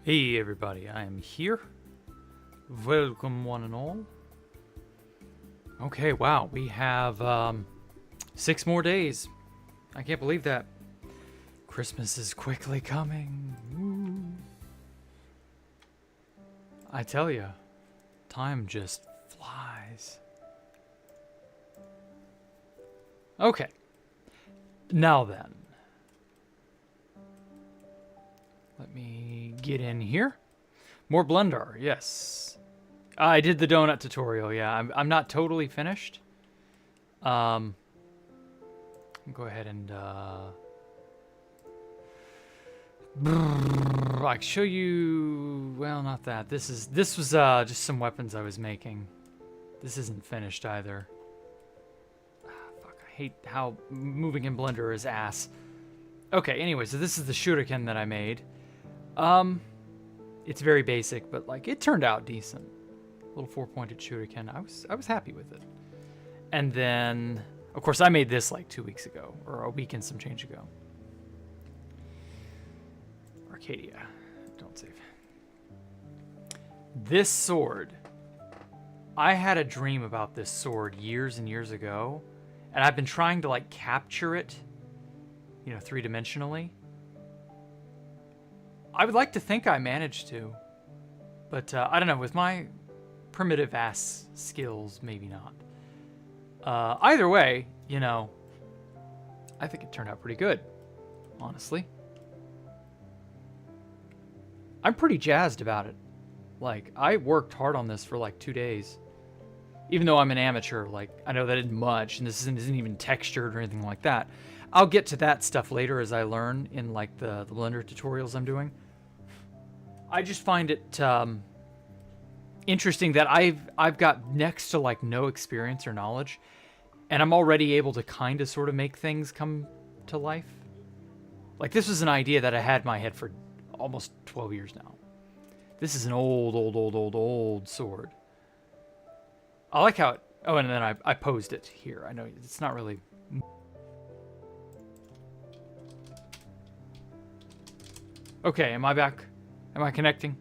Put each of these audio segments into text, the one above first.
Hey everybody, I am here. Welcome one and all. Okay, wow, we have 6 more days. I can't believe that. Christmas is quickly coming. Woo. I tell you, time just flies. Okay, now then. Let me get in here. More Blender, yes. I did the donut tutorial, yeah. I'm not totally finished. Go ahead and I can show you. Well, not that. This was just some weapons I was making. This isn't finished either. Fuck, I hate how moving in Blender is ass. Okay, anyway, so this is the shuriken that I made. It's very basic, but like it turned out decent. Little 4-pointed shuriken. I was happy with it. And then, of course, I made this like 2 weeks ago, or a week and some change ago. Arcadia, don't save. This sword. I had a dream about this sword years and years ago, and I've been trying to like capture it, you know, 3-dimensionally. I would like to think I managed to, but I don't know, with my primitive ass skills, maybe not. Either way, you know, I think it turned out pretty good, honestly. I'm pretty jazzed about it. Like, I worked hard on this for like 2 days. Even though I'm an amateur, like, I know that isn't much, and this isn't even textured or anything like that. I'll get to that stuff later as I learn in like the Blender tutorials I'm doing. I just find it interesting that I've got next to like no experience or knowledge, and I'm already able to kind of sort of make things come to life. Like, this was an idea that I had in my head for almost 12 years now. This is an old sword. I like how it, oh, and then I posed it here. I know it's not really. Okay, am I back? Am I connecting?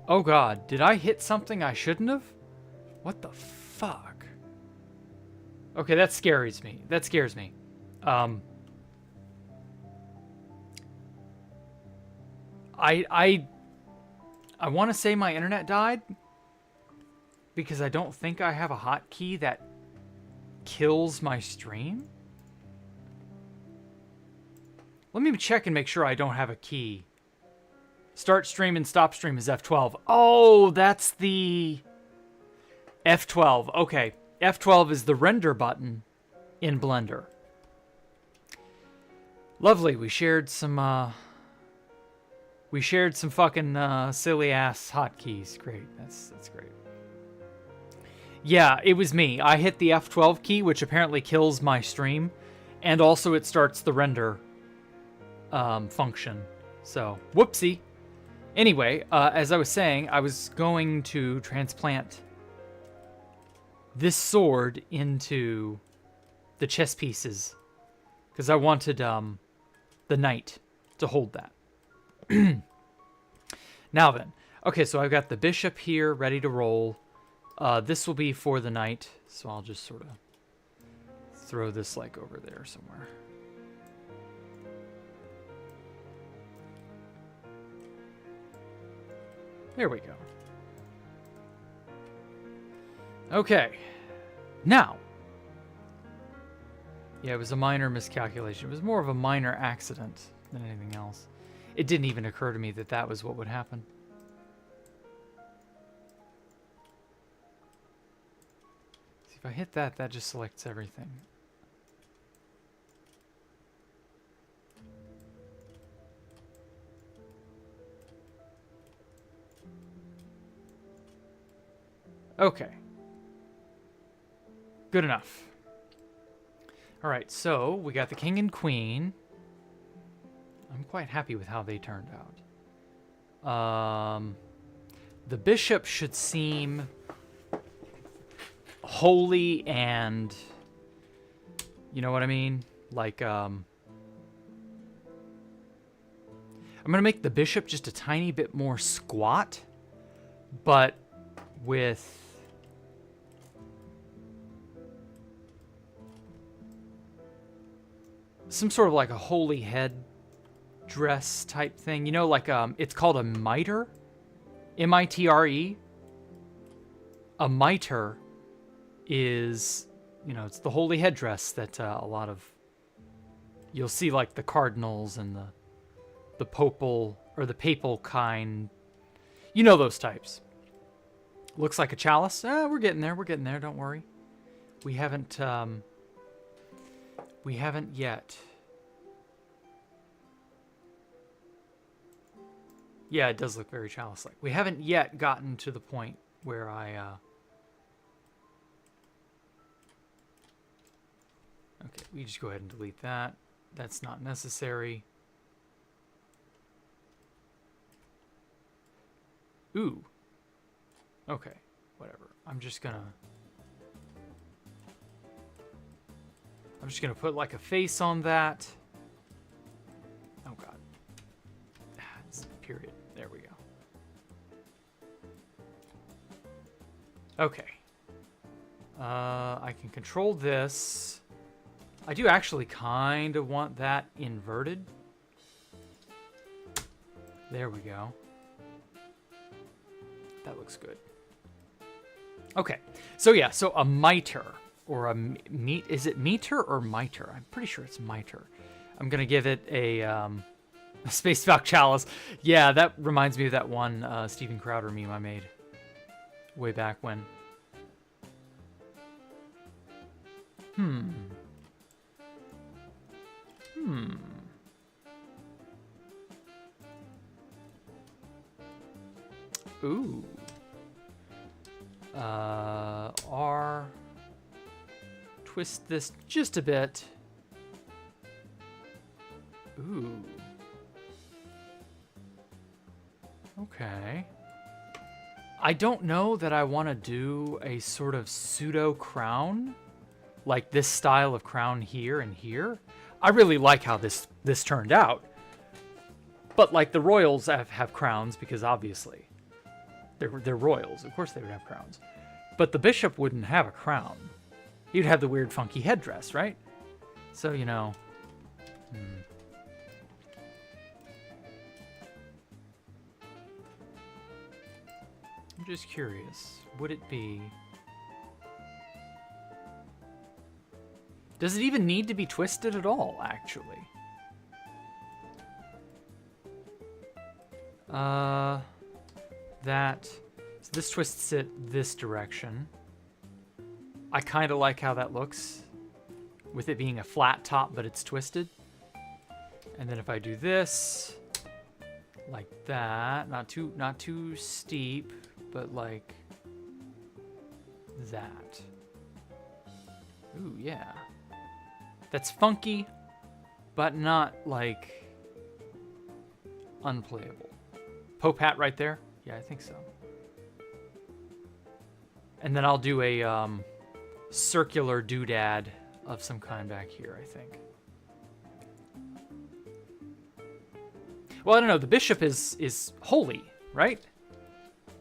Oh god, did I hit something I shouldn't have? What the fuck? Okay, that scares me. That scares me. I want to say my internet died because I don't think I have a hotkey that kills my stream. Let me check and make sure I don't have a key. Start stream and stop stream is F12. Oh, that's the F12. Okay, F12 is the render button in Blender. Lovely. We shared some fucking silly ass hotkeys. Great. That's great. Yeah, it was me. I hit the F12 key, which apparently kills my stream, and also it starts the render function. So, whoopsie. Anyway, as I was saying, I was going to transplant this sword into the chess pieces because I wanted the knight to hold that. Now then, okay, so I've got the bishop here ready to roll. This will be for the knight, so I'll just sort of throw this like over there somewhere. There we go. Okay. Now. Yeah, it was a minor miscalculation. It was more of a minor accident than anything else. It didn't even occur to me that that was what would happen. See, if I hit that, that just selects everything. Okay. Good enough. All right, so we got the king and queen. I'm quite happy with how they turned out. The bishop should seem holy and, you know what I mean? Like, I'm going to make the bishop just a tiny bit more squat, but with some sort of like a holy head dress type thing. You know, like it's called a mitre. M-I-T-R-E. A mitre is, you know, it's the holy headdress that a lot of, you'll see like the cardinals and the popal or the papal kind. You know those types. Looks like a chalice. We're getting there. We're getting there. Don't worry. We haven't yet. Yeah, it does look very chalice-like. We haven't yet gotten to the point where okay, we just go ahead and delete that. That's not necessary. Ooh. Okay, whatever. I'm just gonna put like a face on that. Oh god. It's period. There we go. Okay. I can control this. I do actually kind of want that inverted. There we go. That looks good. Okay. So yeah, so a mitre or is it meter or mitre? I'm pretty sure it's mitre. I'm going to give it a Space Valk Chalice. Yeah, that reminds me of that one Steven Crowder meme I made way back when. Ooh. R. Twist this just a bit. Ooh. Okay. I don't know that I want to do a sort of pseudo crown, like this style of crown here and here. I really like how this turned out. But like the royals have crowns because obviously they're royals. Of course they would have crowns. But the bishop wouldn't have a crown. He'd have the weird funky headdress, right? So, you know. I'm just curious. Would it be... Does it even need to be twisted at all, actually? So this twists it this direction. I kind of like how that looks, with it being a flat top, but it's twisted. And then if I do this, like that, not too steep, but like that. Ooh, yeah. That's funky, but not like unplayable. Pope hat right there? Yeah, I think so. And then I'll do a circular doodad of some kind back here, I think. Well, I don't know. The bishop is holy, right?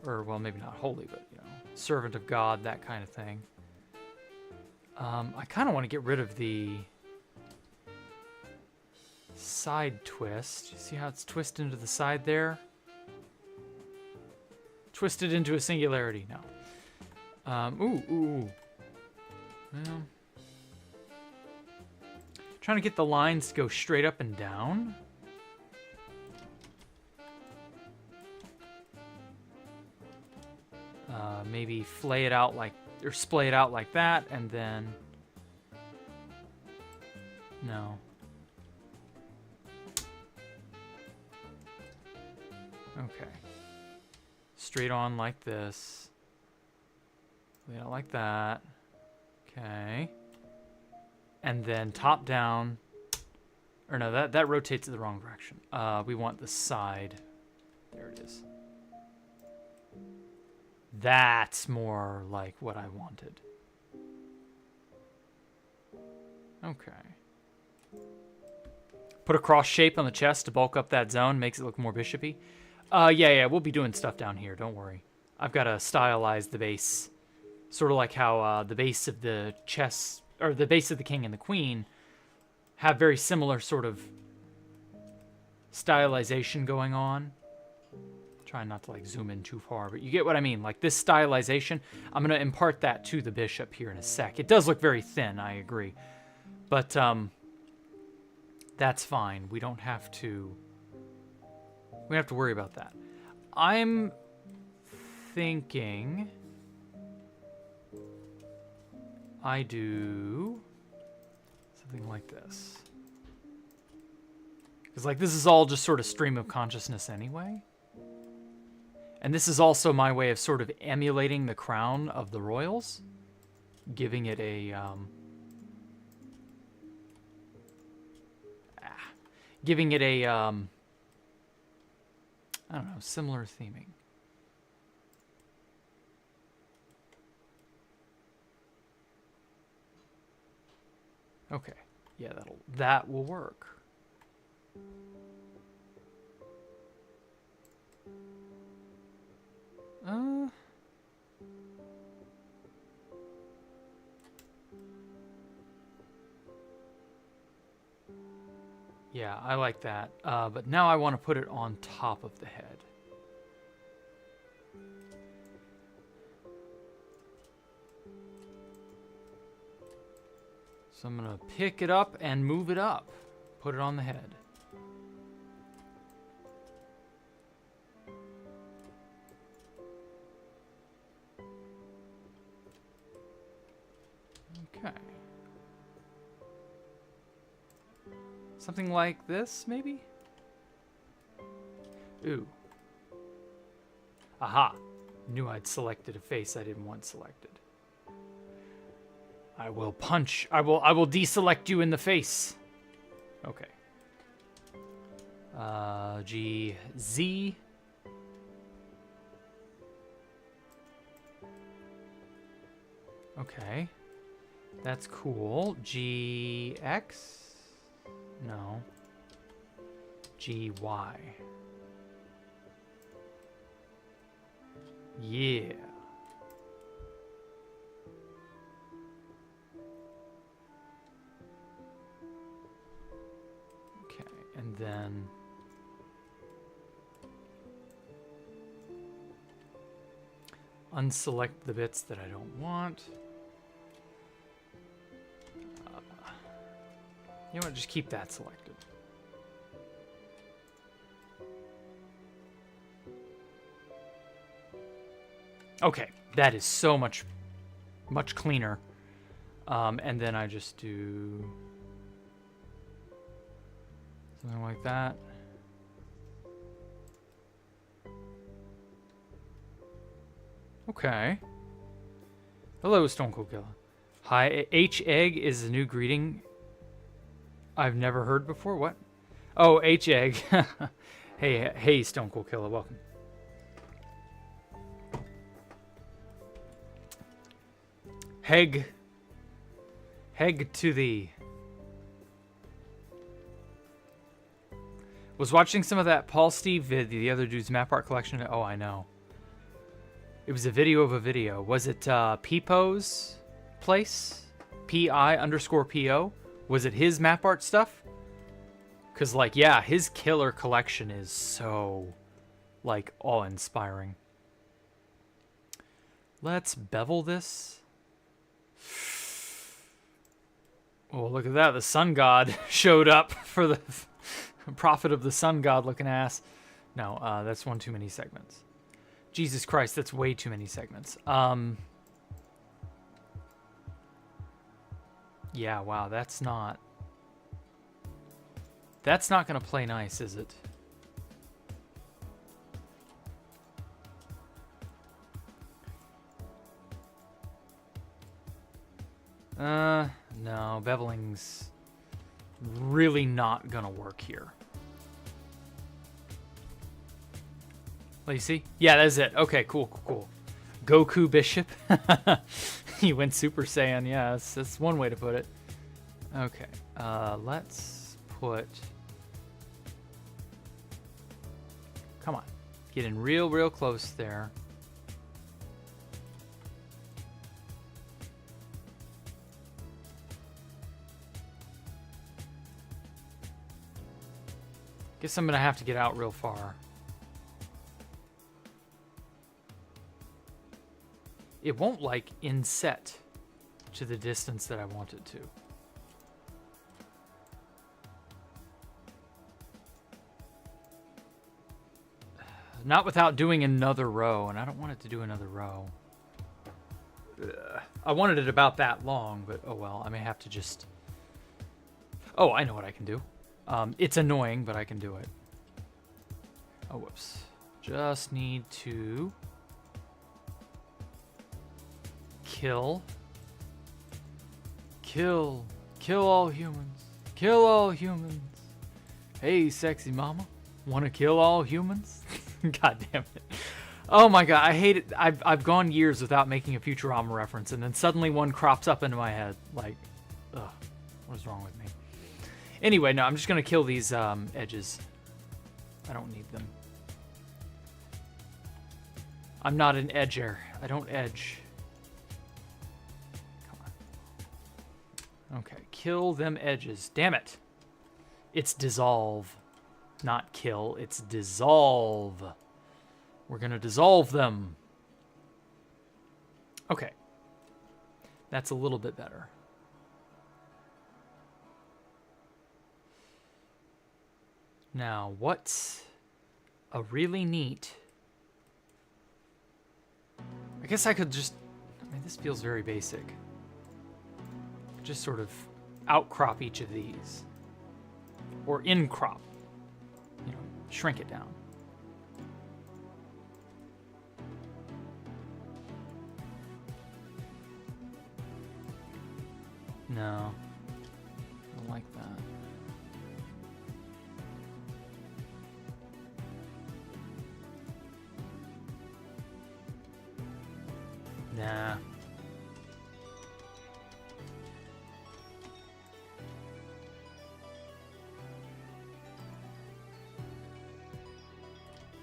Or, well, maybe not holy, but, you know, servant of God, that kind of thing. I kind of want to get rid of the side twist. You see how it's twisted into the side there? Twisted into a singularity. No. Ooh. Well, trying to get the lines to go straight up and down. Maybe flay it out like, or splay it out like that, and then... No. Okay. Straight on like this. Lay it out like that. Okay. And then top down. Or no, that rotates in the wrong direction. We want the side. There it is. That's more like what I wanted. Okay. Put a cross shape on the chest to bulk up that zone, makes it look more bishopy. Yeah, we'll be doing stuff down here, don't worry. I've got to stylize the base. Sort of like how the base of the chess, or the base of the king and the queen have very similar sort of stylization going on. Trying not to like zoom in too far, but you get what I mean. Like this stylization, I'm going to impart that to the bishop here in a sec. It does look very thin, I agree. But that's fine. We don't have to worry about that. I'm thinking I do something like this. Because like this is all just sort of stream of consciousness anyway. And this is also my way of sort of emulating the crown of the royals. Giving it a I don't know, similar theming. Okay. Yeah, that will work. Yeah, I like that. But now I want to put it on top of the head. So I'm going to pick it up and move it up. Put it on the head. Okay. Something like this, maybe? Ooh. Aha. Knew I'd selected a face I didn't want selected. I will punch. I will deselect you in the face. Okay. G, Z. Okay. That's cool. G, X. No. G, Y. Yeah. Okay, and then unselect the bits that I don't want. You know what, just keep that selected. Okay, that is so much cleaner. And then I just do something like that. Okay. Hello, Stone Cold Killer. Hi, H-Egg is a new greeting I've never heard before. What? Oh, H-Egg. Hey, Stone Cold Killer, welcome. Heg to thee. Was watching some of that Paul Steve vid, the other dude's map art collection. Oh, I know. It was a video of a video. Was it Peepo's place? P_PO? Was it his map art stuff? Because, like, yeah, his killer collection is so, like, awe-inspiring. Let's bevel this. Oh, look at that. The sun god showed up for the prophet of the sun god looking ass. No, that's one too many segments. Jesus Christ, that's way too many segments. Yeah, wow, that's not going to play nice, is it? No, beveling's really not gonna work here. Let you see? Yeah, that's it. Okay, cool. Goku Bishop. He went Super Saiyan. Yeah, that's one way to put it. Okay, let's put Come on. Get in real close there. Guess I'm gonna have to get out real far. It won't, like, inset to the distance that I want it to. Not without doing another row, and I don't want it to do another row. Ugh. I wanted it about that long, but oh well, I may have to just... Oh, I know what I can do. It's annoying, but I can do it. Oh, whoops. Just need to... Kill all humans. Kill all humans. Hey, sexy mama. Want to kill all humans? God damn it. Oh my god, I hate it. I've gone years without making a Futurama reference, and then suddenly one crops up into my head. Like, ugh, what is wrong with me? Anyway, no, I'm just going to kill these edges. I don't need them. I'm not an edger. I don't edge. Come on. Okay, kill them edges. Damn it. It's dissolve. Not kill, it's dissolve. We're going to dissolve them. Okay. That's a little bit better. Now, what's a really neat... I guess I could just... I mean, this feels very basic. Just sort of outcrop each of these. Or in-crop. You know, shrink it down. No. I don't like that. Nah.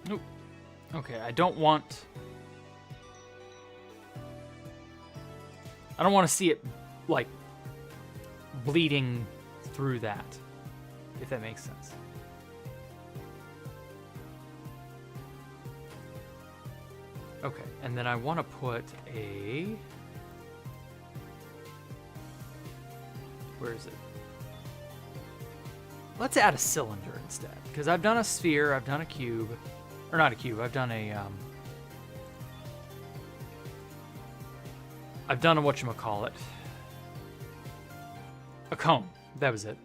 Nope. Okay, I don't want to see it, like, bleeding through that, if that makes sense. Okay, and then I want to put a... Where is it? Let's add a cylinder instead, because I've done a sphere, I've done a cube, or not a cube, I've done a whatchamacallit. A cone. That was it.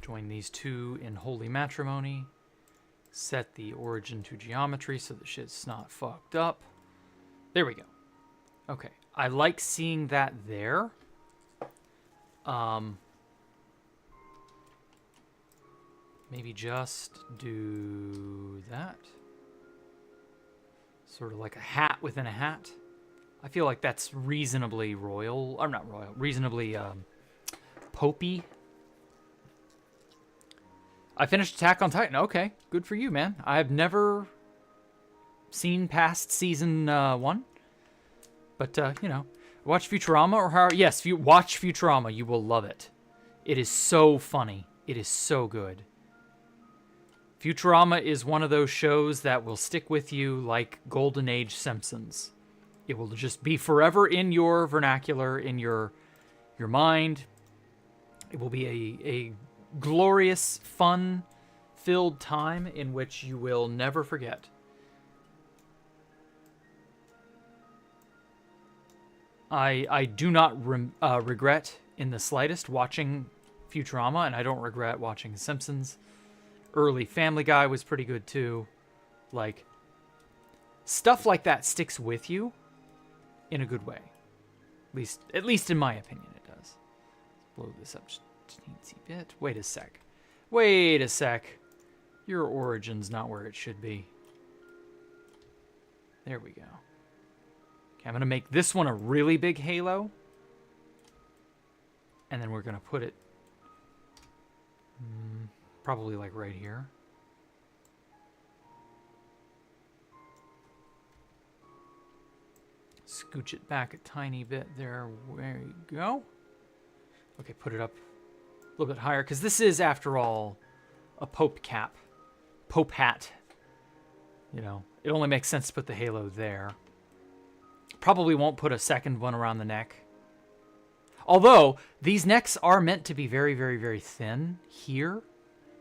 Join these two in holy matrimony. Set the origin to geometry so the shit's not fucked up. There we go. Okay. I like seeing that there. Maybe just do that. Sort of like a hat within a hat. I feel like that's reasonably royal. Or not royal. Reasonably popey. I finished Attack on Titan. Okay. Good for you, man. I've never seen past season 1. But, you know. Watch Futurama or how... Yes, if you watch Futurama, you will love it. It is so funny. It is so good. Futurama is one of those shows that will stick with you like Golden Age Simpsons. It will just be forever in your vernacular, in your mind. It will be a glorious, fun-filled time in which you will never forget. I do not regret in the slightest watching Futurama, and I don't regret watching Simpsons. Early Family Guy was pretty good too. Like, stuff like that sticks with you in a good way. At least in my opinion it does. Let's blow this up just a teensy bit. Wait a sec. Wait a sec. Your origin's not where it should be. There we go. Okay, I'm going to make this one a really big halo. And then we're going to put it probably like right here. Scooch it back a tiny bit there. There you go. Okay, put it up a little bit higher, because this is, after all, a Pope cap. Pope hat. You know, it only makes sense to put the halo there. Probably won't put a second one around the neck. Although, these necks are meant to be very, very, very thin here.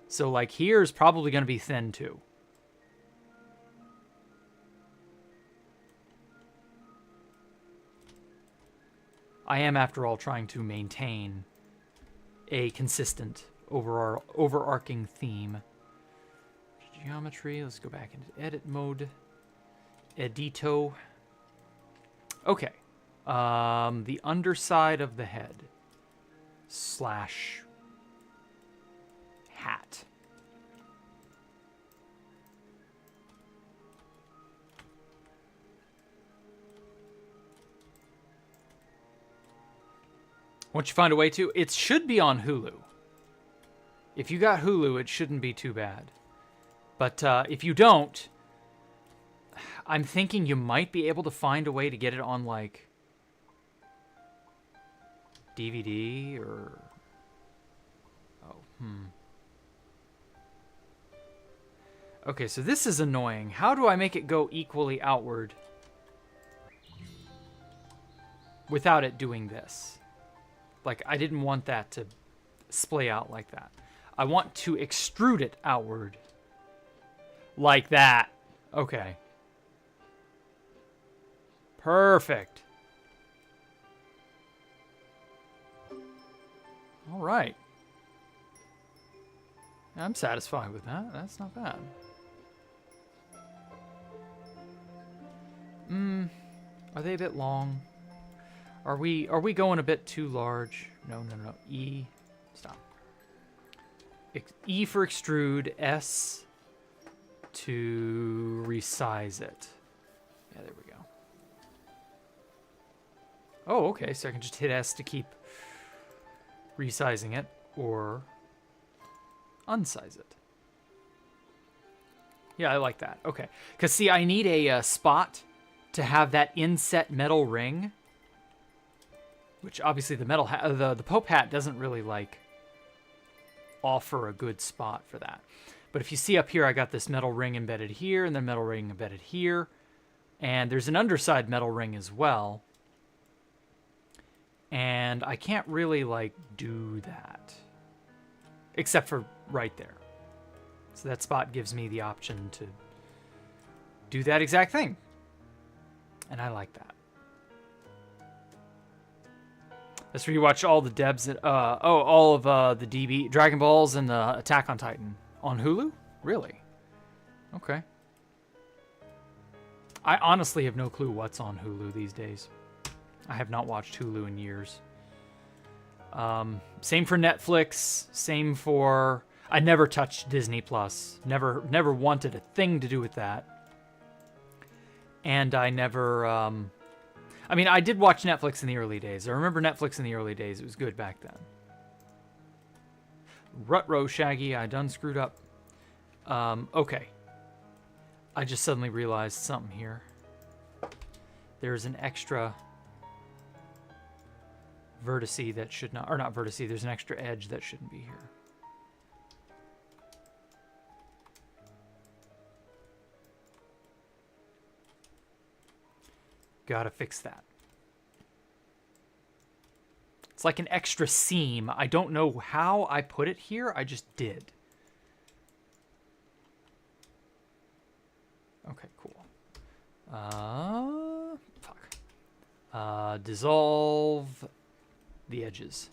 So, like, here's probably going to be thin, too. I am, after all, trying to maintain a consistent overarching theme. Geometry. Let's go back into edit mode. Edito. Okay. The underside of the head / hat. Once you find a way to, it should be on Hulu. If you got Hulu, it shouldn't be too bad. But if you don't, I'm thinking you might be able to find a way to get it on, like, DVD or... Okay, so this is annoying. How do I make it go equally outward without it doing this? Like, I didn't want that to splay out like that. I want to extrude it outward. Like that. Okay. Perfect. All right. I'm satisfied with that. That's not bad. Are they a bit long? Are we going a bit too large? No. E. Stop. E for extrude. S to resize it. Yeah, there we go. Oh, okay. So I can just hit S to keep resizing it, or unsize it. Yeah, I like that. Okay. Because, see, I need a spot to have that inset metal ring, which obviously the metal the Pope hat doesn't really, like, offer a good spot for that. But if you see up here, I got this metal ring embedded here, and then metal ring embedded here. And there's an underside metal ring as well. And I can't really, like, do that. Except for right there. So that spot gives me the option to do that exact thing. And I like that. That's where you watch all the Debs, all of the DB, Dragon Balls and the Attack on Titan. On Hulu? Really? Okay. I honestly have no clue what's on Hulu these days. I have not watched Hulu in years. Same for Netflix. Same for... I never touched Disney Plus. Never wanted a thing to do with that. And I never... I mean, I did watch Netflix in the early days. I remember Netflix in the early days. It was good back then. Rutrow, Shaggy. I done screwed up. Okay. I just suddenly realized something here. There's an extra vertice that should not... Or not vertice. There's an extra edge that shouldn't be here. Gotta fix that. It's like an extra seam. I don't know how I put it here. I just did. Okay, cool. Dissolve the edges.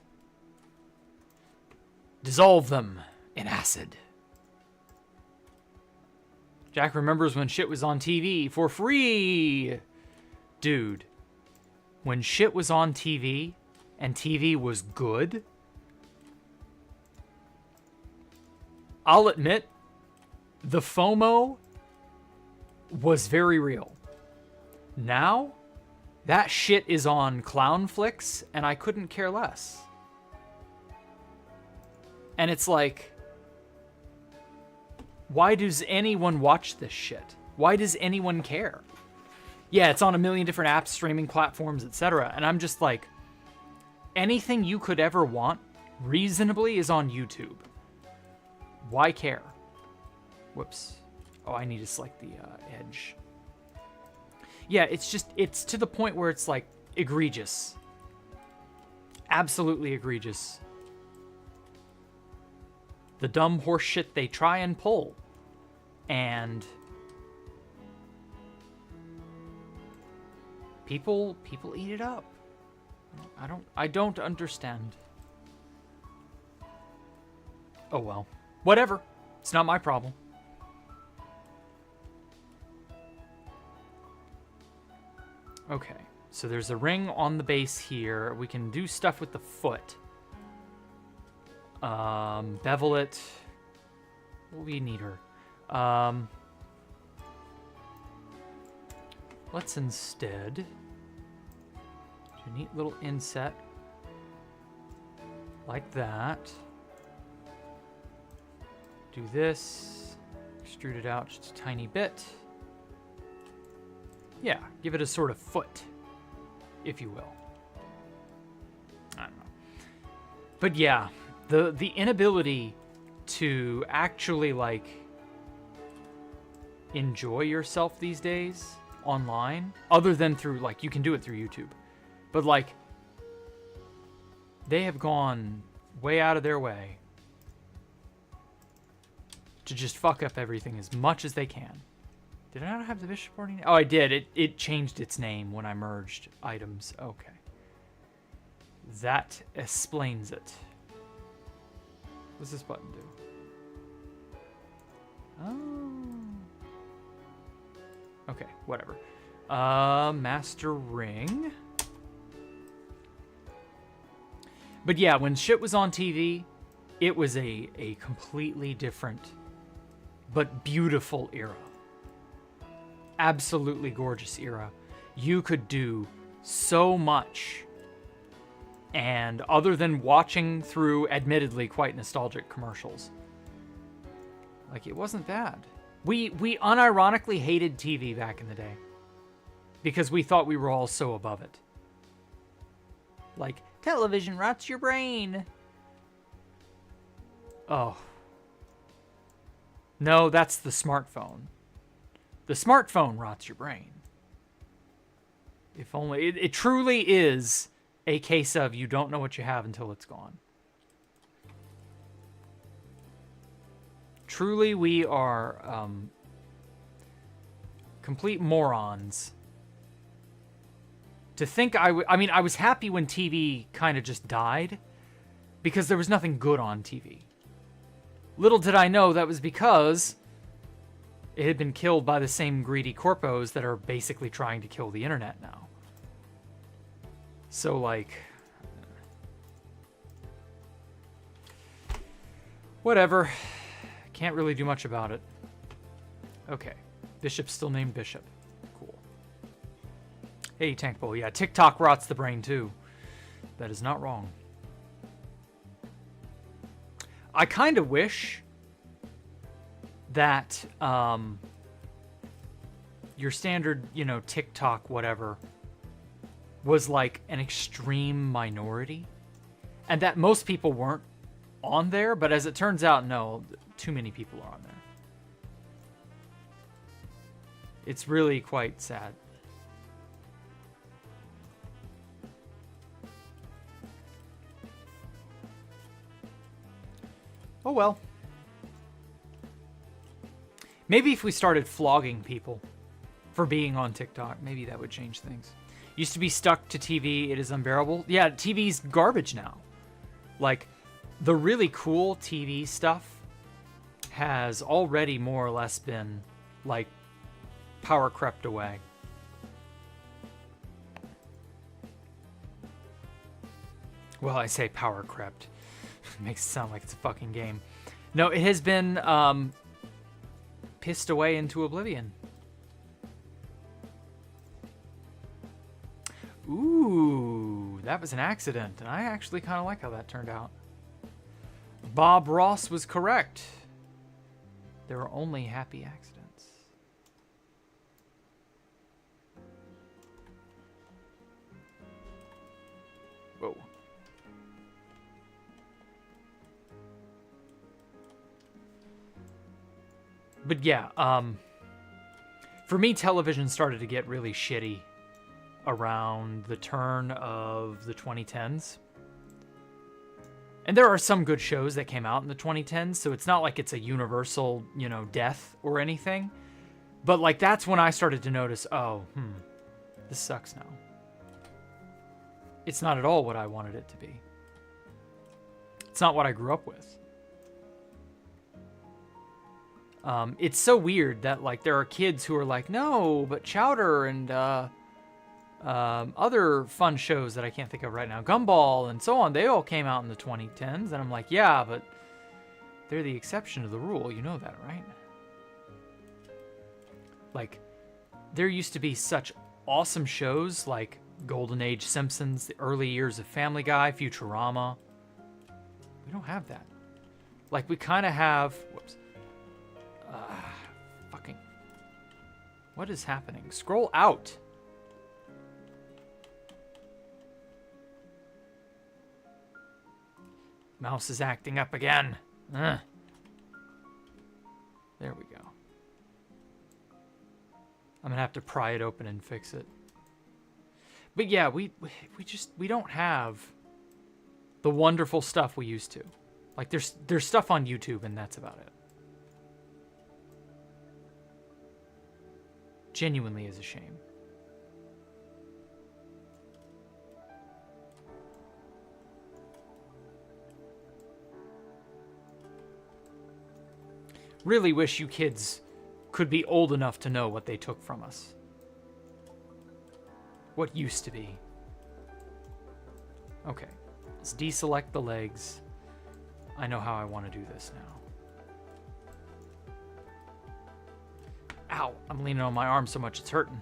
Dissolve them in acid. Jack remembers when shit was on TV for free. Dude, when shit was on TV and TV was good, I'll admit the FOMO was very real. Now, That shit is on Clownflix, and I couldn't care less. And it's like, why does anyone watch this shit? Why does anyone care? Yeah, it's on a million different apps, streaming platforms, etc. And I'm just like, anything you could ever want reasonably is on YouTube. Why care? Whoops. Oh, I need to select the edge. Yeah, it's to the point where it's like egregious. Absolutely egregious. The dumb horse shit they try and pull. And people eat it up. I don't understand. Oh well. Whatever. It's not my problem. Okay. So there's a ring on the base here. We can do stuff with the foot. Bevel it. We need her. Let's instead do a neat little inset like that. Do this, extrude it out just a tiny bit. Yeah, give it a sort of foot, if you will. I don't know. But yeah, the inability to actually like enjoy yourself these days online, other than through like, you can do it through YouTube, but like they have gone way out of their way to just fuck up everything as much as they can. Did I not have the bishop already? Oh, I did. It changed its name when I merged items. Okay. That explains it. What's this button do? Oh. Okay, whatever. Master ring. But yeah, when shit was on TV, it was a completely different but beautiful era. Absolutely gorgeous era. You could do so much. And other than watching through admittedly quite nostalgic commercials, like, it wasn't bad. We unironically hated TV back in the day because we thought we were all so above it. Like, television rots your brain. Oh. No, that's the smartphone. The smartphone rots your brain. If only... It truly is a case of you don't know what you have until it's gone. Truly, we are complete morons. To think I mean, I was happy when TV kind of just died because there was nothing good on TV. Little did I know that was because it had been killed by the same greedy corpos that are basically trying to kill the internet now. So, like... whatever. Can't really do much about it. Okay. Bishop's still named Bishop. Cool. Hey, Tank Bull. Yeah, TikTok rots the brain, too. That is not wrong. I kind of wish that your standard, TikTok whatever was like an extreme minority and that most people weren't on there, but as it turns out, no, too many people are on there. It's really quite sad. Oh well. Maybe if we started flogging people for being on TikTok, maybe that would change things. Used to be stuck to TV, it is unbearable. Yeah, TV's garbage now. Like, the really cool TV stuff has already more or less been, like, power crept away. Well, I say power crept. Makes it sound like it's a fucking game. No, it has been pissed away into oblivion. Ooh, that was an accident, and I actually kind of like how that turned out. Bob Ross was correct. There are only happy accidents. Whoa. But yeah, for me, television started to get really shitty around the turn of the 2010s. And there are some good shows that came out in the 2010s, so it's not like it's a universal, death or anything. But, like, that's when I started to notice, this sucks now. It's not at all what I wanted it to be. It's not what I grew up with. It's so weird that, like, there are kids who are like, no, but Chowder and other fun shows that I can't think of right now, Gumball and so on, they all came out in the 2010s. And I'm like, yeah, but they're the exception to the rule. You know that, right? Like, there used to be such awesome shows like Golden Age Simpsons, the early years of Family Guy, Futurama. We don't have that. Like, we kind of have... Whoops. Fucking... What is happening? Scroll out. Mouse is acting up again. There we go. I'm gonna have to pry it open and fix it. But yeah, we don't have the wonderful stuff we used to. Like, there's stuff on YouTube and that's about it. Genuinely is a shame. Really wish you kids could be old enough to know what they took from us. What used to be. Okay, let's deselect the legs. I know how I want to do this now. Ow, I'm leaning on my arm so much it's hurting.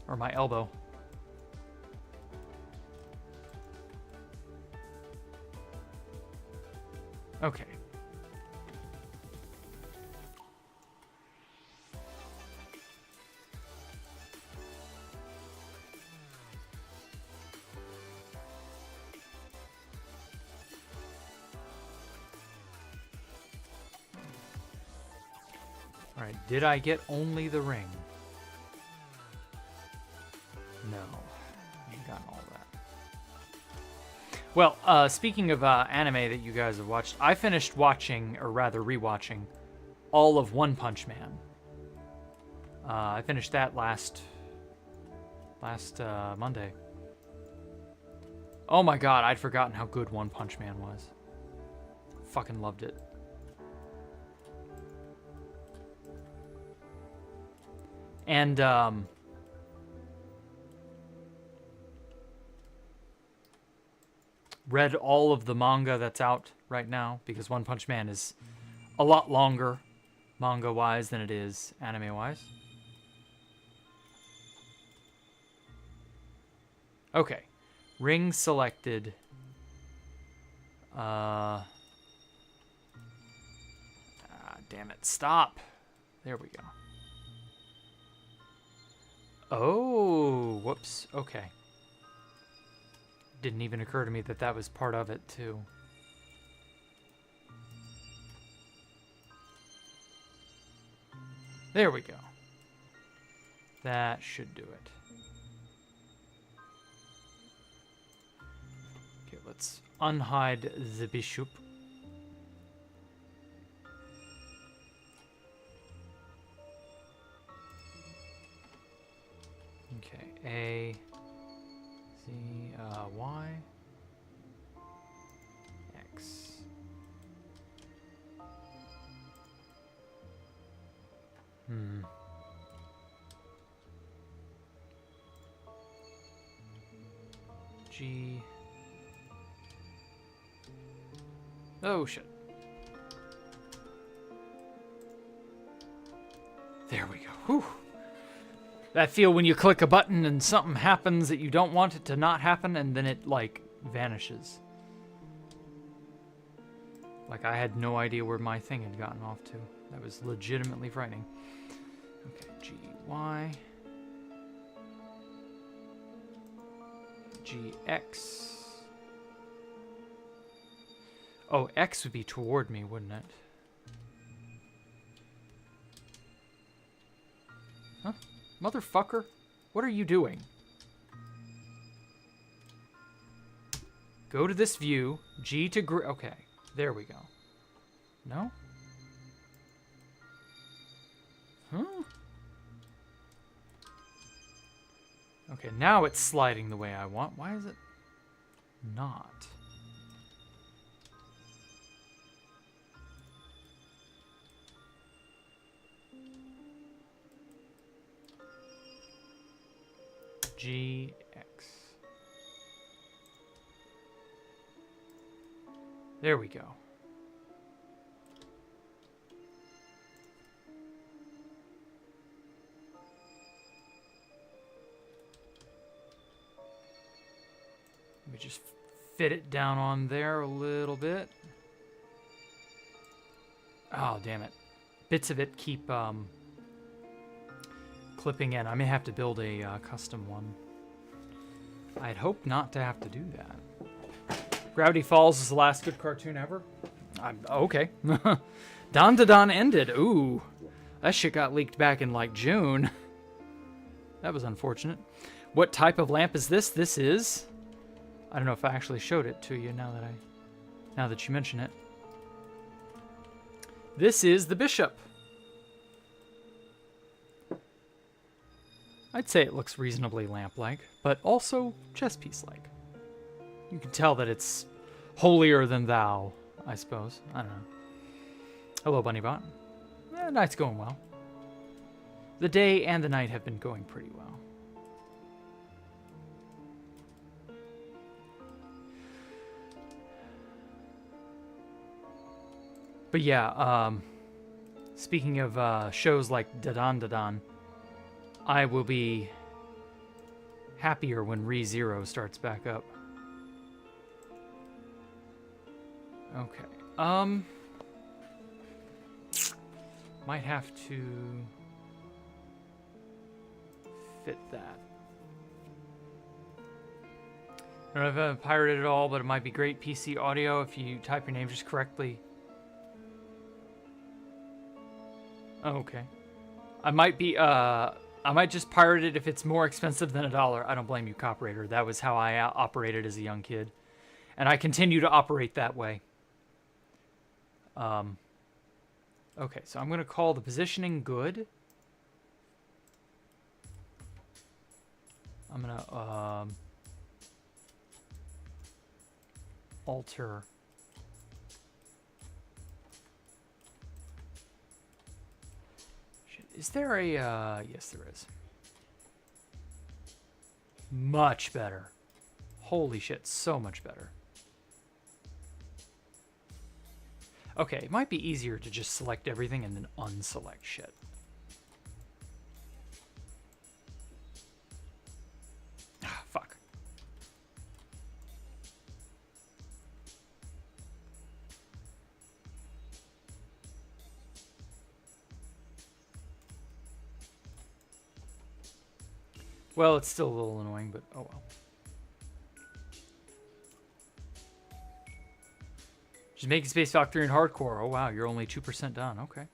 Or my elbow. Okay. Alright, did I get only the ring? No. I ain't gotten all that. Well, speaking of anime that you guys have watched, I finished watching, or rather rewatching, all of One Punch Man. I finished that last Monday. Oh my god, I'd forgotten how good One Punch Man was. Fucking loved it. And, read all of the manga that's out right now, because One Punch Man is a lot longer manga-wise than it is anime-wise. Okay. Ring selected. Damn it. Stop. There we go. Oh, whoops. Okay. Didn't even occur to me that that was part of it, too. There we go. That should do it. Okay, let's unhide the bishop. Okay, A, Z, Y, X. G. Oh, shit. There we go. Whew. That feel when you click a button and something happens that you don't want it to not happen, and then it, like, vanishes. Like, I had no idea where my thing had gotten off to. That was legitimately frightening. Okay, G-Y. G-X. Oh, X would be toward me, wouldn't it? Huh? Motherfucker? What are you doing? Go to this view. G to grid. Okay. There we go. No? Huh? Okay, now it's sliding the way I want. Why is it not? GX. There we go. Let me just fit it down on there a little bit. Oh, damn it. Bits of it keep clipping in. I may have to build a custom one. I'd hope not to have to do that. Gravity Falls is the last good cartoon ever? Okay. Don to Don ended. Ooh. That shit got leaked back in like June. That was unfortunate. What type of lamp is this? This is... I don't know if I actually showed it to you now that you mention it. This is the Bishop. I'd say it looks reasonably lamp-like, but also chess piece-like. You can tell that it's holier than thou, I suppose. I don't know. Hello, Bunnybot. Night's going well. The day and the night have been going pretty well. But yeah, speaking of shows like Dadan Dadan, I will be happier when ReZero starts back up. Okay. Might have to fit that. I don't know if I've pirated it all, but it might be great PC audio if you type your name just correctly. Oh, okay. I might just pirate it if it's more expensive than $1. I don't blame you, copywriter. That was how I operated as a young kid. And I continue to operate that way. Okay, so I'm going to call the positioning good. I'm going to alter... Is there a, yes there is. Much better. Holy shit, so much better. Okay, it might be easier to just select everything and then unselect shit. Ah, fuck. Well, it's still a little annoying, but oh well. Just making Space Valkyrie in hardcore. Oh wow, you're only 2% done. Okay.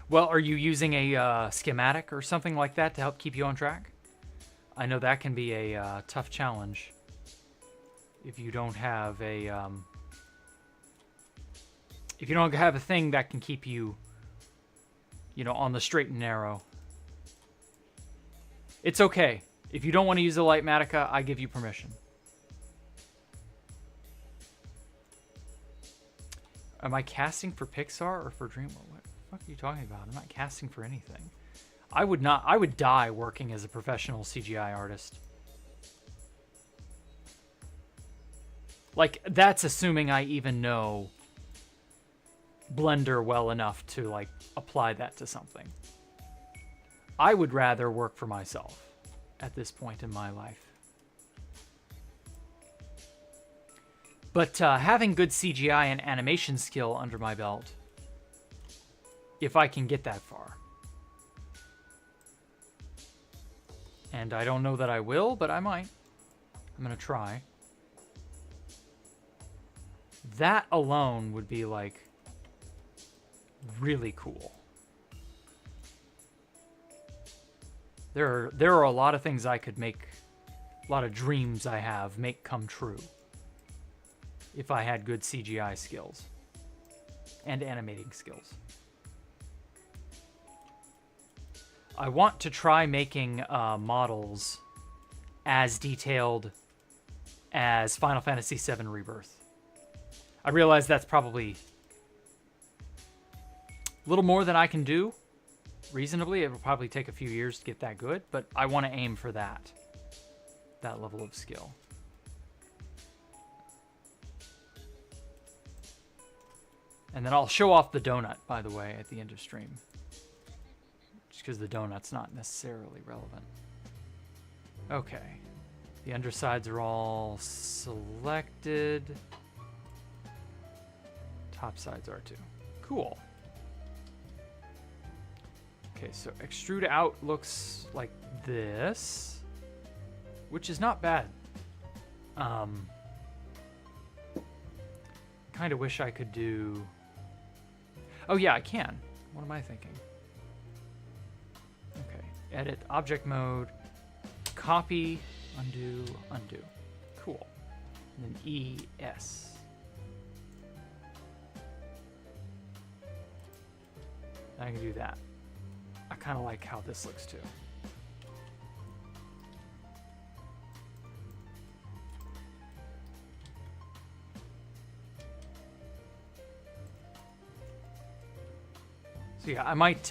Well, are you using a schematic or something like that to help keep you on track? I know that can be a tough challenge if you don't have a thing that can keep you, you know, on the straight and narrow. It's okay. If you don't want to use a Lightmatica, I give you permission. Am I casting for Pixar or for DreamWorks? What the fuck are you talking about? I'm not casting for anything. I would die working as a professional CGI artist. Like, that's assuming I even know Blender well enough to, like, apply that to something. I would rather work for myself. at this point in my life. But having good CGI and animation skill under my belt, if I can get that far. And I don't know that I will, but I might. I'm going to try. That alone would be, like, really cool. There are a lot of things I could make, a lot of dreams I have, make come true. If I had good CGI skills. And animating skills. I want to try making models as detailed as Final Fantasy VII Rebirth. I realize that's probably a little more than I can do. Reasonably, it will probably take a few years to get that good, but I want to aim for that level of skill. And then I'll show off the donut, by the way, at the end of stream. Just because the donut's not necessarily relevant. Okay. The undersides are all selected. Top sides are too. Cool. Okay, so extrude out looks like this, which is not bad. Kind of wish I could do... Oh yeah, I can. What am I thinking? Okay, edit, object mode, copy, undo, undo. Cool. And then ES. I can do that. I kind of like how this looks too. So yeah, I might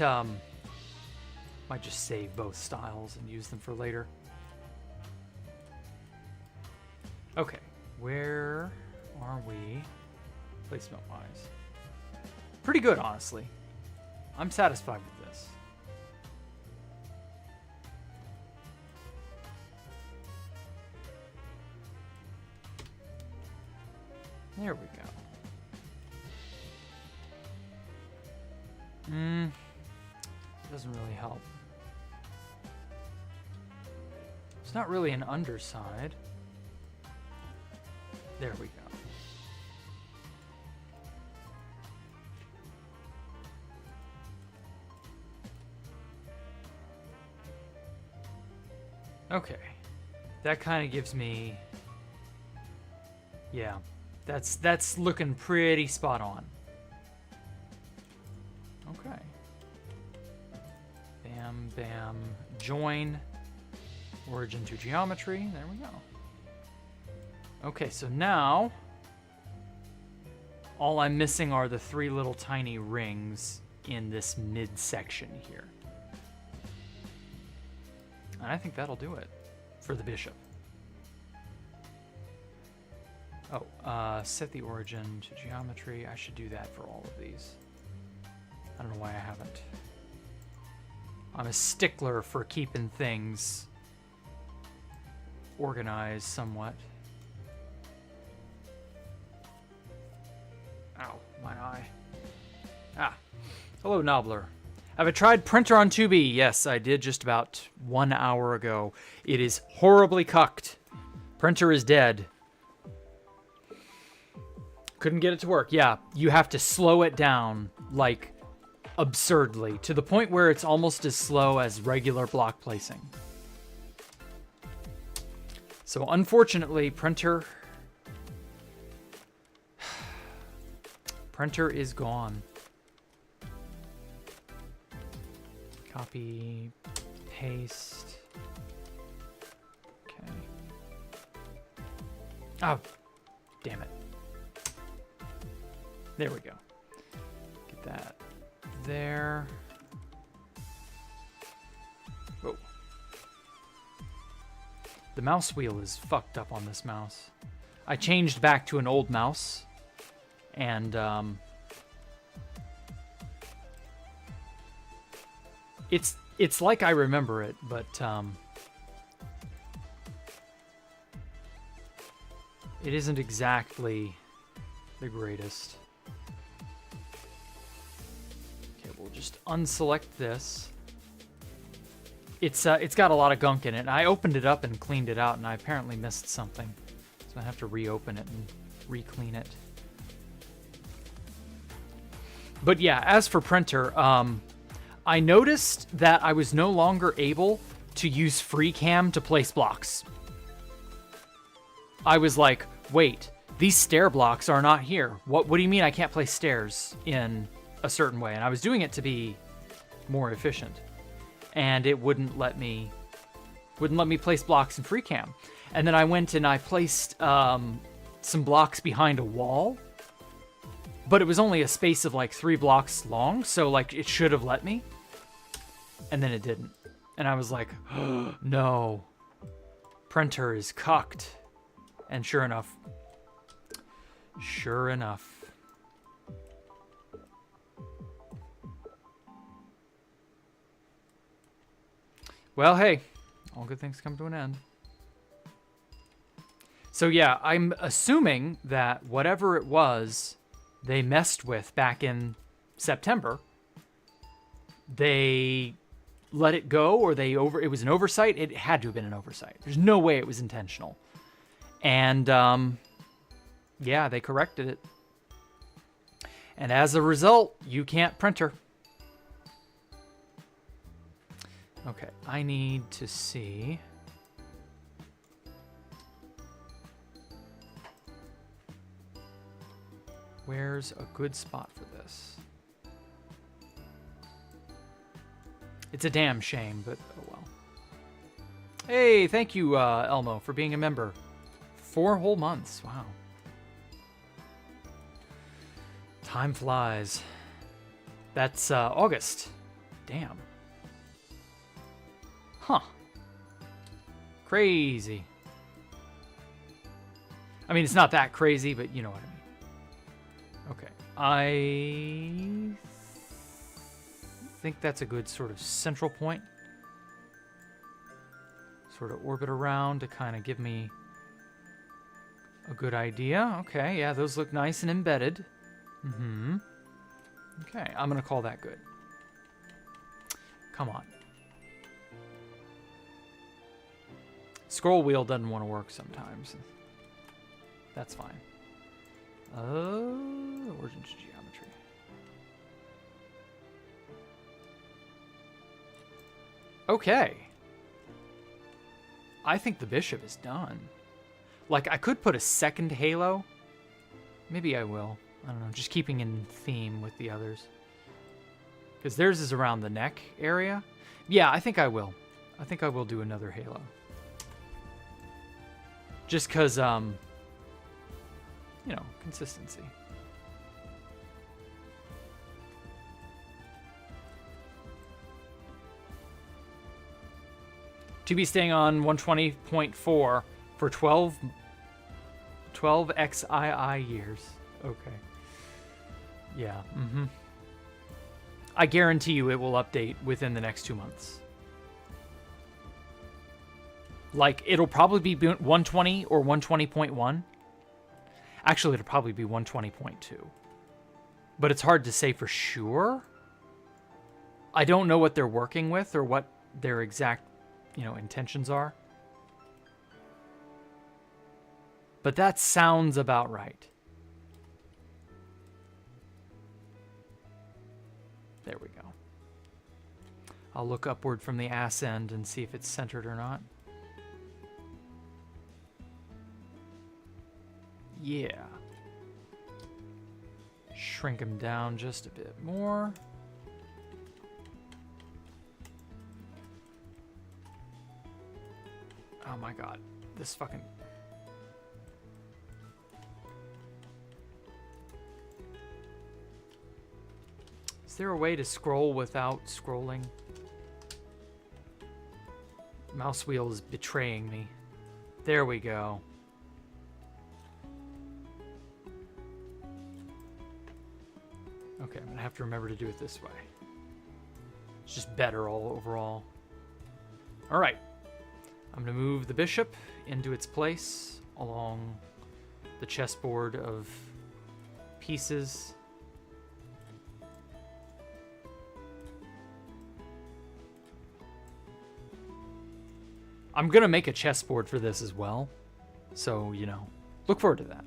just save both styles and use them for later. Okay, where are we placement-wise? Pretty good, honestly. I'm satisfied with this. There we go. Doesn't really help. It's not really an underside. There we go. Okay. That kind of gives me... Yeah. That's looking pretty spot on. Okay. Bam, bam, join origin to geometry. There we go. Okay, so now all I'm missing are the 3 little tiny rings in this midsection here. And I think that'll do it for the bishop. Oh, set the origin to geometry. I should do that for all of these. I don't know why I haven't. I'm a stickler for keeping things organized somewhat. Ow, my eye. Ah. Hello, Nobbler. Have I tried Printer on 2B? Yes, I did just about 1 hour ago. It is horribly cucked. Printer is dead. Couldn't get it to work. Yeah, you have to slow it down, like, absurdly, to the point where it's almost as slow as regular block placing. So, unfortunately, Printer is gone. Copy, paste. Okay. Oh, damn it. There we go. Get that there. Whoa. The mouse wheel is fucked up on this mouse. I changed back to an old mouse, and it's like I remember it, but It isn't exactly the greatest. Okay, we'll just unselect this. It's got a lot of gunk in it. I opened it up and cleaned it out, and I apparently missed something. So I have to reopen it and re-clean it. But yeah, as for printer, I noticed that I was no longer able to use FreeCam to place blocks. I was like, wait, these stair blocks are not here. What do you mean I can't place stairs in a certain way? And I was doing it to be more efficient. And it wouldn't let me place blocks in FreeCam. And then I went and I placed some blocks behind a wall. But it was only a space of like 3 blocks long, so like it should have let me. And then it didn't. And I was like, oh, no. Printer is cucked. And sure enough. Well, hey, all good things come to an end. So yeah, I'm assuming that whatever it was they messed with back in September, they let it go, or it was an oversight. It had to have been an oversight. There's no way it was intentional. And yeah, they corrected it. And as a result, you can't printer. Okay, I need to see. Where's a good spot for this? It's a damn shame, but oh well. Hey, thank you, Elmo, for being a member. 4 whole months, wow. Time flies. That's August. Damn. Huh. Crazy. I mean, it's not that crazy, but you know what I mean. Okay, I think that's a good sort of central point. Sort of orbit around to kind of give me a good idea. Okay, yeah, those look nice and embedded. Mm-hmm. Okay, I'm going to call that good. Come on. Scroll wheel doesn't want to work sometimes. That's fine. Origin to geometry. Okay. I think the bishop is done. Like, I could put a second halo. Maybe I will. I don't know, just keeping in theme with the others. Because theirs is around the neck area. Yeah, I think I will. I think I will do another halo. Just because, you know, consistency. To be staying on 120.4 for 12 XII years. Okay. Yeah, mm-hmm. I guarantee you it will update within the next 2 months. Like, it'll probably be 120 or 120.1. Actually, it'll probably be 120.2. But it's hard to say for sure. I don't know what they're working with or what their exact, you know, intentions are. But that sounds about right. There we go. I'll look upward from the ass end and see if it's centered or not. Yeah. Shrink him down just a bit more. Oh my god. This fucking... Is there a way to scroll without scrolling? Mouse wheel is betraying me. There we go. Okay, I'm gonna have to remember to do it this way. It's just better all overall. All right, I'm gonna move the bishop into its place along the chessboard of pieces. I'm going to make a chessboard for this as well. So, you know, look forward to that.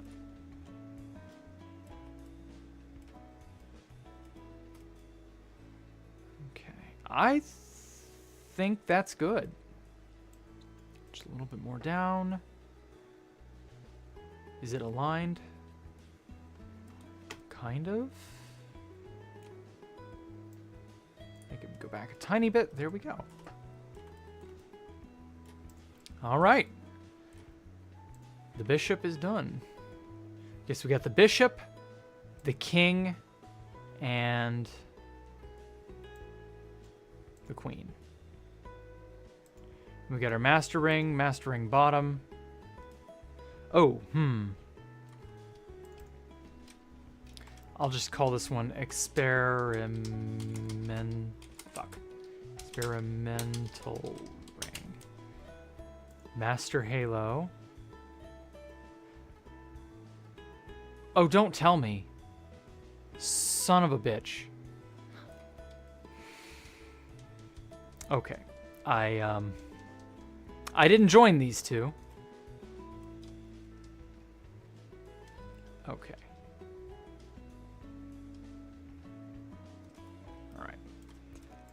Okay. I think that's good. Just a little bit more down. Is it aligned? Kind of. I can go back a tiny bit. There we go. All right. The bishop is done. Guess we got the bishop, the king, and the queen. We got our master ring bottom. Oh, I'll just call this one experimental ring. Master halo. Oh, don't tell me. Son of a bitch. Okay. I didn't join these two. Okay. All right.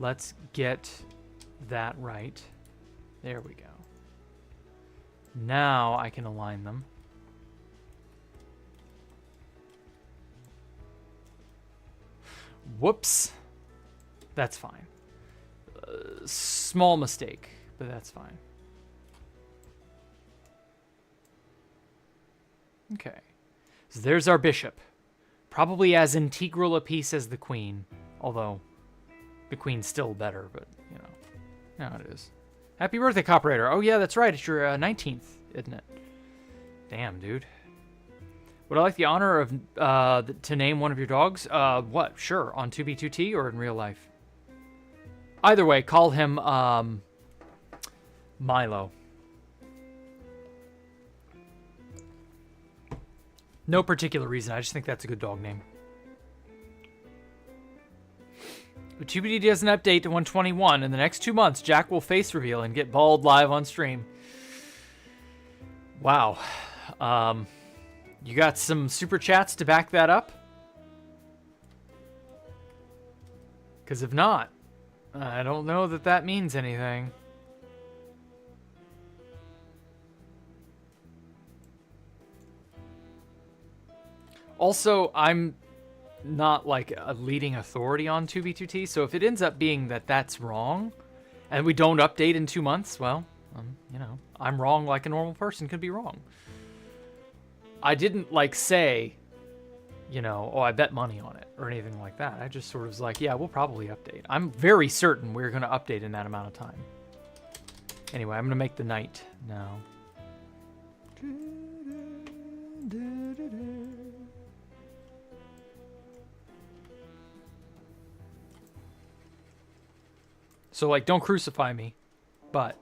Let's get that right. There we go. Now I can align them. Whoops. That's fine. Small mistake, but that's fine. Okay. So there's our bishop. Probably as integral a piece as the queen. Although, the queen's still better, but, you know. No, it is. Happy birthday, Coperator. Oh, yeah, that's right. It's your 19th, isn't it? Damn, dude. Would I like the honor of to name one of your dogs? What? Sure. On 2B2T or in real life? Either way, call him Milo. No particular reason. I just think that's a good dog name. But 2BD does an update to 121. In the next 2 months, Jack will face reveal and get bald live on stream. Wow. You got some super chats to back that up? Because if not, I don't know that that means anything. Also, I'm not like a leading authority on 2B2T, so if it ends up being that that's wrong, and we don't update in 2 months, well, you know, I'm wrong like a normal person could be wrong. I didn't like say, you know, oh, I bet money on it or anything like that. I just sort of was like, yeah, we'll probably update. I'm very certain we're going to update in that amount of time. Anyway, I'm going to make the knight now. So, like, don't crucify me, but...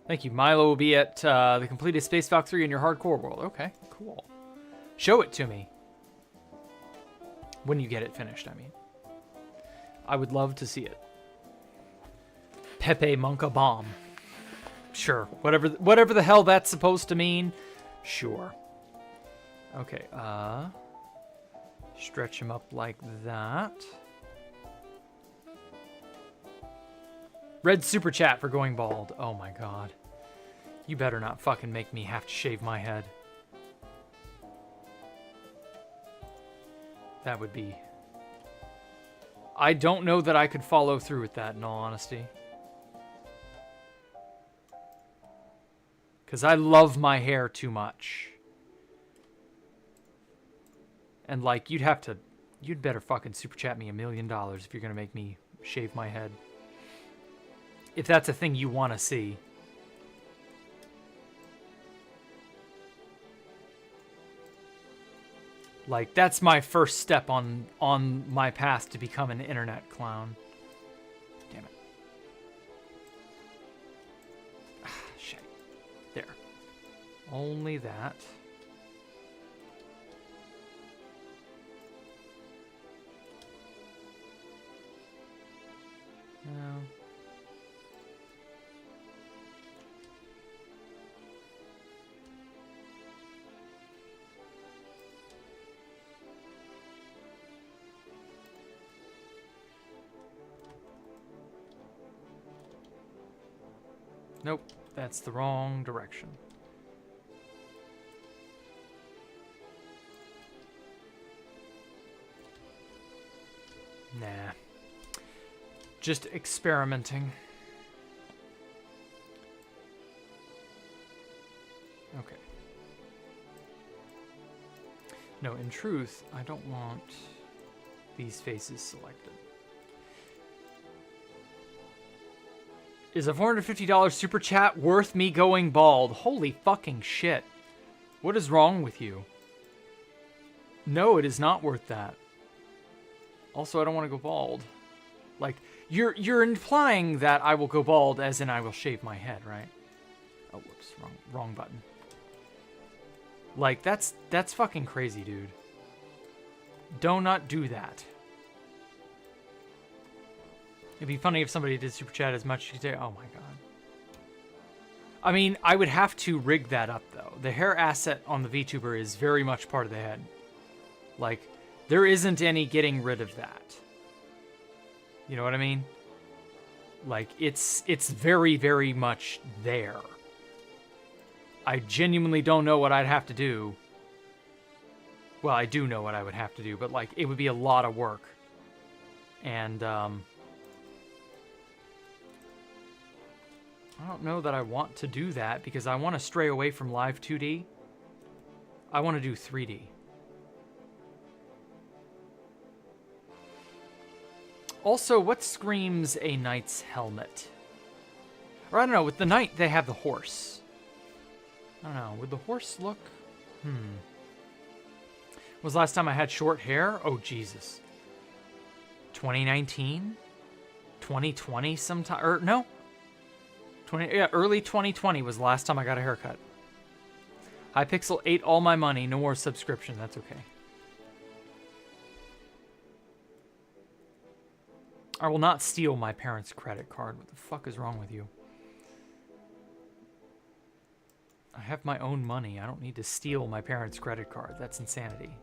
Thank you. Milo will be at the completed Space Valk 3 in your hardcore world. Okay, cool. Show it to me. When you get it finished, I mean. I would love to see it. Pepe Monka Bomb. Sure. Whatever the hell that's supposed to mean. Sure. Okay, stretch him up like that. Red super chat for going bald. Oh my god. You better not fucking make me have to shave my head. That would be... I don't know that I could follow through with that, in all honesty. Because I love my hair too much. And, like, you'd better fucking super chat me $1 million if you're going to make me shave my head. If that's a thing you want to see. Like, that's my first step on my path to become an internet clown. Damn it. Only that. No. Nope, that's the wrong direction. Nah. Just experimenting. Okay. No, in truth, I don't want these faces selected. Is a $450 super chat worth me going bald? Holy fucking shit. What is wrong with you? No, it is not worth that. Also, I don't want to go bald. Like, you're implying that I will go bald as in I will shave my head, right? Oh, whoops, wrong button. Like, that's fucking crazy, dude. Do not do that. It'd be funny if somebody did super chat as much as you say, oh my god. I mean, I would have to rig that up, though. The hair asset on the VTuber is very much part of the head. Like, there isn't any getting rid of that. You know what I mean? Like, it's very, very much there. I genuinely don't know what I'd have to do. Well, I do know what I would have to do, but, like, it would be a lot of work. And, I don't know that I want to do that because I want to stray away from live 2D. I want to do 3D. Also, what screams a knight's helmet? Or I don't know, with the knight they have the horse. I don't know, would the horse look? When was the last time I had short hair? Oh, Jesus. 2019? 2020 sometime? Or no. Early 2020 was the last time I got a haircut. Hypixel ate all my money. No more subscription. That's okay. I will not steal my parents' credit card. What the fuck is wrong with you? I have my own money. I don't need to steal my parents' credit card. That's insanity.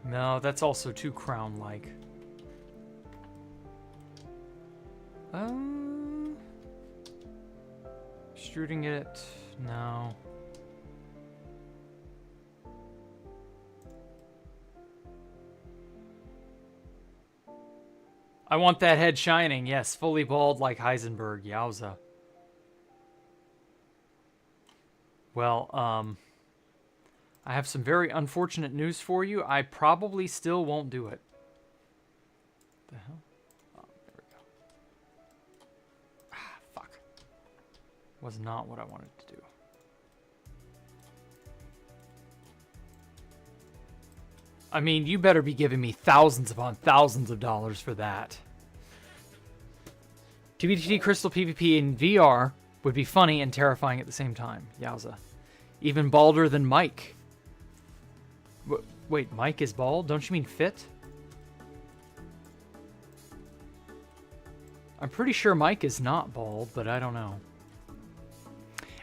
No, that's also too crown-like. Extruding it? No. I want that head shining. Yes, fully bald like Heisenberg. Yowza. Well, I have some very unfortunate news for you. I probably still won't do it. The hell? Oh, there we go. Ah, fuck. Was not what I wanted to do. I mean, you better be giving me thousands upon thousands of dollars for that. TBTT Crystal PvP in VR would be funny and terrifying at the same time. Yowza. Even balder than Mike. Wait, Mike is bald? Don't you mean fit? I'm pretty sure Mike is not bald, but I don't know.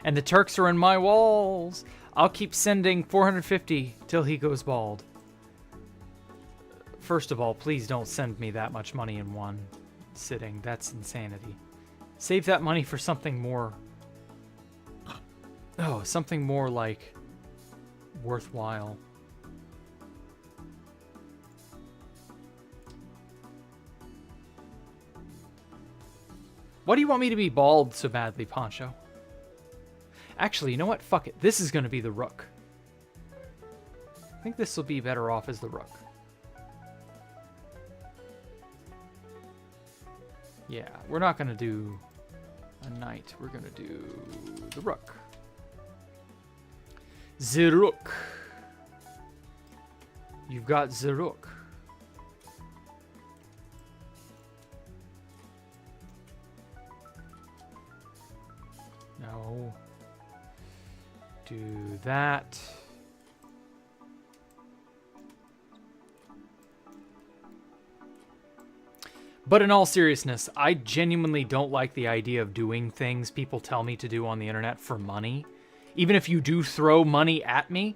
And the Turks are in my walls. I'll keep sending 450 till he goes bald. First of all, please don't send me that much money in one sitting. That's insanity. Save that money for something more... Oh, something more, like, worthwhile. Why do you want me to be bald so badly, Poncho? Actually, you know what? Fuck it. This is going to be the rook. I think this will be better off as the rook. Yeah, we're not going to do a knight. We're going to do the rook. The rook. You've got the rook. No. Do that. But in all seriousness, I genuinely don't like the idea of doing things people tell me to do on the internet for money. Even if you do throw money at me,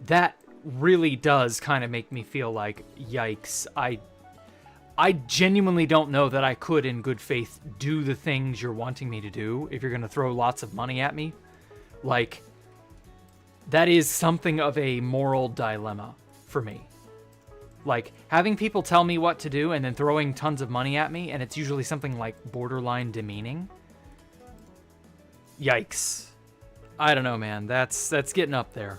that really does kind of make me feel like, yikes, I genuinely don't know that I could, in good faith, do the things you're wanting me to do if you're going to throw lots of money at me. Like, that is something of a moral dilemma for me. Like, having people tell me what to do and then throwing tons of money at me, and it's usually something like borderline demeaning. Yikes. I don't know, man. That's getting up there.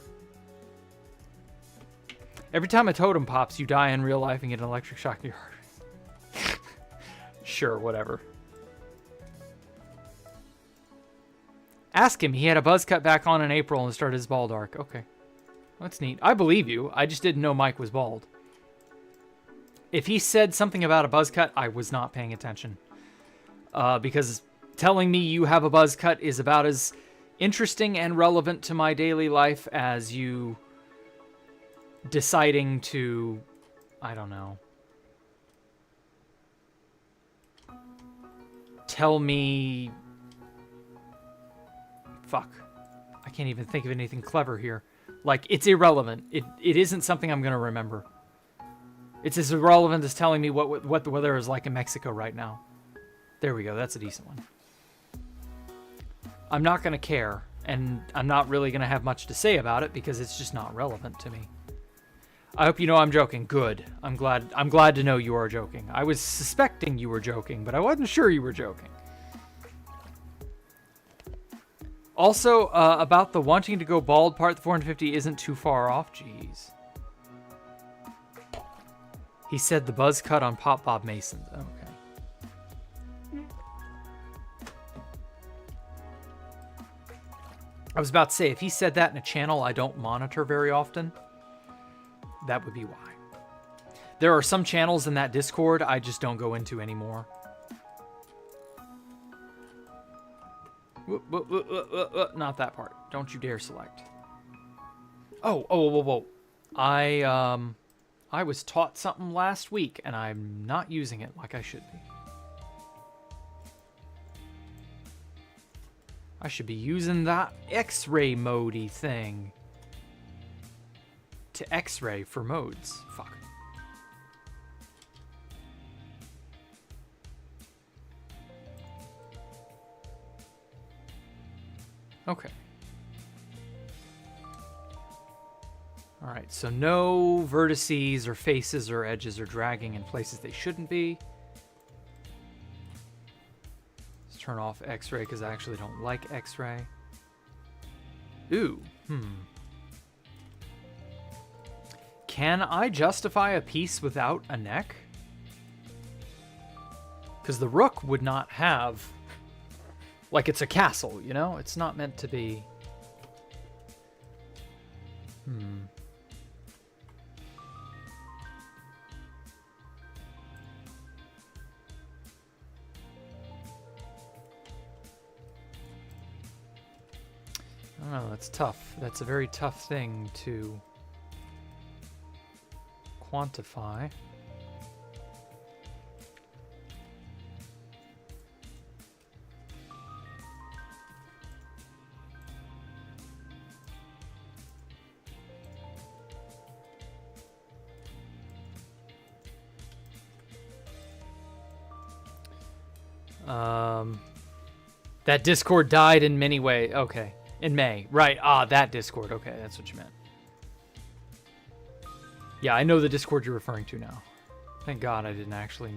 Every time a totem pops, you die in real life and get an electric shock to your heart. Sure, whatever. Ask him. He had a buzz cut back on in April and started his bald arc. Okay. That's neat. I believe you. I just didn't know Mike was bald. If he said something about a buzz cut, I was not paying attention. Because telling me you have a buzz cut is about as interesting and relevant to my daily life as you deciding to, I don't know, tell me, fuck, I can't even think of anything clever here. Like, it's irrelevant. It isn't something I'm going to remember. It's as irrelevant as telling me what the weather is like in Mexico right now. There we go. That's a decent one. I'm not going to care, and I'm not really going to have much to say about it because it's just not relevant to me. I hope you know I'm joking. Good. I'm glad to know you are joking. I was suspecting you were joking, but I wasn't sure you were joking. Also, about the wanting to go bald part, the 450 isn't too far off. Jeez. He said the buzz cut on Pop Bob Mason. Okay. I was about to say, if he said that in a channel I don't monitor very often, that would be why. There are some channels in that Discord I just don't go into anymore. Not that part. Don't you dare select. Whoa. I was taught something last week, and I'm not using it like I should be. I should be using that X-ray mode-y thing. To X-ray for modes. Fuck. Okay. Alright, so no vertices or faces or edges or dragging in places they shouldn't be. Let's turn off X-ray because I actually don't like X-ray. Ooh, Can I justify a piece without a neck? Because the rook would not have... Like, it's a castle, you know? It's not meant to be... I don't know, that's tough. That's a very tough thing to quantify. That Discord died in many ways. Okay. In May. Right. Ah, that Discord. Okay, that's what you meant. Yeah, I know the Discord you're referring to now. Thank God I didn't actually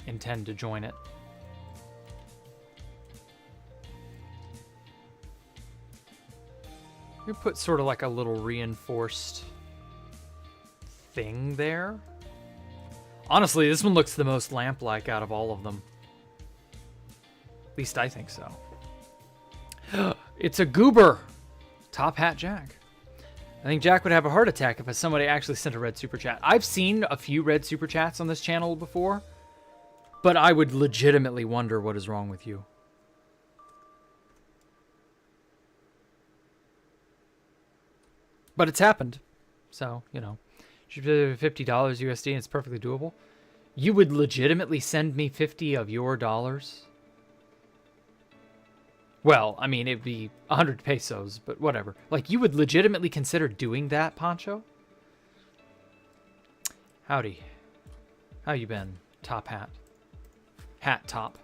intend to join it. We put sort of like a little reinforced thing there. Honestly, this one looks the most lamp-like out of all of them. At least I think so. It's a goober! Top Hat Jack. I think Jack would have a heart attack if somebody actually sent a red super chat. I've seen a few red super chats on this channel before, but I would legitimately wonder what is wrong with you. But it's happened. So, you know. $50 USD and it's perfectly doable. You would legitimately send me 50 of your dollars? Well, I mean, it'd be 100 pesos, but whatever. Like, you would legitimately consider doing that, Poncho? Howdy. How you been, Top Hat? Hat Top.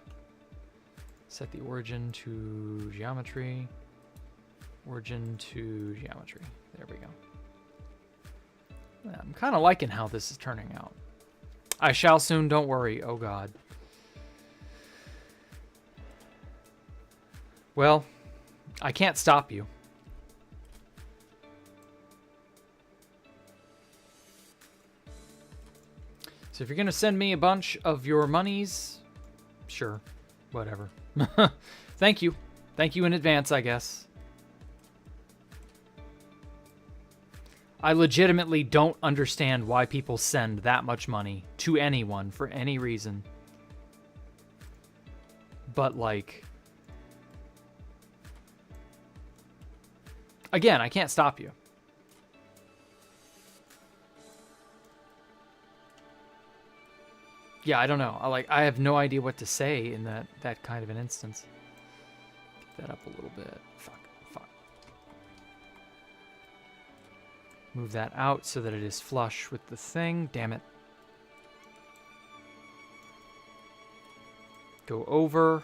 Set the origin to geometry. Origin to geometry. There we go. Yeah, I'm kind of liking how this is turning out. I shall soon, don't worry. Oh, God. Well, I can't stop you. So if you're going to send me a bunch of your monies, sure, whatever. Thank you. Thank you in advance, I guess. I legitimately don't understand why people send that much money to anyone for any reason. But, like, again, I can't stop you. Yeah, I don't know. I have no idea what to say in that kind of an instance. Get that up a little bit. Fuck. Move that out so that it is flush with the thing. Damn it. Go over.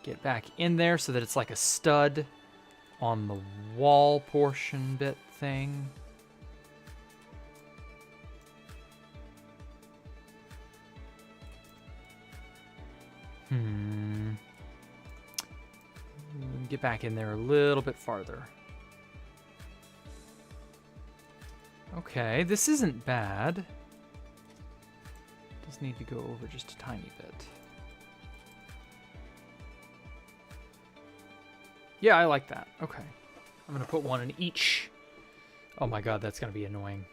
Get back in there so that it's like a stud on the wall portion bit thing. Get back in there a little bit farther. Okay, this isn't bad. Just need to go over just a tiny bit. Yeah, I like that. Okay. I'm going to put one in each. Oh my god, that's going to be annoying.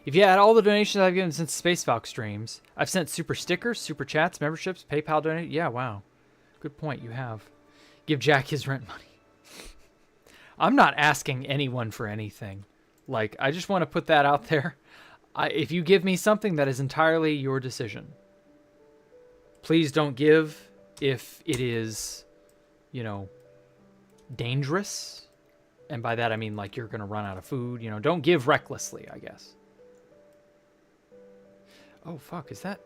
If you add all the donations I've given since Space Valk streams, I've sent super stickers, super chats, memberships, PayPal donate. Yeah, wow. Good point, you have. Give Jack his rent money. I'm not asking anyone for anything. Like, I just want to put that out there. If you give me something, that is entirely your decision. Please don't give if it is, you know, dangerous. And by that, I mean, like, you're going to run out of food. You know, don't give recklessly, I guess. Oh, fuck, is that...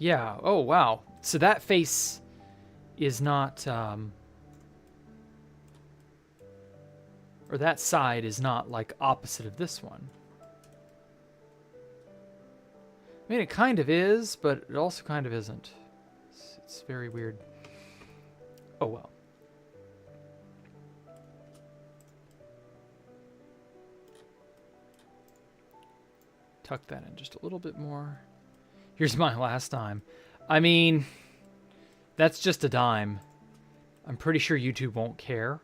Yeah, oh, wow. So that face is not, or that side is not, like, opposite of this one. I mean, it kind of is, but it also kind of isn't. It's very weird. Oh, well. Tuck that in just a little bit more. Here's my last dime. I mean, that's just a dime. I'm pretty sure YouTube won't care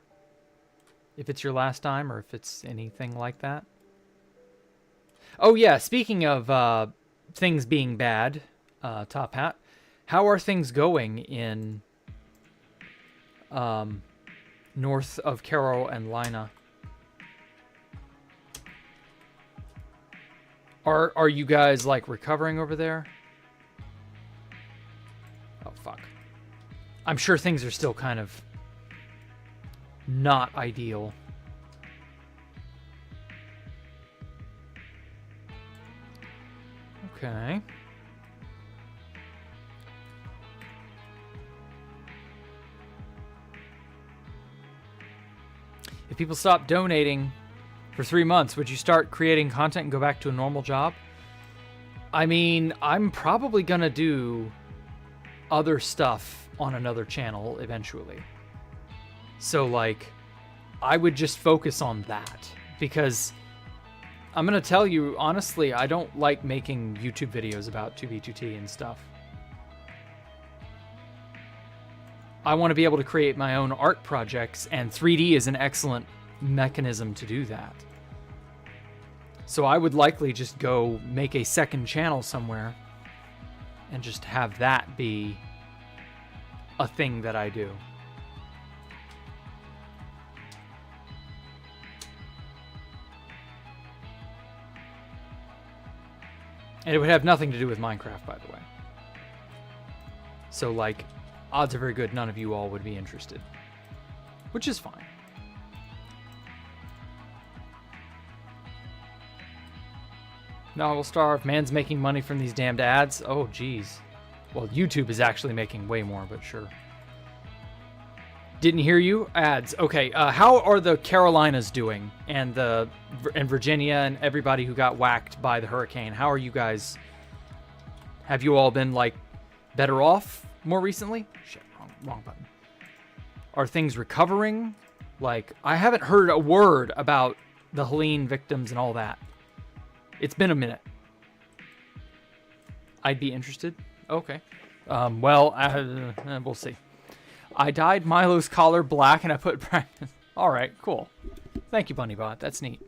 if it's your last dime or if it's anything like that. Oh, yeah, speaking of things being bad, Top Hat, how are things going in north of Caro and Lina? Are you guys, like, recovering over there? Oh, fuck. I'm sure things are still kind of not ideal. Okay. If people stop donating, For 3 months, would you start creating content and go back to a normal job? I mean, I'm probably gonna do other stuff on another channel eventually. So, like, I would just focus on that. Because I'm gonna tell you, honestly, I don't like making YouTube videos about 2B2T and stuff. I want to be able to create my own art projects, and 3D is an excellent mechanism to do that. So I would likely just go make a second channel somewhere and just have that be a thing that I do. And it would have nothing to do with Minecraft, by the way. So, like, odds are very good none of you all would be interested. Which is fine. No, I will starve. Man's making money from these damned ads. Oh, geez. Well, YouTube is actually making way more, but sure. Didn't hear you. Ads. Okay, how are the Carolinas doing? And Virginia and everybody who got whacked by the hurricane. How are you guys? Have you all been, like, better off more recently? Shit, wrong button. Are things recovering? Like, I haven't heard a word about the Helene victims and all that. It's been a minute. I'd be interested. Okay. Well, we'll see. I dyed Milo's collar black and I put practice. All right, cool. Thank you, BunnyBot. That's neat.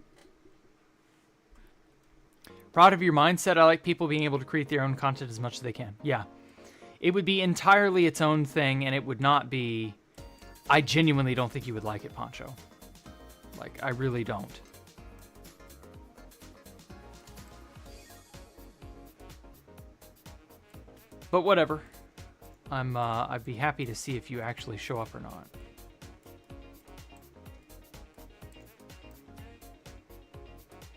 Proud of your mindset. I like people being able to create their own content as much as they can. Yeah. It would be entirely its own thing, and it would not be... I genuinely don't think you would like it, Poncho. Like, I really don't. But whatever. I'd be happy to see if you actually show up or not.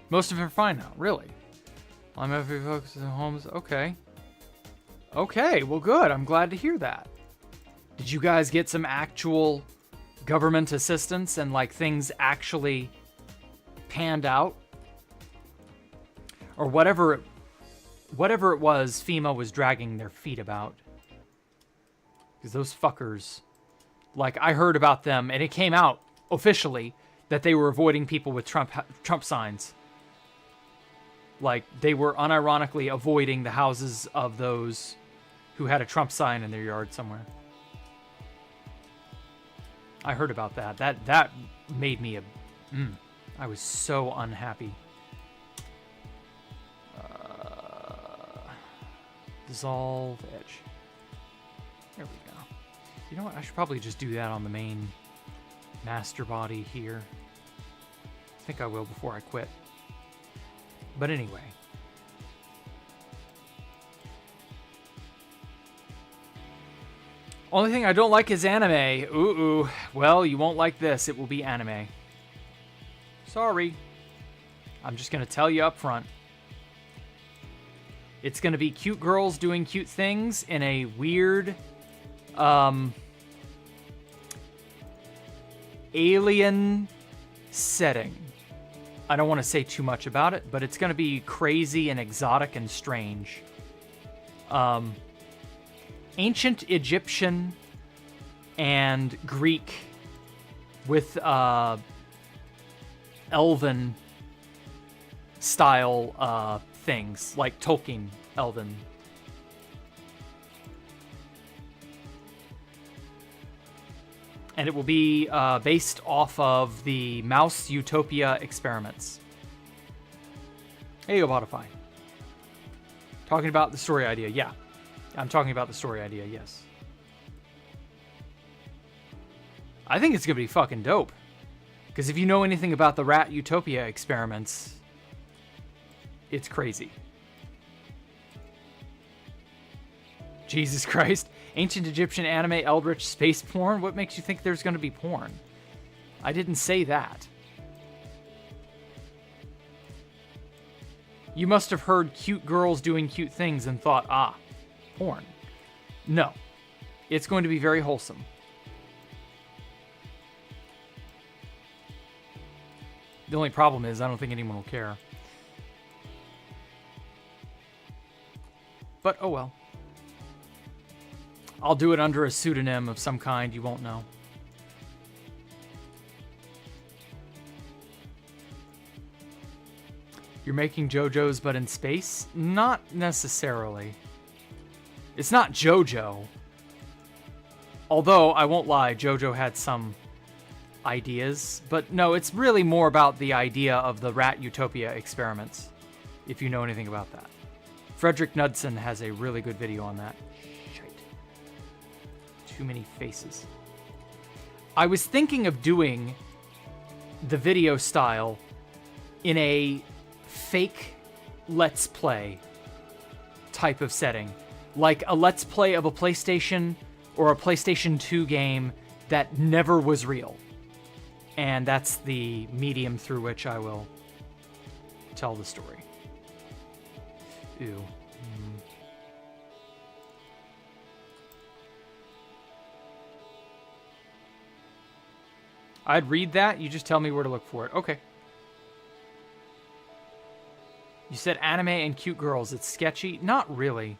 Most of it are fine now, really. I'm every focus on homes. Okay. Okay, well good. I'm glad to hear that. Did you guys get some actual government assistance and like things actually panned out? Or whatever it was FEMA was dragging their feet about. Because those fuckers, like, I heard about them, and it came out officially that they were avoiding people with Trump signs. Like, they were unironically avoiding the houses of those who had a Trump sign in their yard somewhere. I heard about that. That made me I was so unhappy. Dissolve edge. There we go. You know what? I should probably just do that on the main master body here. I think I will before I quit. But anyway. Only thing I don't like is anime. Ooh. Well, you won't like this. It will be anime. Sorry. I'm just going to tell you up front. It's going to be cute girls doing cute things in a weird, alien setting. I don't want to say too much about it, but it's going to be crazy and exotic and strange. Ancient Egyptian and Greek with elven style things, like Tolkien elven. And it will be based off of the Mouse Utopia experiments. Hey, Botify. Talking about the story idea, yeah. I'm talking about the story idea, yes. I think it's gonna be fucking dope. Because if you know anything about the Rat Utopia experiments, it's crazy. Jesus Christ. Ancient Egyptian anime, eldritch, space porn? What makes you think there's going to be porn? I didn't say that. You must have heard cute girls doing cute things and thought, ah, porn. No. It's going to be very wholesome. The only problem is I don't think anyone will care. But oh well. I'll do it under a pseudonym of some kind you won't know. You're making JoJo's but in space? Not necessarily. It's not JoJo. Although, I won't lie, JoJo had some ideas. But no, it's really more about the idea of the Rat Utopia experiments, if you know anything about that. Frederick Knudsen has a really good video on that. Shite. Too many faces. I was thinking of doing the video style in a fake Let's Play type of setting. Like a Let's Play of a PlayStation or a PlayStation 2 game that never was real. And that's the medium through which I will tell the story. Ew. I'd read that. You just tell me where to look for it. Okay. You said anime and cute girls. It's sketchy? Not really.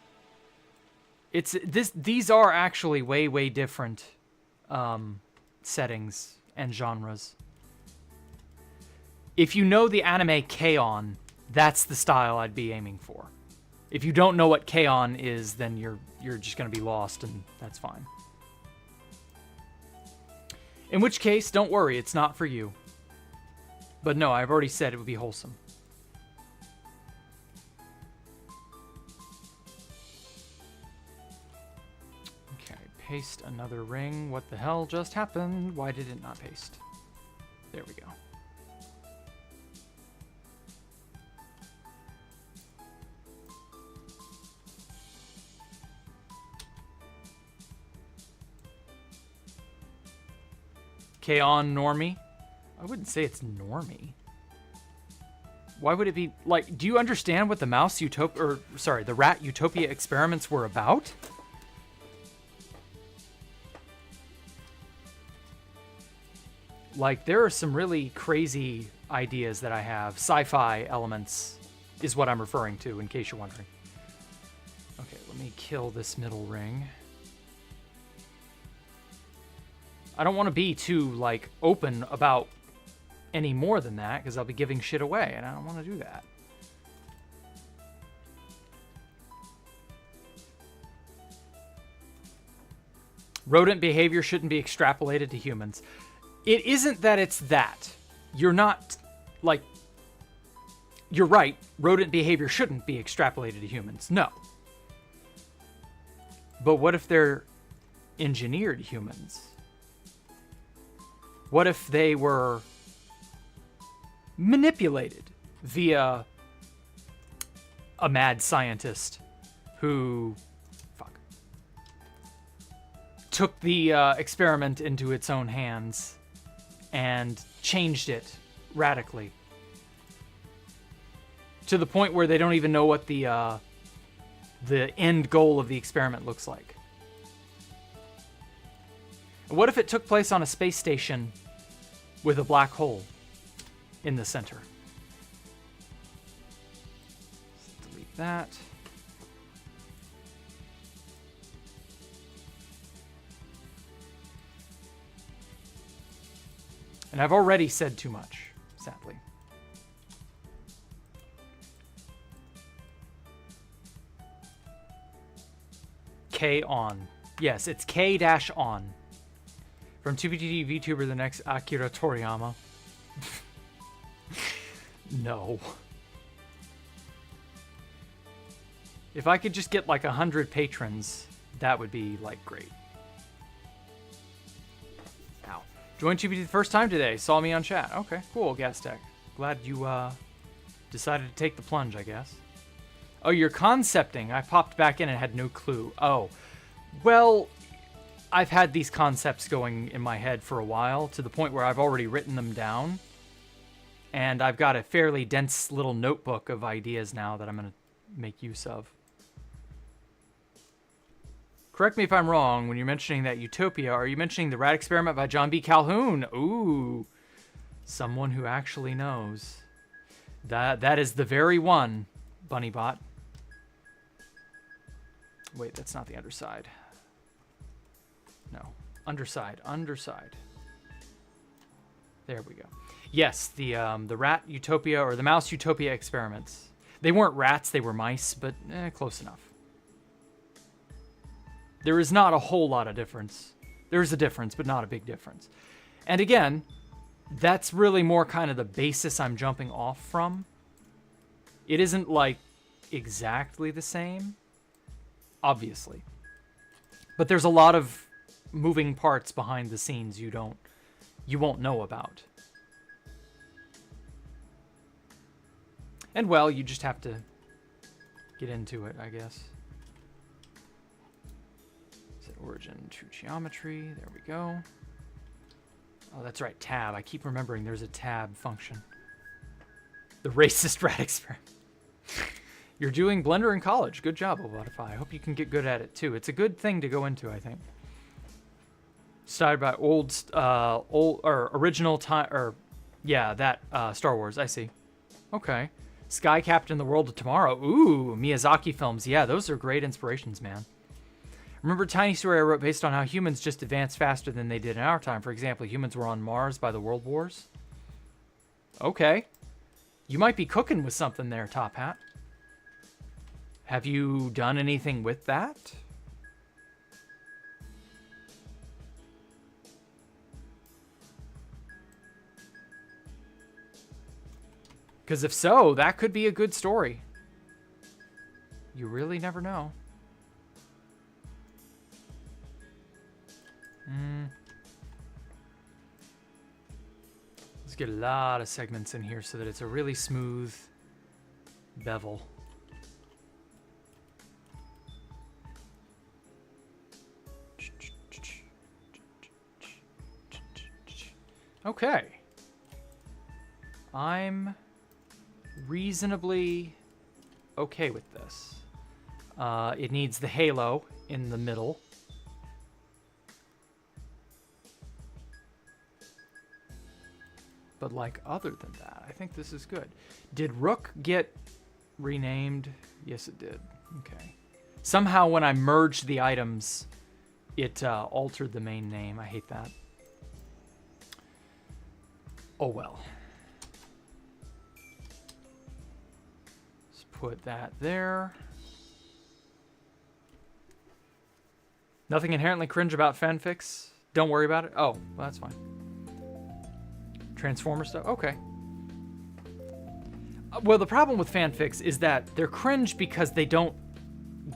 It's this. These are actually way different settings and genres. If you know the anime K-On!, that's the style I'd be aiming for. If you don't know what K-On! Is, then you're just going to be lost, and that's fine. In which case, don't worry, it's not for you. But no, I've already said it would be wholesome. Okay, paste another ring. What the hell just happened? Why did it not paste? There we go. K-On! Normie? I wouldn't say it's normie. Why would it be like? Do you understand what the the Rat Utopia experiments were about? Like, there are some really crazy ideas that I have. Sci-fi elements is what I'm referring to, in case you're wondering. Okay, let me kill this middle ring. I don't want to be too, like, open about any more than that, because I'll be giving shit away, and I don't want to do that. Rodent behavior shouldn't be extrapolated to humans. It isn't that it's that. You're not, like... You're right, rodent behavior shouldn't be extrapolated to humans. No. But what if they're engineered humans? What if they were manipulated via a mad scientist who took the experiment into its own hands and changed it radically to the point where they don't even know what the end goal of the experiment looks like? What if it took place on a space station with a black hole in the center? Let's delete that. And I've already said too much, sadly. K-On! Yes, it's K-On! From 2PTD Vtuber, the next Akira Toriyama. No. If I could just get like 100 patrons, that would be like great. Ow. Joined 2PTD the first time today. Saw me on chat. Okay, cool, Gastech. Glad you decided to take the plunge, I guess. Oh, you're concepting. I popped back in and had no clue. Oh, well... I've had these concepts going in my head for a while, to the point where I've already written them down. And I've got a fairly dense little notebook of ideas now that I'm going to make use of. Correct me if I'm wrong, when you're mentioning that Utopia, are you mentioning the Rat Experiment by John B. Calhoun? Ooh. Someone who actually knows. That is the very one, Bunnybot. Wait, that's not the underside. No, underside. There we go. Yes, the rat utopia or the mouse utopia experiments. They weren't rats, they were mice, but close enough. There is not a whole lot of difference. There's a difference, but not a big difference. And again, that's really more kind of the basis I'm jumping off from. It isn't like exactly the same, obviously. But there's a lot of moving parts behind the scenes you won't know about. And well, you just have to get into it, I guess. Set origin to geometry. There we go. Oh, that's right, tab. I keep remembering there's a tab function. The racist rat experiment. You're doing Blender in college. Good job, Obotify. I hope you can get good at it too. It's a good thing to go into, I think. Started by original time, or yeah, that Star Wars. I see. Okay. Sky Captain: The World of Tomorrow. Ooh, Miyazaki films. Yeah, those are great inspirations, man. Remember a tiny story I wrote based on how humans just advanced faster than they did in our time. For example, humans were on Mars by the World Wars. Okay. You might be cooking with something there, Top Hat. Have you done anything with that? Because if so, that could be a good story. You really never know. Let's get a lot of segments in here so that it's a really smooth bevel. Okay. I'm reasonably okay with this. It needs the halo in the middle. But like other than that, I think this is good. Did Rook get renamed? Yes, it did. Okay. Somehow when I merged the items, it altered the main name. I hate that. Oh well. Let's put that there. Nothing inherently cringe about fanfics. Don't worry about it. Oh, well, that's fine. Transformer stuff? Okay. Well, the problem with fanfics is that they're cringe because they don't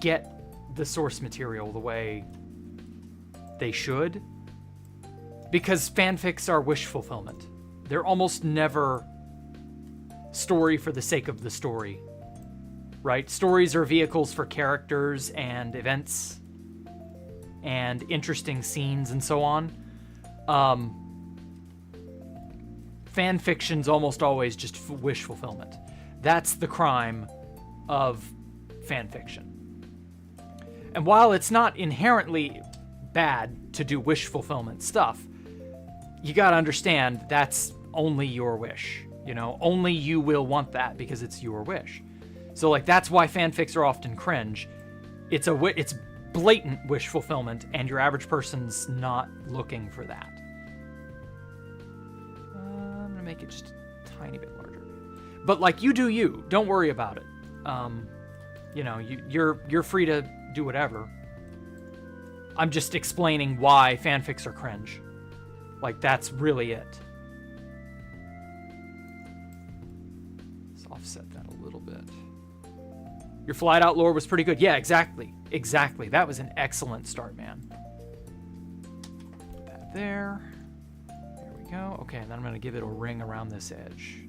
get the source material the way they should. Because fanfics are wish fulfillment. They're almost never story for the sake of the story, right? Stories are vehicles for characters and events and interesting scenes and so on. Fan fiction's almost always just wish fulfillment. That's the crime of fan fiction. And while it's not inherently bad to do wish fulfillment stuff, you gotta understand that's only your wish. You know, only you will want that because it's your wish. So like that's why fanfics are often cringe. It's blatant wish fulfillment, and your average person's not looking for that. I'm gonna make it just a tiny bit larger. But like, you do you. Don't worry about it. You know, you're free to do whatever. I'm just explaining why fanfics are cringe. Like, that's really it. Let's offset that a little bit. Your flight out lore was pretty good. Yeah, exactly. Exactly. That was an excellent start, man. Put that there. There we go. Okay, and then I'm going to give it a ring around this edge.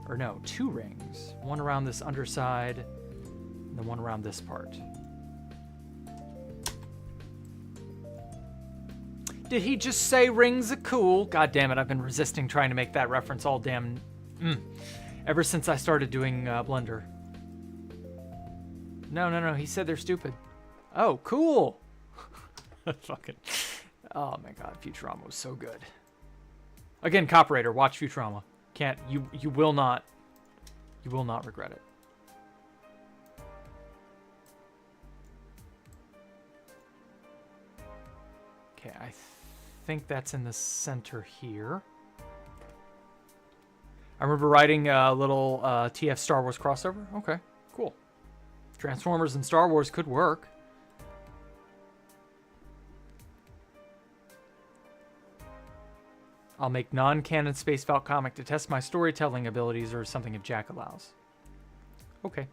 Or no, 2 rings. One around this underside, and then one around this part. Did he just say rings are cool? God damn it, I've been resisting trying to make that reference all damn... ever since I started doing Blender. No, he said they're stupid. Oh, cool! Fucking... Oh my god, Futurama was so good. Again, Copperator, watch Futurama. Can't you will not regret it. Okay, I think that's in the center here. I remember writing a little TF Star Wars crossover. Okay, cool. Transformers and Star Wars could work. I'll make non-canon Space Falcon comic to test my storytelling abilities or something if Jack allows. Okay.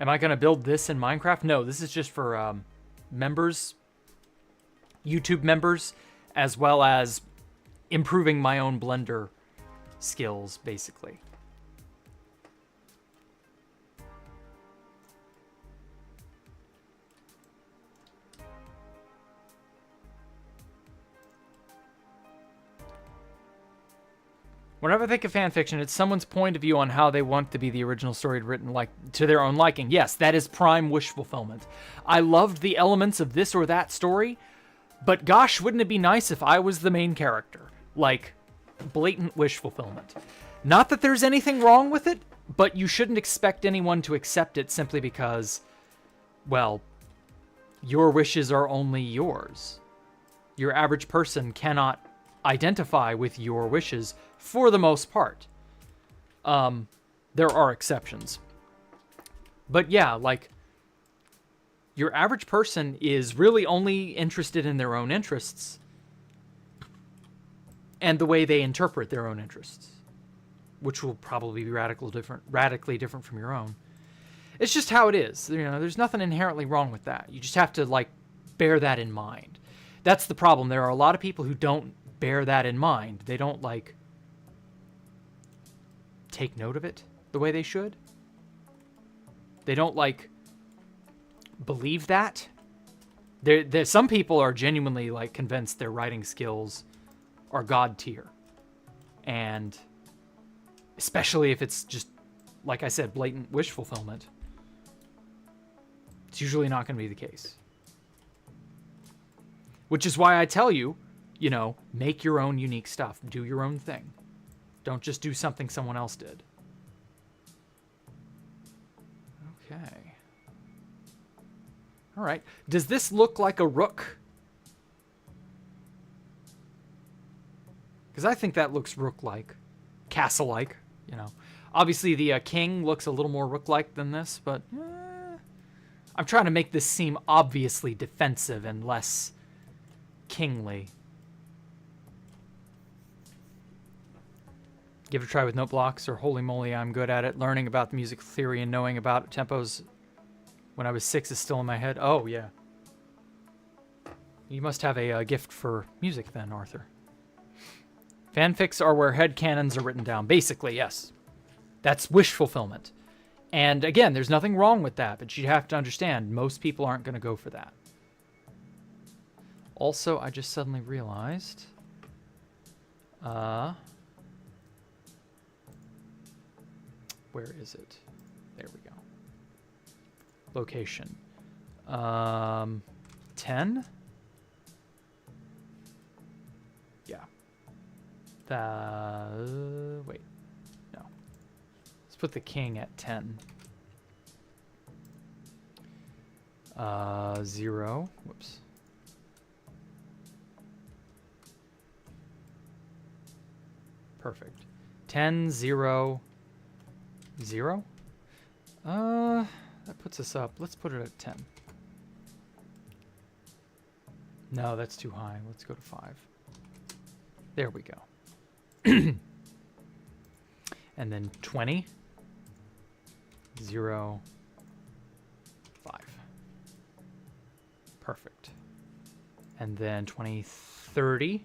Am I going to build this in Minecraft? No, this is just for members, YouTube members, as well as improving my own Blender skills, basically. Whenever I think of fan fiction, it's someone's point of view on how they want to be the original story written like to their own liking. Yes, that is prime wish fulfillment. I loved the elements of this or that story, but gosh, wouldn't it be nice if I was the main character? Like, blatant wish fulfillment. Not that there's anything wrong with it, but you shouldn't expect anyone to accept it simply because, well, your wishes are only yours. Your average person cannot identify with your wishes for the most part. There are exceptions. But yeah, like, your average person is really only interested in their own interests and the way they interpret their own interests, which will probably be radically different from your own. It's just how it is. You know, there's nothing inherently wrong with that. You just have to, like, bear that in mind. That's the problem. There are a lot of people who don't bear that in mind. They don't, like, take note of it the way they should. They don't, like, believe that. There some people are genuinely, like, convinced their writing skills are god tier. And especially if it's just, like I said, blatant wish fulfillment, it's usually not going to be the case. Which is why I tell you, you know, make your own unique stuff. Do your own thing. Don't just do something someone else did. Okay. All right. Does this look like a rook? Because I think that looks rook-like. Castle-like, you know. Obviously, the king looks a little more rook-like than this, but I'm trying to make this seem obviously defensive and less kingly. Give it a try with note blocks, or holy moly, I'm good at it. Learning about the music theory and knowing about tempos when I was 6 is still in my head. Oh, yeah. You must have a gift for music then, Arthur. Fanfics are where headcanons are written down. Basically, yes. That's wish fulfillment. And again, there's nothing wrong with that, but you have to understand, most people aren't going to go for that. Also, I just suddenly realized... where is it? There we go. Location. 10? Yeah. Wait. No. Let's put the king at 10. 0. Whoops. Perfect. 10, 0, 0? That puts us up. Let's put it at 10. No, that's too high. Let's go to 5. There we go. And then 20, 0, 5. Perfect. And then 20, 30,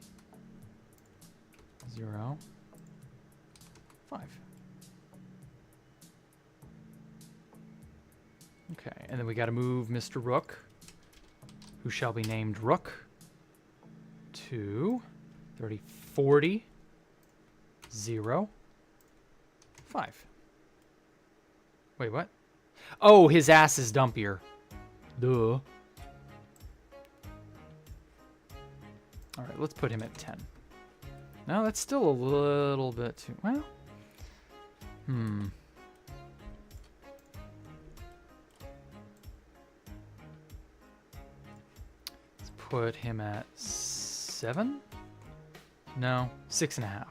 0, 5. Okay, and then we got to move Mr. Rook, who shall be named Rook, to 30, 40, 0, 5. Wait, what? Oh, his ass is dumpier. Duh. All right, let's put him at 10. No, that's still a little bit too... Well... Let's put him at 7? No, 6.5.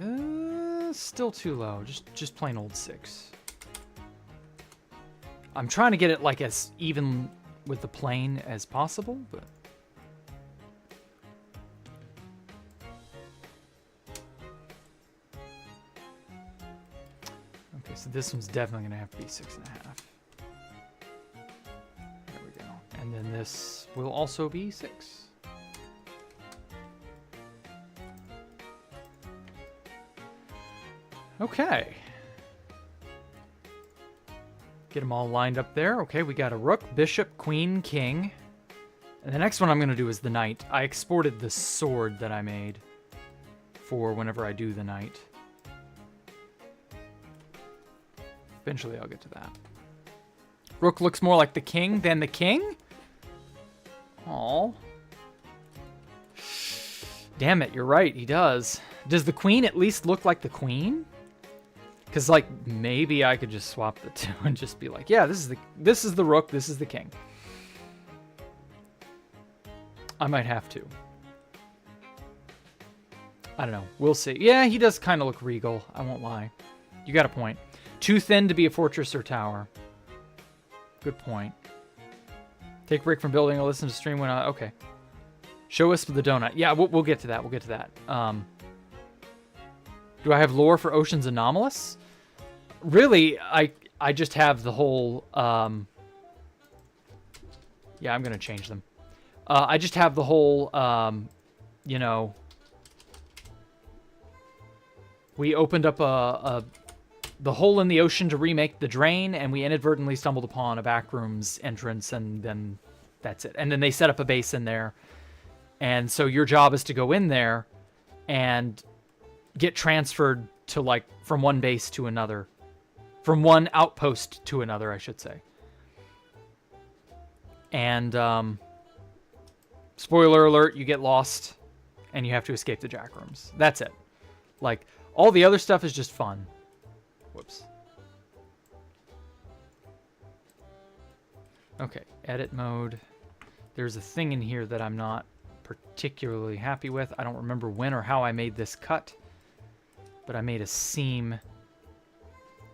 Yeah, still too low. Just plain old 6. I'm trying to get it like as even with the plane as possible, but... Okay, so this one's definitely going to have to be 6.5. There we go. And then this will also be 6. Okay. Get them all lined up there. Okay, we got a rook, bishop, queen, king. And the next one I'm going to do is the knight. I exported the sword that I made for whenever I do the knight. Eventually I'll get to that. Rook looks more like the king than the king? Aw. Damn it, you're right, he does. Does the queen at least look like the queen? Because, like, maybe I could just swap the two and just be like, yeah, this is the rook, this is the king. I might have to. I don't know. We'll see. Yeah, he does kind of look regal. I won't lie. You got a point. Too thin to be a fortress or tower. Good point. Take a break from building or listen to stream when I... Okay. Show us the donut. Yeah, we'll get to that. We'll get to that. Do I have lore for Ocean's Anomalous? Really, I just have the whole... Yeah, I'm going to change them. I just have the whole, you know... We opened up the hole in the ocean to remake the drain, and we inadvertently stumbled upon a backrooms entrance, and then that's it. And then they set up a base in there. And so your job is to go in there and get transferred to, like, from one base to another. From one outpost to another, I should say. And, spoiler alert, you get lost, and you have to escape the jackrooms. That's it. Like, all the other stuff is just fun. Whoops. Okay, edit mode. There's a thing in here that I'm not particularly happy with. I don't remember when or how I made this cut, but I made a seam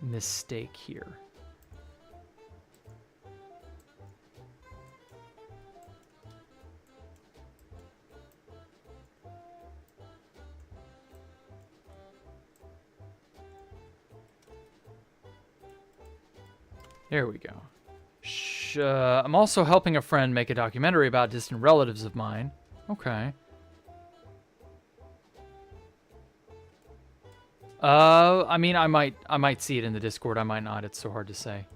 mistake here. There we go. I'm also helping a friend make a documentary about distant relatives of mine. Okay. I mean, I might see it in the Discord. I might not. It's so hard to say.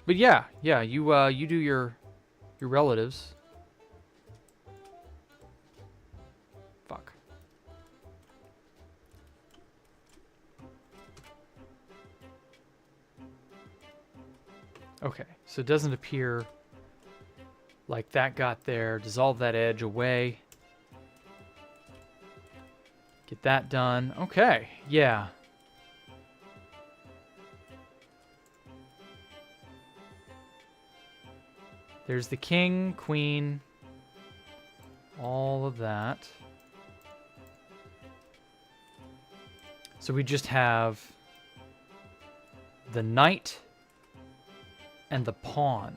But yeah, you do your relatives. Fuck. Okay, so it doesn't appear like that got there. Dissolve that edge away. Get that done. Okay, yeah. There's the king, queen, all of that. So we just have the knight and the pawn.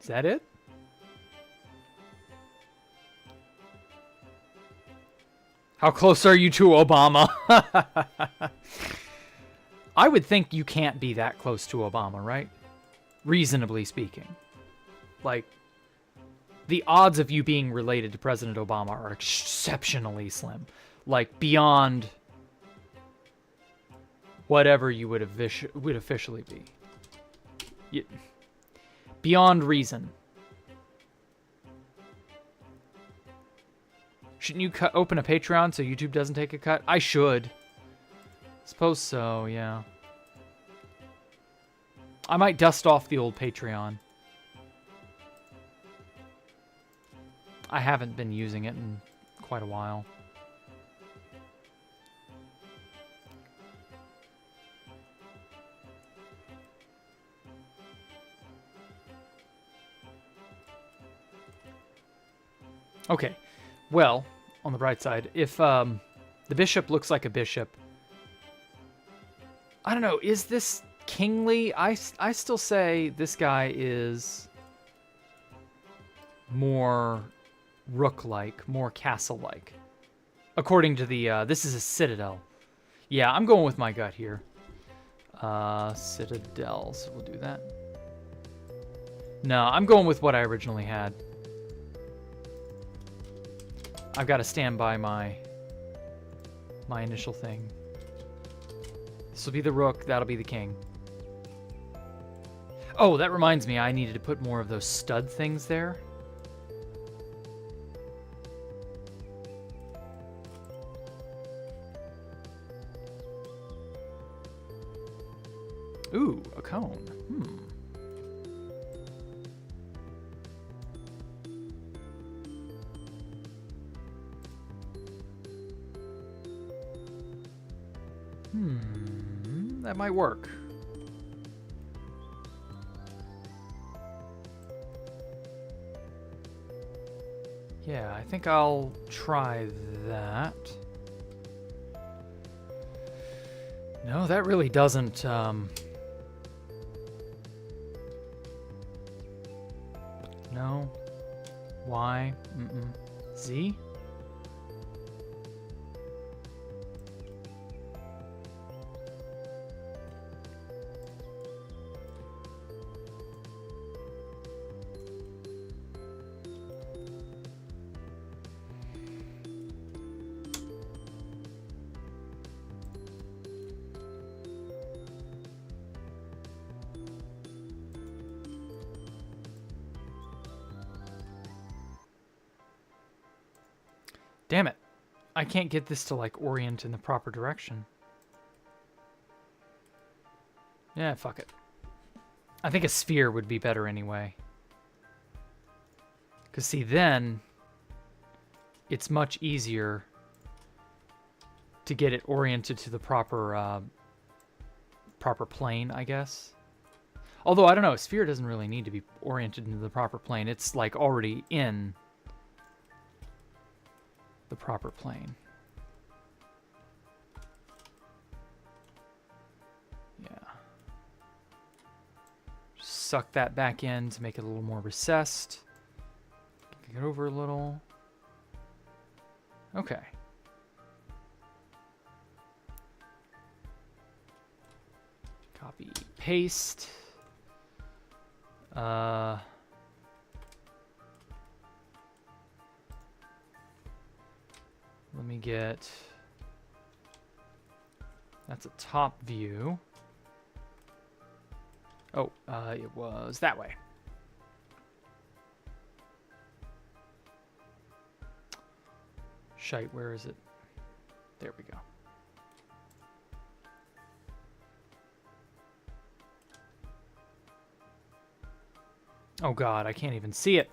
Is that it? How close are you to Obama? I would think you can't be that close to Obama, right? Reasonably speaking. Like, the odds of you being related to President Obama are exceptionally slim. Like, beyond whatever you would officially be. Beyond reason. Shouldn't you open a Patreon so YouTube doesn't take a cut? I should. Suppose so, yeah. I might dust off the old Patreon. I haven't been using it in quite a while. Okay, well, on the bright side, if the bishop looks like a bishop, I don't know, is this kingly? I still say this guy is more rook-like, more castle-like. According to the, this is a citadel. Yeah, I'm going with my gut here. Citadel, so we'll do that. No, I'm going with what I originally had. I've got to stand by my initial thing. This will be the rook, that'll be the king. Oh, that reminds me, I needed to put more of those stud things there. Ooh, a cone. That might work. Yeah, I think I'll try that. No, that really doesn't, no. Y? Z? Damn it. I can't get this to, like, orient in the proper direction. Yeah, fuck it. I think a sphere would be better anyway. Because, see, then it's much easier to get it oriented to the proper, proper plane, I guess. Although, I don't know, a sphere doesn't really need to be oriented into the proper plane. It's, like, already in the proper plane. Yeah. Just suck that back in to make it a little more recessed. Get over a little. Okay. Copy, paste. Let me get, that's a top view. Oh, it was that way. Shite, where is it? There we go. Oh God, I can't even see it.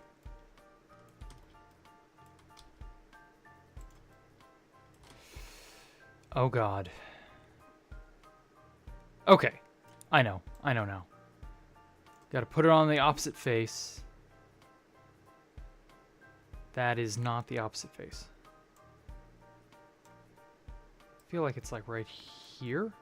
Oh God. Okay. I know now. Gotta put it on the opposite face. That is not the opposite face. I feel like it's like right here.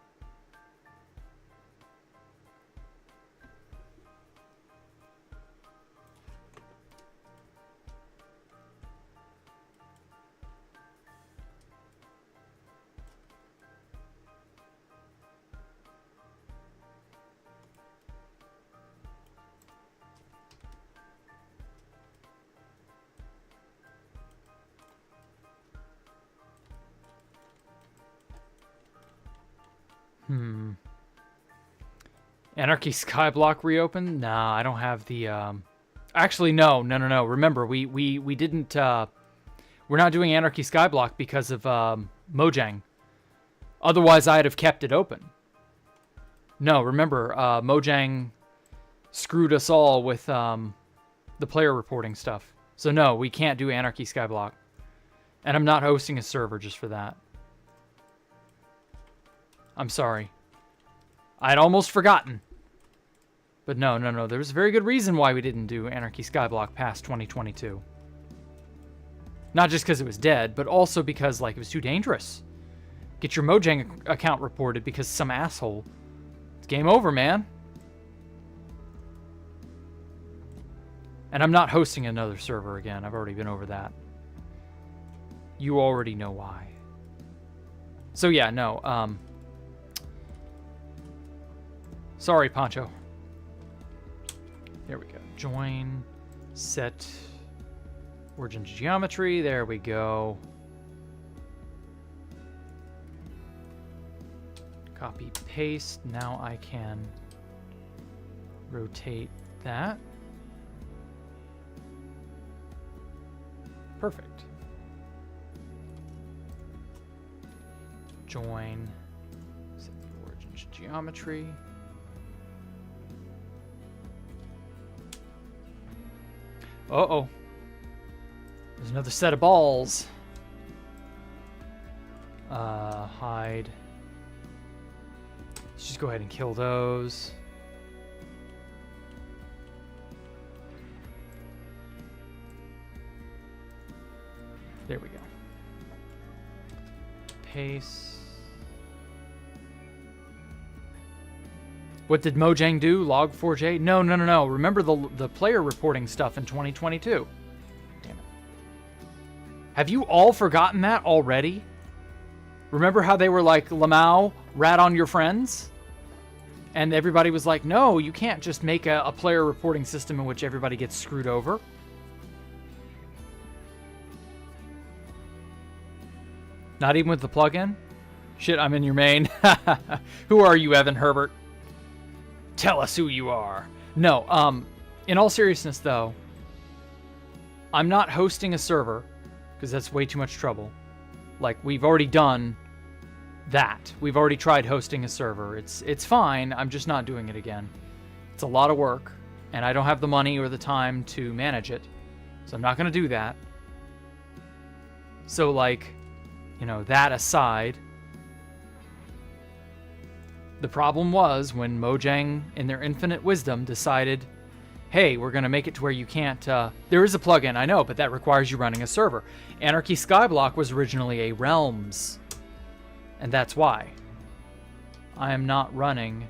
Anarchy Skyblock reopened? Nah, I don't have the, Actually, no. Remember, we didn't, we're not doing Anarchy Skyblock because of, Mojang. Otherwise, I'd have kept it open. No, remember, Mojang screwed us all with, the player reporting stuff. So no, we can't do Anarchy Skyblock. And I'm not hosting a server just for that. I'm sorry. I'd almost forgotten. But no. There was a very good reason why we didn't do Anarchy Skyblock past 2022. Not just because it was dead, but also because, like, it was too dangerous. Get your Mojang account reported because some asshole. It's game over, man. And I'm not hosting another server again. I've already been over that. You already know why. So yeah, no. Sorry, Poncho. There we go. Join. Set. Origin geometry. There we go. Copy, paste. Now I can rotate that. Perfect. Join. Set the origin geometry. Uh-oh. There's another set of balls. Hide. Let's just go ahead and kill those. There we go. Paste. What did Mojang do? Log4j? No. Remember the player reporting stuff in 2022. Damn it. Have you all forgotten that already? Remember how they were like, Lamau, rat on your friends? And everybody was like, no, you can't just make a player reporting system in which everybody gets screwed over. Not even with the plugin? Shit, I'm in your main. Who are you, Evan Herbert? Tell us who you are. No, in all seriousness, though, I'm not hosting a server because that's way too much trouble. Like, we've already done that. We've already tried hosting a server. It's fine. I'm just not doing it again. It's a lot of work, and I don't have the money or the time to manage it. So I'm not going to do that. So, like, you know, that aside, the problem was when Mojang, in their infinite wisdom, decided, hey, we're going to make it to where you can't... there is a plugin, I know, but that requires you running a server. Anarchy Skyblock was originally a Realms, and that's why. I am not running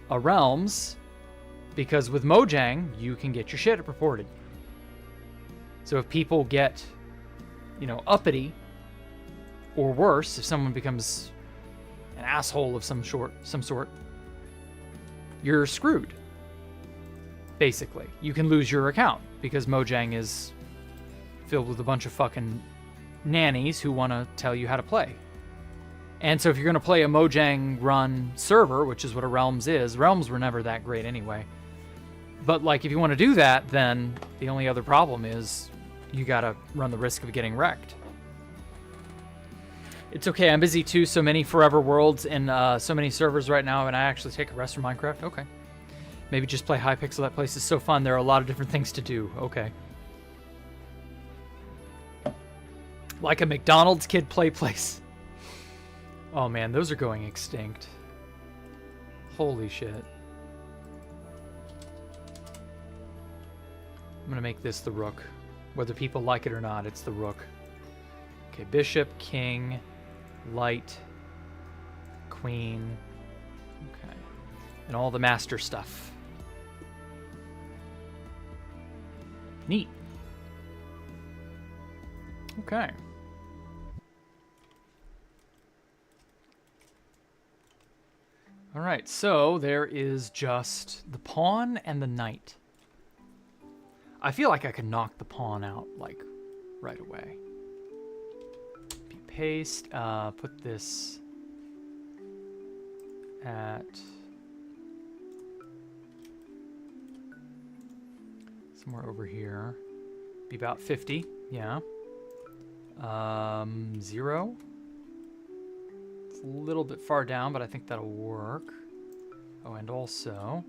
a Realms, because with Mojang, you can get your shit reported. So if people get, you know, uppity, or worse, if someone becomes an asshole of some sort, you're screwed. Basically, you can lose your account because Mojang is filled with a bunch of fucking nannies who want to tell you how to play. And so if you're going to play a Mojang run server, which is what a Realms is, Realms were never that great anyway. But like, if you want to do that, then the only other problem is you got to run the risk of getting wrecked. It's okay, I'm busy too. So many forever worlds and so many servers right now, and I actually take a rest from Minecraft. Okay. Maybe just play Hypixel. That place is so fun. There are a lot of different things to do. Okay. Like a McDonald's kid play place. Oh man, those are going extinct. Holy shit. I'm gonna make this the rook. Whether people like it or not, it's the rook. Okay, bishop, king, light, queen. Okay. And all the master stuff. Neat. Okay. All right, so there is just the pawn and the knight. I feel like I could knock the pawn out, like, right away. Paste, put this at somewhere over here. Be about 50, yeah. 0. It's a little bit far down, but I think that'll work. Oh, and also...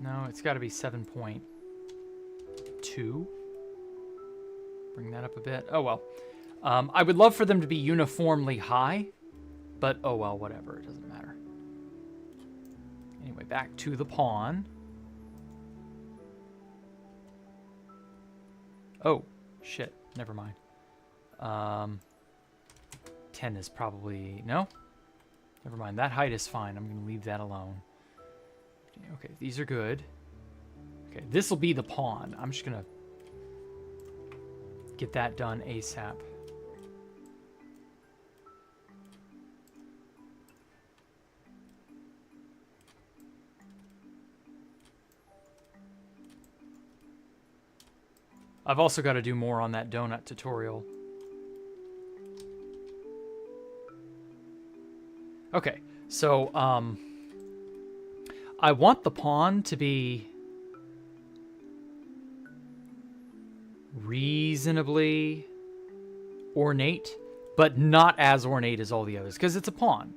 No, it's got to be 7.2. Bring that up a bit. Oh, well. I would love for them to be uniformly high, but oh, well, whatever. It doesn't matter. Anyway, back to the pawn. Oh, shit. Never mind. 10 is probably... No? Never mind. That height is fine. I'm going to leave that alone. Okay, these are good. Okay, this will be the pawn. I'm just going to get that done ASAP. I've also got to do more on that donut tutorial. Okay, so I want the pawn to be reasonably ornate, but not as ornate as all the others, because it's a pawn.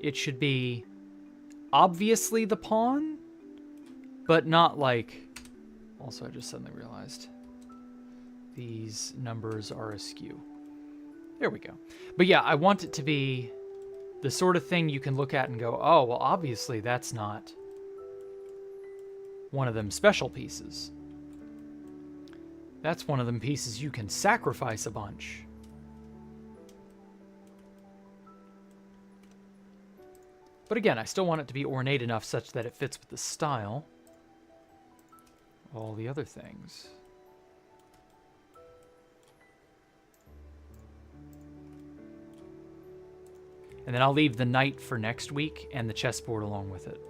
It should be obviously the pawn, but not like... Also, I just suddenly realized these numbers are askew. There we go. But yeah, I want it to be the sort of thing you can look at and go, oh, well, obviously that's not one of them special pieces. That's one of them pieces you can sacrifice a bunch. But again, I still want it to be ornate enough such that it fits with the style. All the other things. And then I'll leave the knight for next week and the chessboard along with it.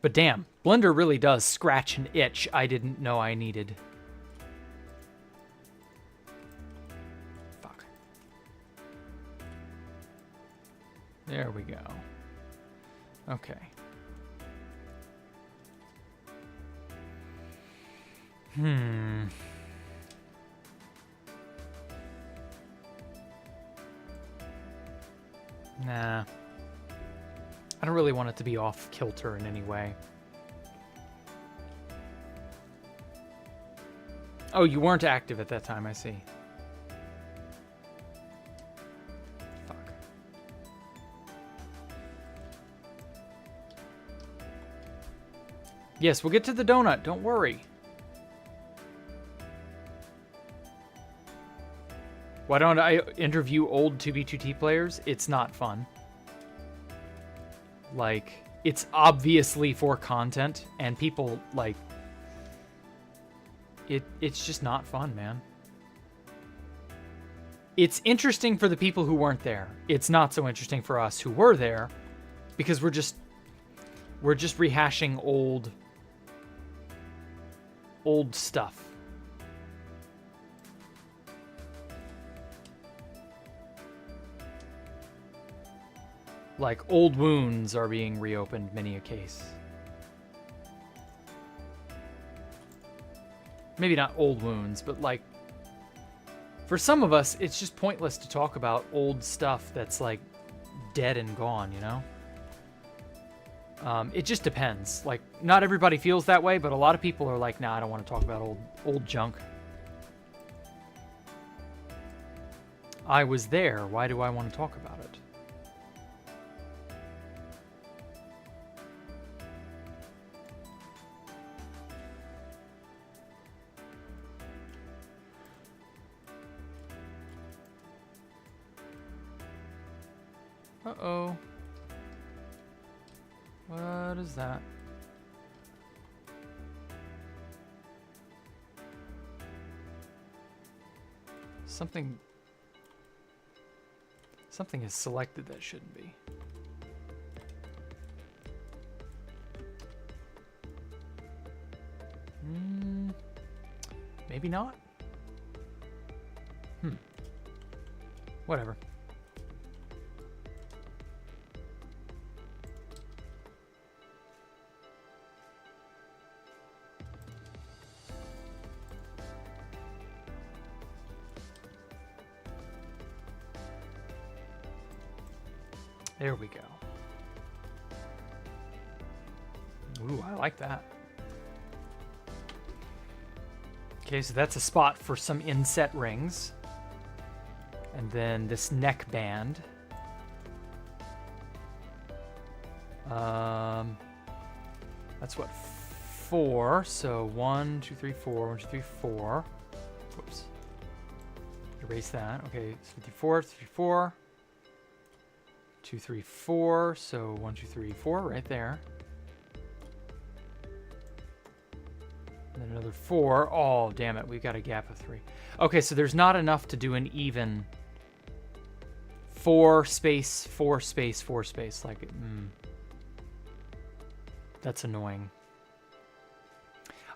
But damn, Blender really does scratch an itch I didn't know I needed. There we go. Okay. Nah. I don't really want it to be off kilter in any way. Oh, you weren't active at that time, I see. Yes, we'll get to the donut. Don't worry. Why don't I interview old 2B2T players? It's not fun. Like, it's obviously for content, and people, like... It's just not fun, man. It's interesting for the people who weren't there. It's not so interesting for us who were there, because we're just rehashing old stuff. Like, old wounds are being reopened many a case. Maybe not old wounds, but like, for some of us, it's just pointless to talk about old stuff that's like dead and gone, you know? It just depends. Like, not everybody feels that way, but a lot of people are like, nah, I don't want to talk about old junk. I was there. Why do I want to talk about it? Uh-oh. What is that? Something is selected that shouldn't be. Maybe not? Whatever. There we go. Ooh, I like that. Okay, so that's a spot for some inset rings. And then this neck band. That's what, 4. So 1, 2, 3, 4. 1, 2, 3, 4. Whoops. Erase that. Okay, it's 54, 54. 2, 3, 4. So 1, 2, 3, 4 right there. And then another 4. Oh, damn it. We've got a gap of 3. Okay, so there's not enough to do an even 4 space, 4 space, 4 space. Like, that's annoying.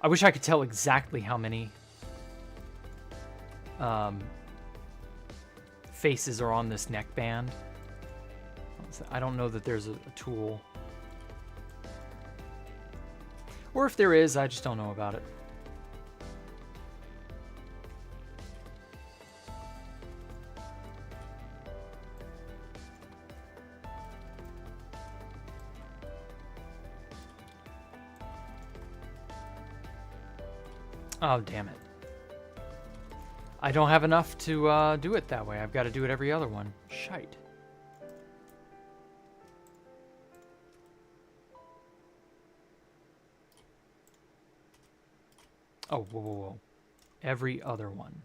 I wish I could tell exactly how many faces are on this neck band. I don't know that there's a tool. Or if there is, I just don't know about it. Oh, damn it. I don't have enough to do it that way. I've got to do it every other one. Shite. Oh, whoa, whoa, whoa. Every other one.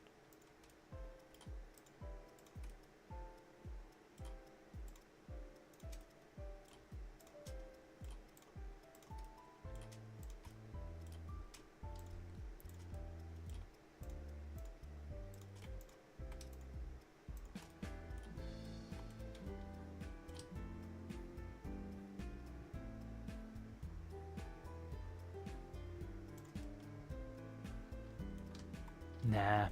Nah.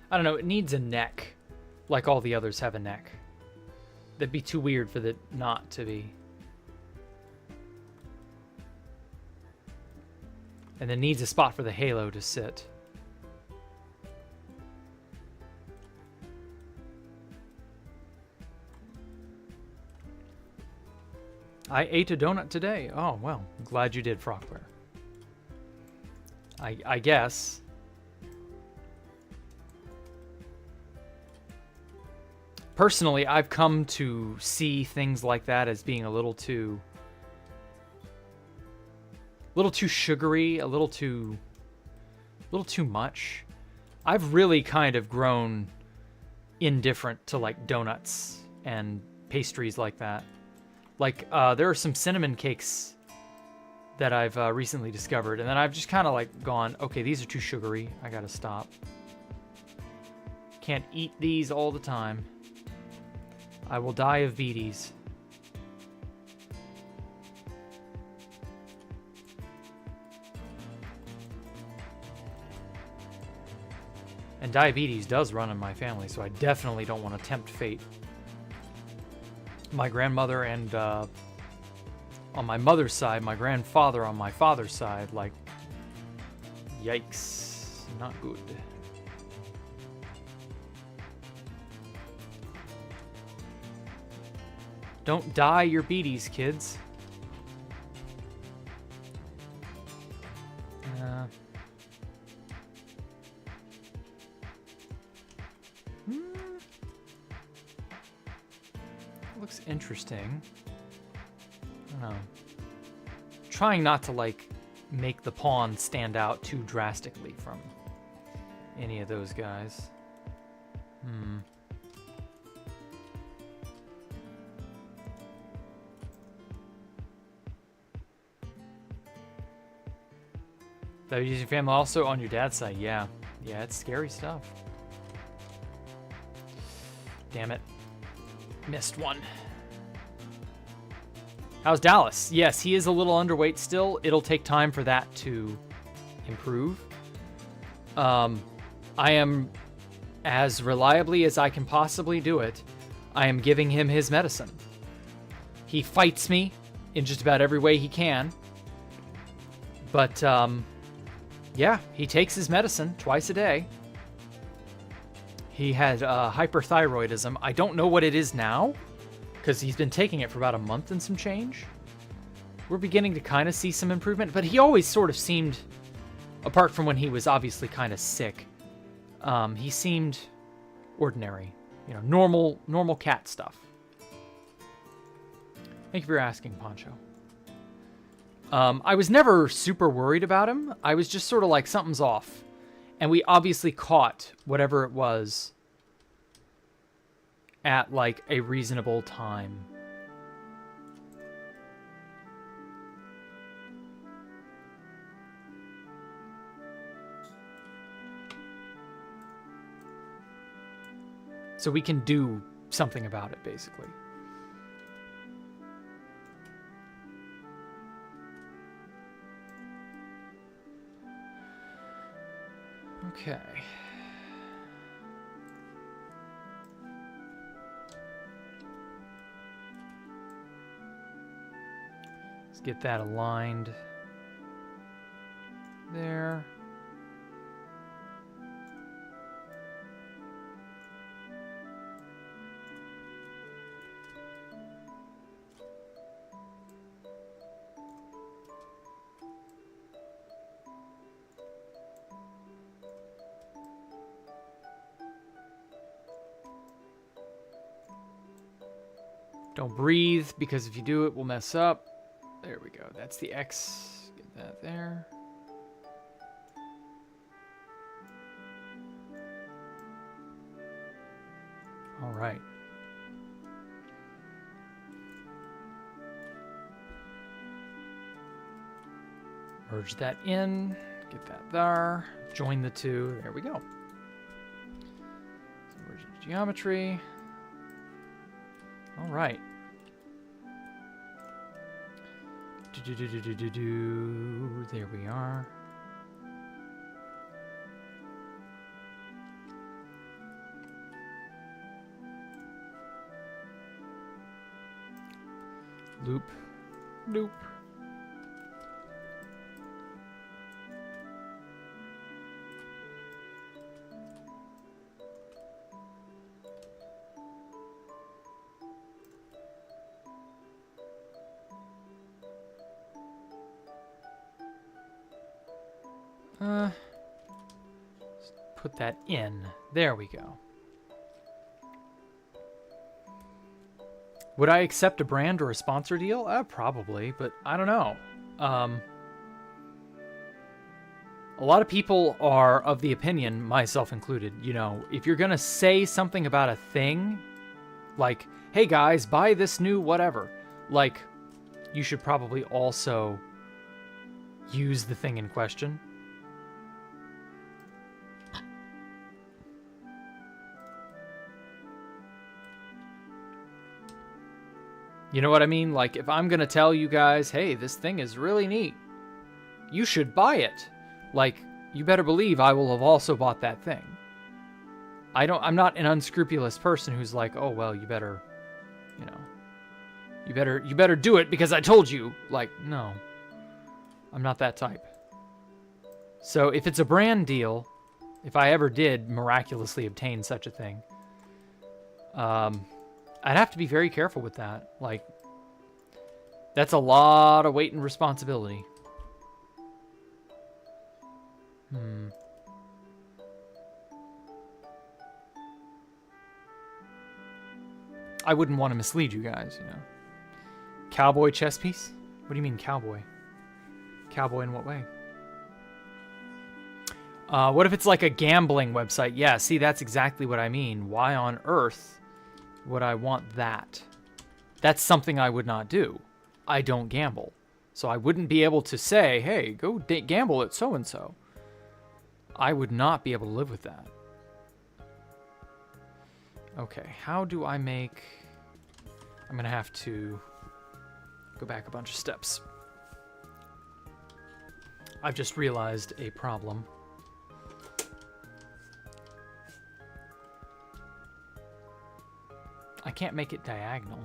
I don't know. It needs a neck, like all the others have a neck. That'd be too weird for the not to be. And then needs a spot for the halo to sit. I ate a donut today. Oh, well, I'm glad you did, Frogware. I guess. Personally, I've come to see things like that as being a little too sugary, a little too much. I've really kind of grown indifferent to like donuts and pastries like that. Like there are some cinnamon cakes that I've recently discovered, and then I've just kind of like gone, okay, these are too sugary. I gotta stop. Can't eat these all the time. I will die of beaties. And diabetes does run in my family, so I definitely don't want to tempt fate. My grandmother and, on my mother's side, my grandfather on my father's side, like, yikes, not good. Don't dye your beaties, kids. Looks interesting. I don't know. Trying not to, like, make the pawn stand out too drastically from any of those guys. Diabetes your family also on your dad's side. Yeah, it's scary stuff. Damn it. Missed one. How's Dallas? Yes, he is a little underweight still. It'll take time for that to improve. I am, as reliably as I can possibly do it, I am giving him his medicine. He fights me in just about every way he can. But, yeah, he takes his medicine twice a day. He had hyperthyroidism. I don't know what it is now, because he's been taking it for about a month and some change. We're beginning to kind of see some improvement, but he always sort of seemed, apart from when he was obviously kind of sick, he seemed ordinary. You know, normal cat stuff. Thank you for asking, Poncho. I was never super worried about him. I was just sort of like, something's off. And we obviously caught whatever it was at, like, a reasonable time. So we can do something about it, basically. Okay. Let's get that aligned there. Don't breathe, because if you do, it will mess up. There we go. That's the X. Get that there. All right. Merge that in. Get that there. Join the two. There we go. So merge into geometry. All right. There we are. Loop. Loop. Put that in. There we go. Would I accept a brand or a sponsor deal? Probably, but I don't know. A lot of people are of the opinion, myself included, you know, if you're going to say something about a thing, like, hey guys, buy this new whatever, like, you should probably also use the thing in question. You know what I mean? Like, if I'm going to tell you guys, hey, this thing is really neat, you should buy it. Like, you better believe I will have also bought that thing. I'm not an unscrupulous person who's like, oh, well, you better, you know, you better do it because I told you. Like, no, I'm not that type. So if it's a brand deal, if I ever did miraculously obtain such a thing, I'd have to be very careful with that. Like, that's a lot of weight and responsibility. I wouldn't want to mislead you guys, you know. Cowboy chess piece? What do you mean cowboy? Cowboy in what way? What if it's like a gambling website? Yeah, see, that's exactly what I mean. Why on earth would I want that? That's something I would not do. I don't gamble. So I wouldn't be able to say, hey, go gamble at so-and-so. I would not be able to live with that. Okay, how do I make... I'm going to have to go back a bunch of steps. I've just realized a problem. I can't make it diagonal.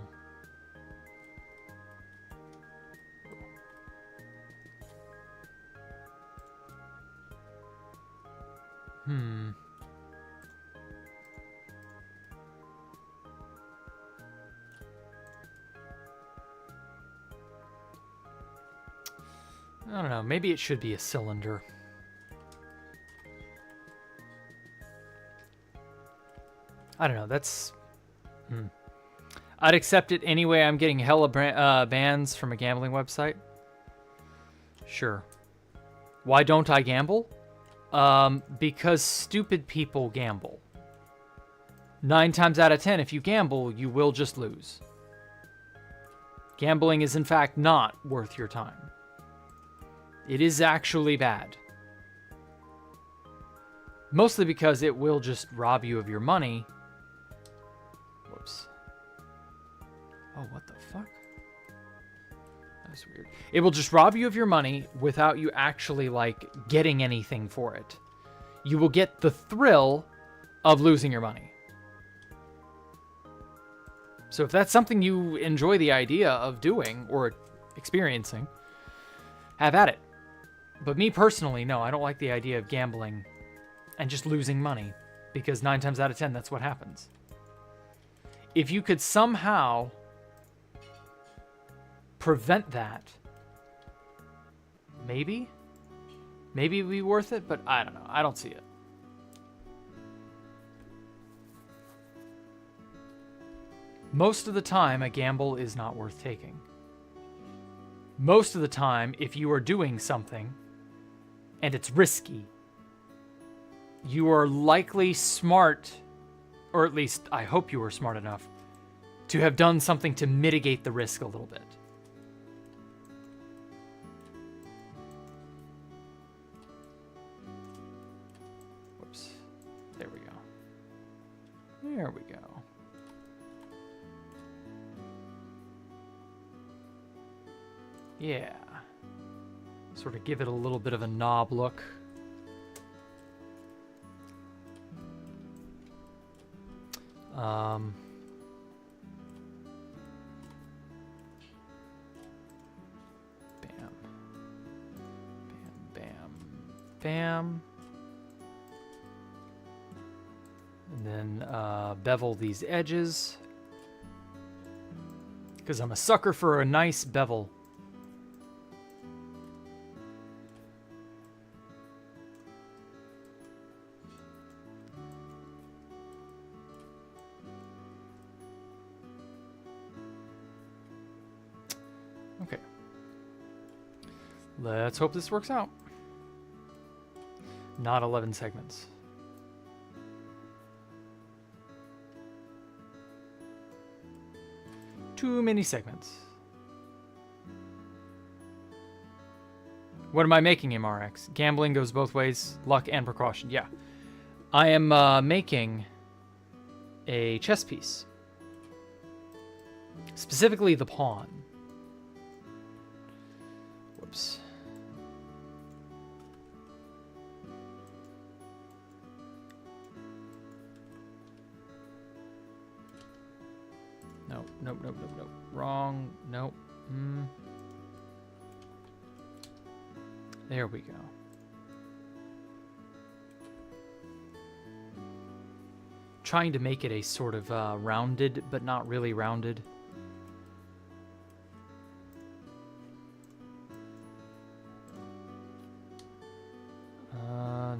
I don't know. Maybe it should be a cylinder. I don't know. That's... I'd accept it anyway. I'm getting hella bans from a gambling website. Sure. Why don't I gamble? Because stupid people gamble. 9 times out of 10, if you gamble, you will just lose. Gambling is, in fact, not worth your time. It is actually bad. Mostly because it will just rob you of your money. Whoops. Oh, what the fuck? That's weird. It will just rob you of your money without you actually, like, getting anything for it. You will get the thrill of losing your money. So if that's something you enjoy the idea of doing or experiencing, have at it. But me personally, no, I don't like the idea of gambling and just losing money, because 9 times out of 10, that's what happens. If you could somehow prevent that, maybe it'd be worth it, but I don't know. I don't see it. Most of the time, a gamble is not worth taking. Most of the time, if you are doing something and it's risky, you are likely smart, or at least I hope you are smart enough, to have done something to mitigate the risk a little bit. Whoops. There we go. There we go. Yeah. Sort of give it a little bit of a knob look. Bam. Bam, bam, bam. And then bevel these edges, because I'm a sucker for a nice bevel. Okay. Let's hope this works out. Not 11 segments. Too many segments. What am I making, MRX? Gambling goes both ways, luck and precaution. Yeah. I am making a chess piece. Specifically the pawn. Whoops. Nope, nope, nope, nope, nope. Wrong. Nope. There we go. Trying to make it a sort of rounded, but not really rounded.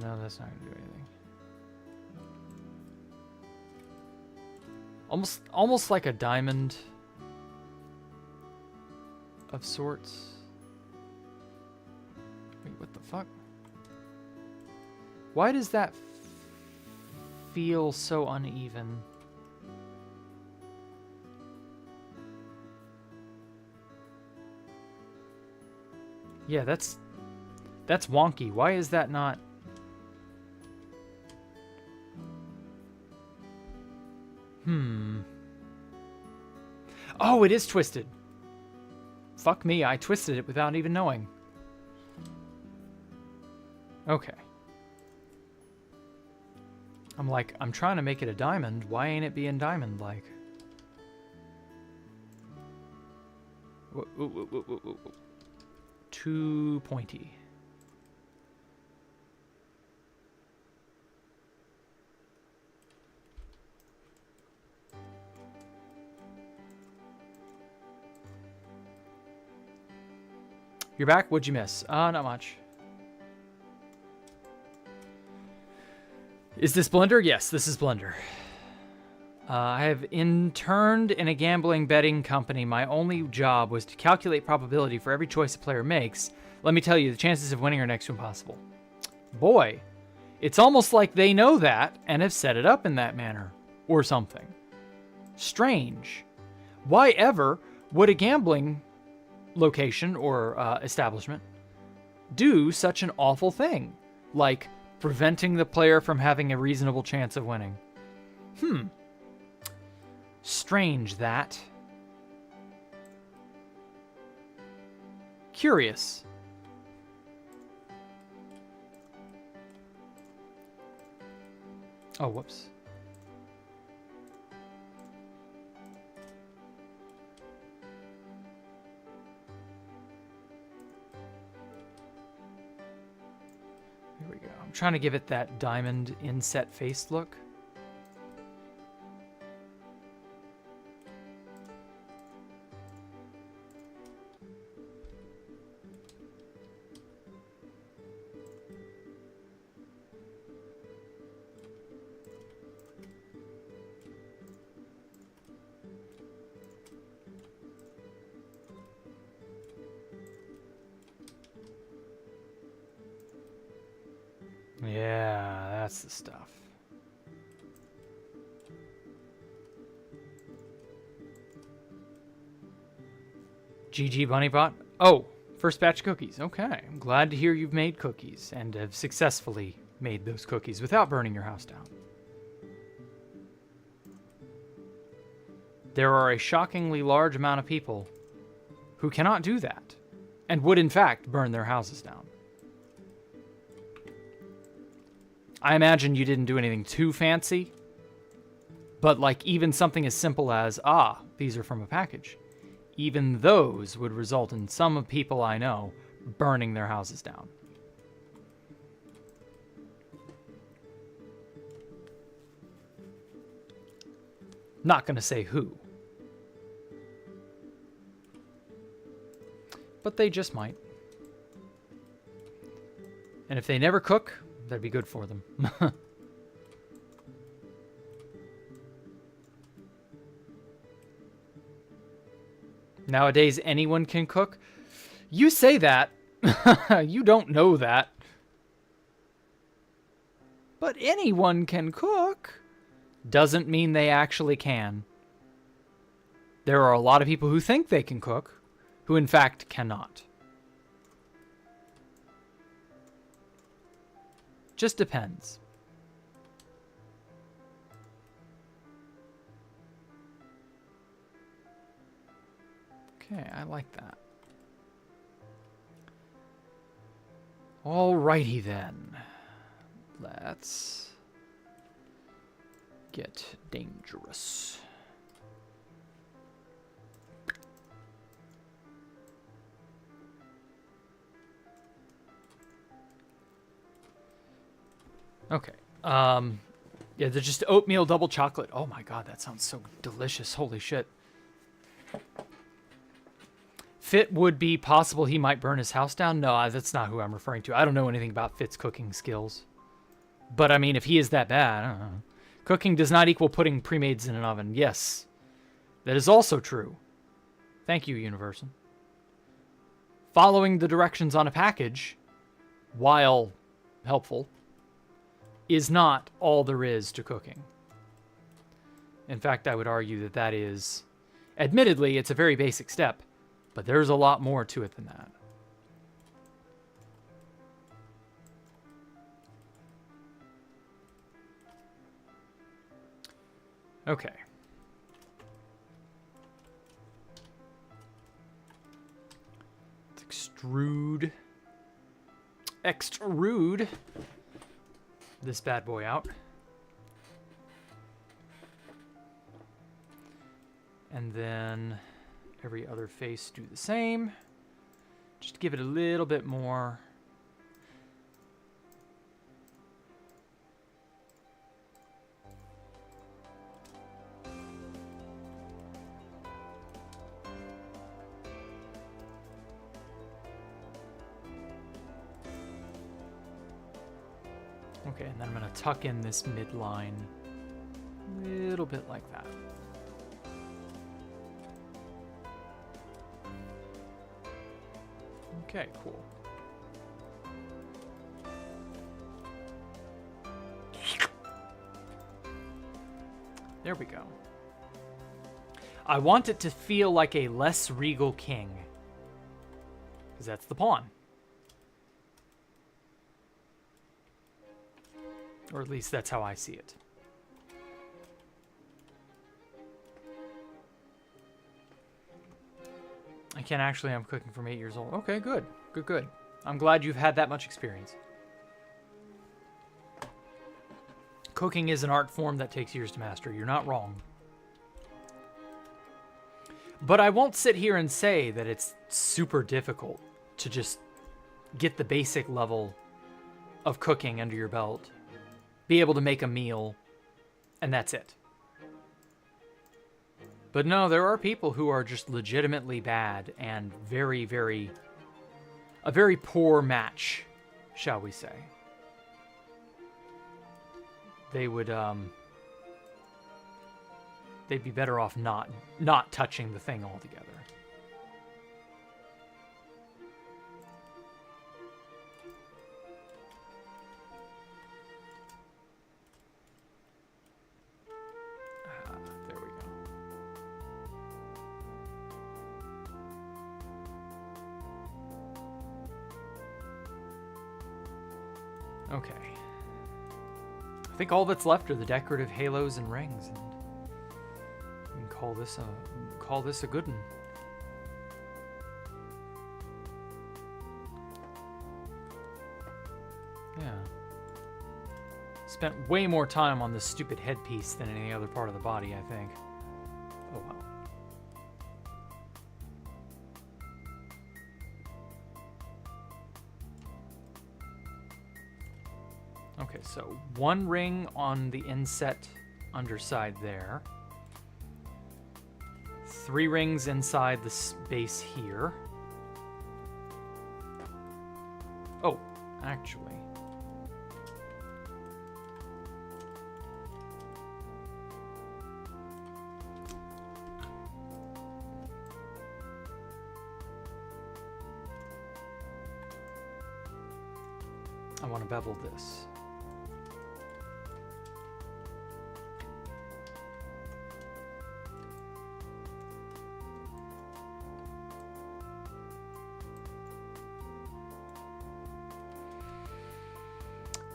No, that's not gonna do anything. Almost like a diamond of sorts. Wait, what the fuck? Why does that feel so uneven? Yeah, that's wonky. Why is that not? Oh, it is twisted. Fuck me, I twisted it without even knowing. Okay. I'm like, I'm trying to make it a diamond. Why ain't it being diamond-like? Too pointy. You're back? What'd you miss? Not much. Is this Blender? Yes, this is Blender. I have interned in a gambling betting company. My only job was to calculate probability for every choice a player makes. Let me tell you, the chances of winning are next to impossible. Boy, it's almost like they know that and have set it up in that manner. Or something. Strange. Why ever would a gambling location or establishment do such an awful thing? Like preventing the player from having a reasonable chance of winning. Strange that. Curious. Oh, whoops. Here we go. I'm trying to give it that diamond inset face look. Yeah, that's the stuff. GG Bunnybot. Oh, first batch of cookies. Okay, I'm glad to hear you've made cookies and have successfully made those cookies without burning your house down. There are a shockingly large amount of people who cannot do that and would in fact burn their houses down. I imagine you didn't do anything too fancy, but like even something as simple as, these are from a package. Even those would result in some people I know burning their houses down. Not gonna say who. But they just might. And if they never cook, that'd be good for them. Nowadays, anyone can cook. You say that. You don't know that. But anyone can cook. Doesn't mean they actually can. There are a lot of people who think they can cook, who in fact cannot. Just depends. Okay, I like that. Alrighty then. Let's get dangerous. Okay. Yeah, they're just oatmeal double chocolate. Oh my god, that sounds so delicious. Holy shit. Fit would be possible he might burn his house down? No, that's not who I'm referring to. I don't know anything about Fit's cooking skills. But I mean, if he is that bad, I don't know. Cooking does not equal putting pre-mades in an oven. Yes. That is also true. Thank you, Universal. Following the directions on a package, while helpful, is not all there is to cooking. In fact, I would argue that that is, admittedly, it's a very basic step, but there's a lot more to it than that. Okay. Let's extrude extrude this bad boy out. And then every other face do the same. Just give it a little bit more. Okay, and then I'm going to tuck in this midline a little bit like that. Okay, cool. There we go. I want it to feel like a less regal king, because that's the pawn. Or at least that's how I see it. I can't actually, I'm cooking from 8 years old. Okay, good. Good, good. I'm glad you've had that much experience. Cooking is an art form that takes years to master. You're not wrong. But I won't sit here and say that it's super difficult to just get the basic level of cooking under your belt, be able to make a meal, and that's it. But no, there are people who are just legitimately bad and a very poor match, shall we say. They would, they'd be better off not touching the thing altogether. There we go. Okay. I think all that's left are the decorative halos and rings, and we can call this a good one. Yeah. Spent way more time on this stupid headpiece than any other part of the body, I think. Oh wow. Okay, so one ring on the inset underside there. 3 rings inside the base here. Oh, actually. I want to bevel this.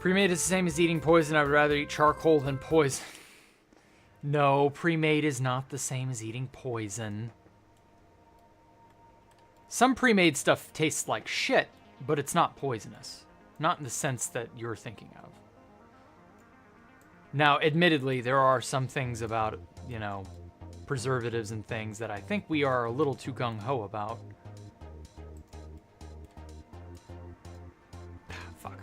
Pre-made is the same as eating poison. I would rather eat charcoal than poison. No, pre-made is not the same as eating poison. Some pre-made stuff tastes like shit, but it's not poisonous. Not in the sense that you're thinking of. Now, admittedly, there are some things about, you know, preservatives and things that I think we are a little too gung-ho about. Fuck.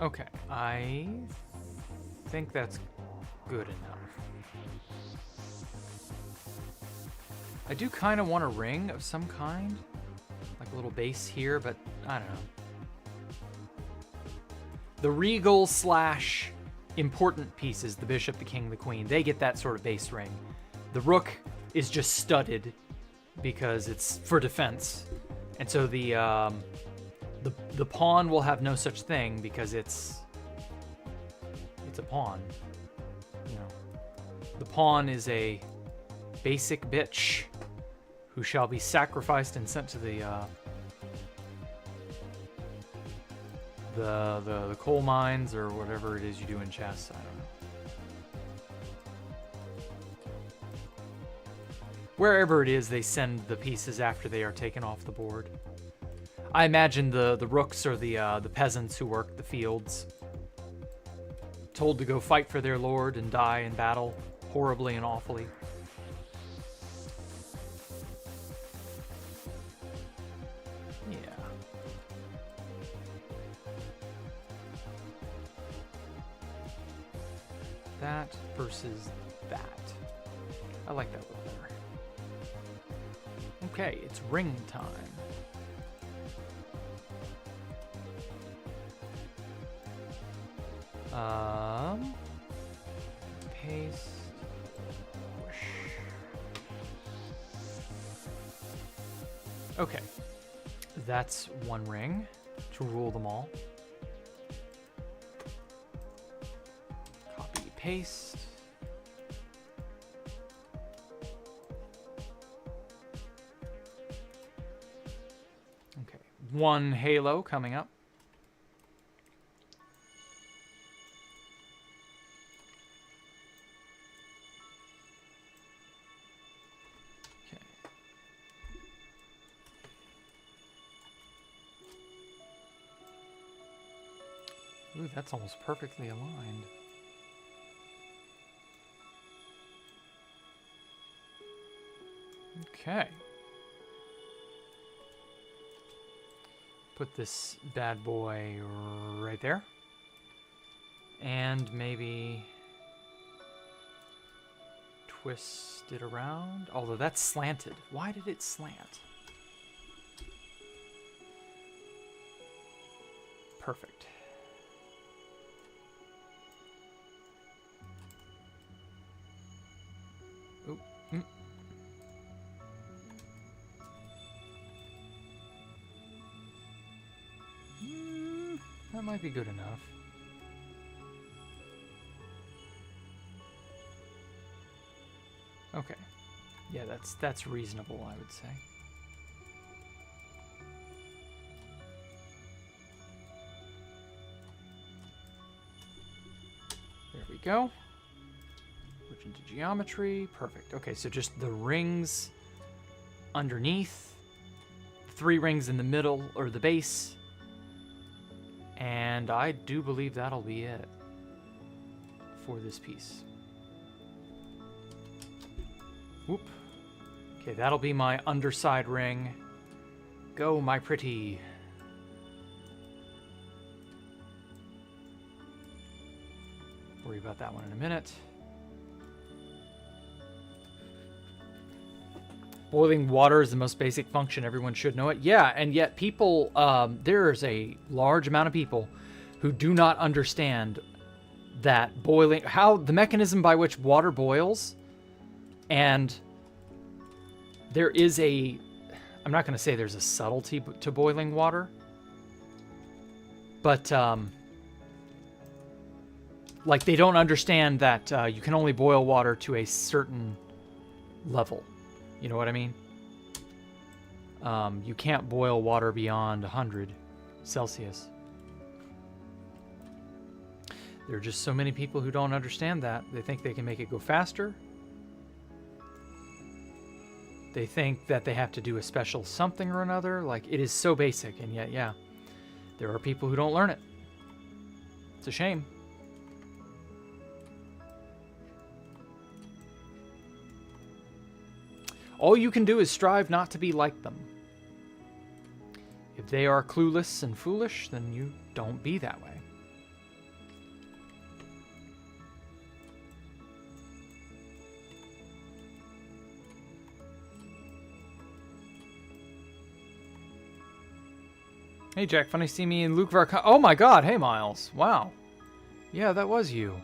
Okay, I think that's good enough. I do kind of want a ring of some kind, like a little base here, but I don't know. The regal / important pieces, the bishop, the king, the queen, they get that sort of base ring. The rook is just studded because it's for defense, and so the pawn will have no such thing because it's a pawn. You know, the pawn is a basic bitch who shall be sacrificed and sent to the the coal mines or whatever it is you do in chess. I don't know. Wherever it is, they send the pieces after they are taken off the board. I imagine the rooks are the peasants who work the fields, told to go fight for their lord and die in battle, horribly and awfully. Yeah. That versus that. I like that a little better. Okay, it's ring time. Paste. Push. Okay, that's one ring to rule them all. Copy, paste. Okay, one halo coming up. Ooh, that's almost perfectly aligned. Okay. Put this bad boy right there. And maybe twist it around. Although that's slanted. Why did it slant? Perfect. That might be good enough. Okay. Yeah, that's reasonable, I would say. There we go. Switch into geometry. Perfect. Okay, so just the rings underneath, 3 rings in the middle, or the base. And I do believe that'll be it for this piece. Whoop. Okay, that'll be my underside ring. Go, my pretty. Worry about that one in a minute. Boiling water is the most basic function. Everyone should know it. Yeah, and yet people, there's a large amount of people who do not understand that boiling, how the mechanism by which water boils, and there is a, I'm not going to say there's a subtlety to boiling water, but like they don't understand that you can only boil water to a certain level. You know what I mean? You can't boil water beyond 100 Celsius. There are just so many people who don't understand that. They think they can make it go faster. They think that they have to do a special something or another. Like, it is so basic, and yet, yeah, there are people who don't learn it. It's a shame. All you can do is strive not to be like them. If they are clueless and foolish, then you don't be that way. Hey Jack, funny to see me and Luke Vark. Oh my god, hey Miles. Wow. Yeah, that was you.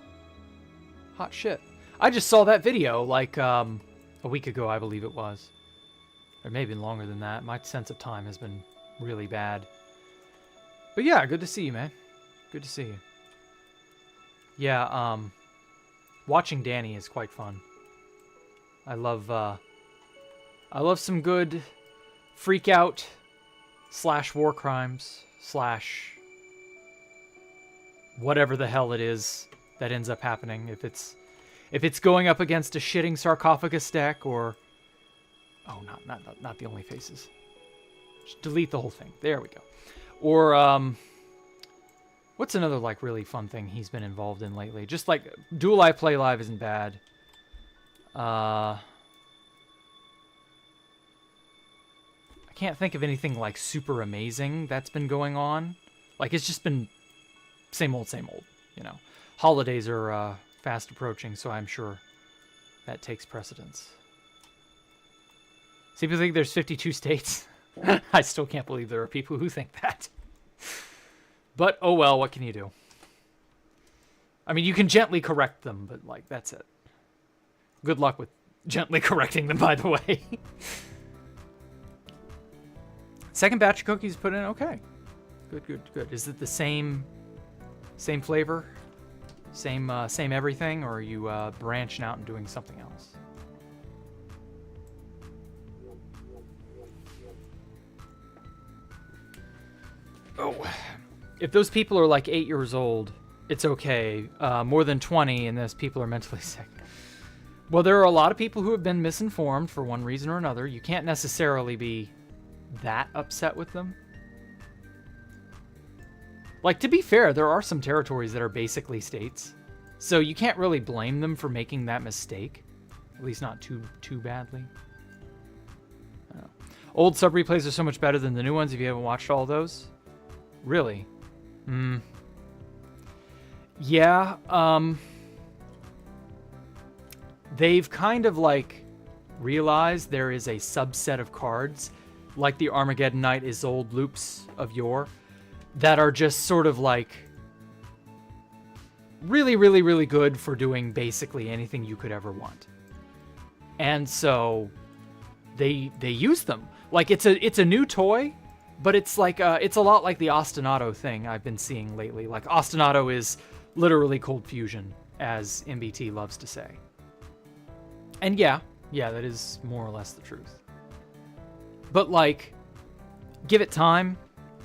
Hot shit. I just saw that video like a week ago, I believe it was. Or maybe longer than that. My sense of time has been really bad. But yeah, good to see you, man. Good to see you. Yeah, watching Danny is quite fun. I love some good freak out / war crimes / whatever the hell it is that ends up happening. If it's going up against a shitting sarcophagus deck, or not the only faces. Just delete the whole thing. There we go. Or what's another like really fun thing he's been involved in lately? Just like Dual Live Play Live isn't bad. I can't think of anything like super amazing that's been going on. Like it's just been same old, you know. Holidays are fast approaching, so I'm sure that takes precedence. See, people think there's 52 states. I still can't believe there are people who think that. But, oh well, what can you do? I mean, you can gently correct them, but, like, that's it. Good luck with gently correcting them, by the way. Second batch of cookies put in, okay. Good. Is it the same flavor? Same everything, or are you branching out and doing something else? Oh, if those people are like 8 years old, it's okay. More than 20, and those people are mentally sick. Well, there are a lot of people who have been misinformed for one reason or another. You can't necessarily be that upset with them. Like, to be fair, there are some territories that are basically states. So you can't really blame them for making that mistake. At least not too badly. I don't know. Old sub replays are so much better than the new ones if you haven't watched all those. Really? Yeah, they've kind of like realized there is a subset of cards, like the Armageddon Knight Isolde loops of yore, that are just sort of like really, really, really good for doing basically anything you could ever want. And so they use them. Like it's a new toy, but it's like it's a lot like the Ostinato thing I've been seeing lately. Like Ostinato is literally cold fusion, as MBT loves to say. And yeah, that is more or less the truth. But like, give it time,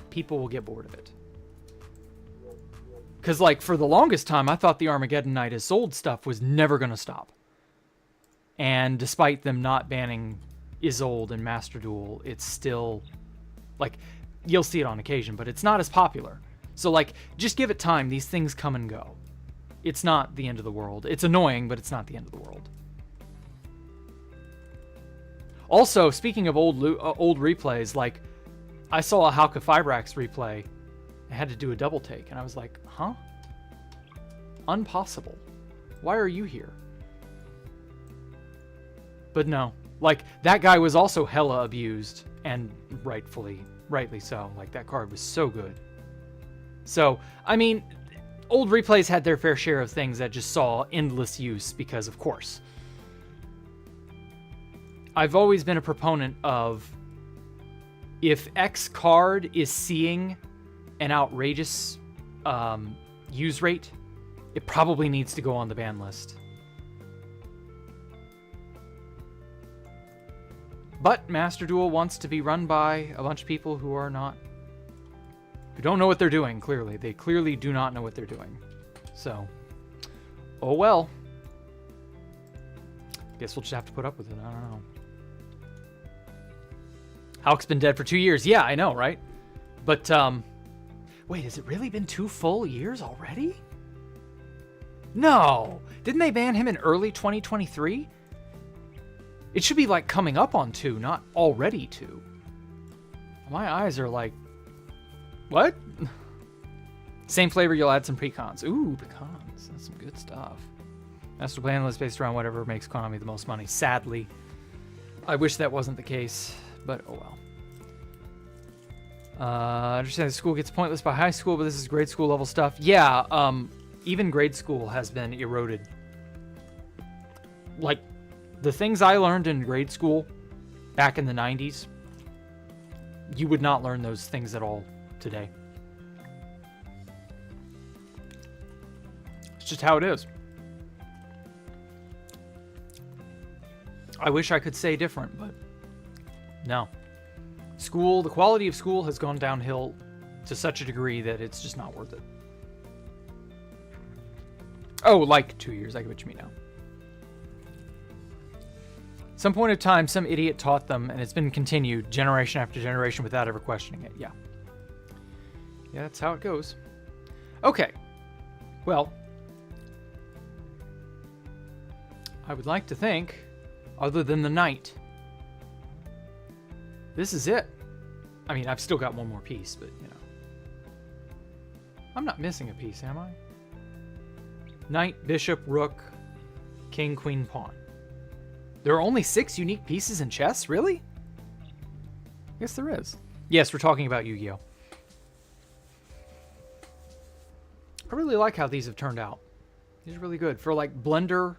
people will get bored of it. Because like for the longest time, I thought the Armageddon Knight Isolde stuff was never going to stop. And despite them not banning Isolde and Master Duel, it's still like, you'll see it on occasion, but it's not as popular. So like, just give it time. These things come and go. It's not the end of the world. It's annoying, but it's not the end of the world. Also, speaking of old replays, like, I saw a Halka Fibrax replay. I had to do a double take, and I was like, huh? Unpossible. Why are you here? But no. Like, that guy was also hella abused, and rightly so. Like, that card was so good. So, I mean, old replays had their fair share of things that just saw endless use, because of course. I've always been a proponent of, if X card is seeing an outrageous use rate, it probably needs to go on the ban list. But Master Duel wants to be run by a bunch of people who don't know what they're doing, clearly. They clearly do not know what they're doing. So, oh well. Guess we'll just have to put up with it. I don't know. Hulk's been dead for 2 years. Yeah, I know, right? But, wait, has it really been 2 full years already? No! Didn't they ban him in early 2023? It should be, like, coming up on 2, not already 2. My eyes are like, what? Same flavor, you'll add some pecans. Ooh, pecans. That's some good stuff. Master plan list based around whatever makes Konami the most money. Sadly. I wish that wasn't the case. But, oh well. I understand school gets pointless by high school, but this is grade school level stuff. Yeah, even grade school has been eroded. Like, the things I learned in grade school back in the 90s, you would not learn those things at all today. It's just how it is. I wish I could say different, but no. The quality of school has gone downhill to such a degree that it's just not worth it. Oh, like 2 years. I get what you mean now. Some point of time, some idiot taught them, and it's been continued generation after generation without ever questioning it. Yeah. Yeah, that's how it goes. Okay. Well, I would like to think, other than the knight, this is it. I mean, I've still got one more piece, but, you know. I'm not missing a piece, am I? Knight, bishop, rook, king, queen, pawn. There are only 6 unique pieces in chess? Really? Yes, there is. Yes, we're talking about Yu-Gi-Oh! I really like how these have turned out. These are really good. For, like, Blender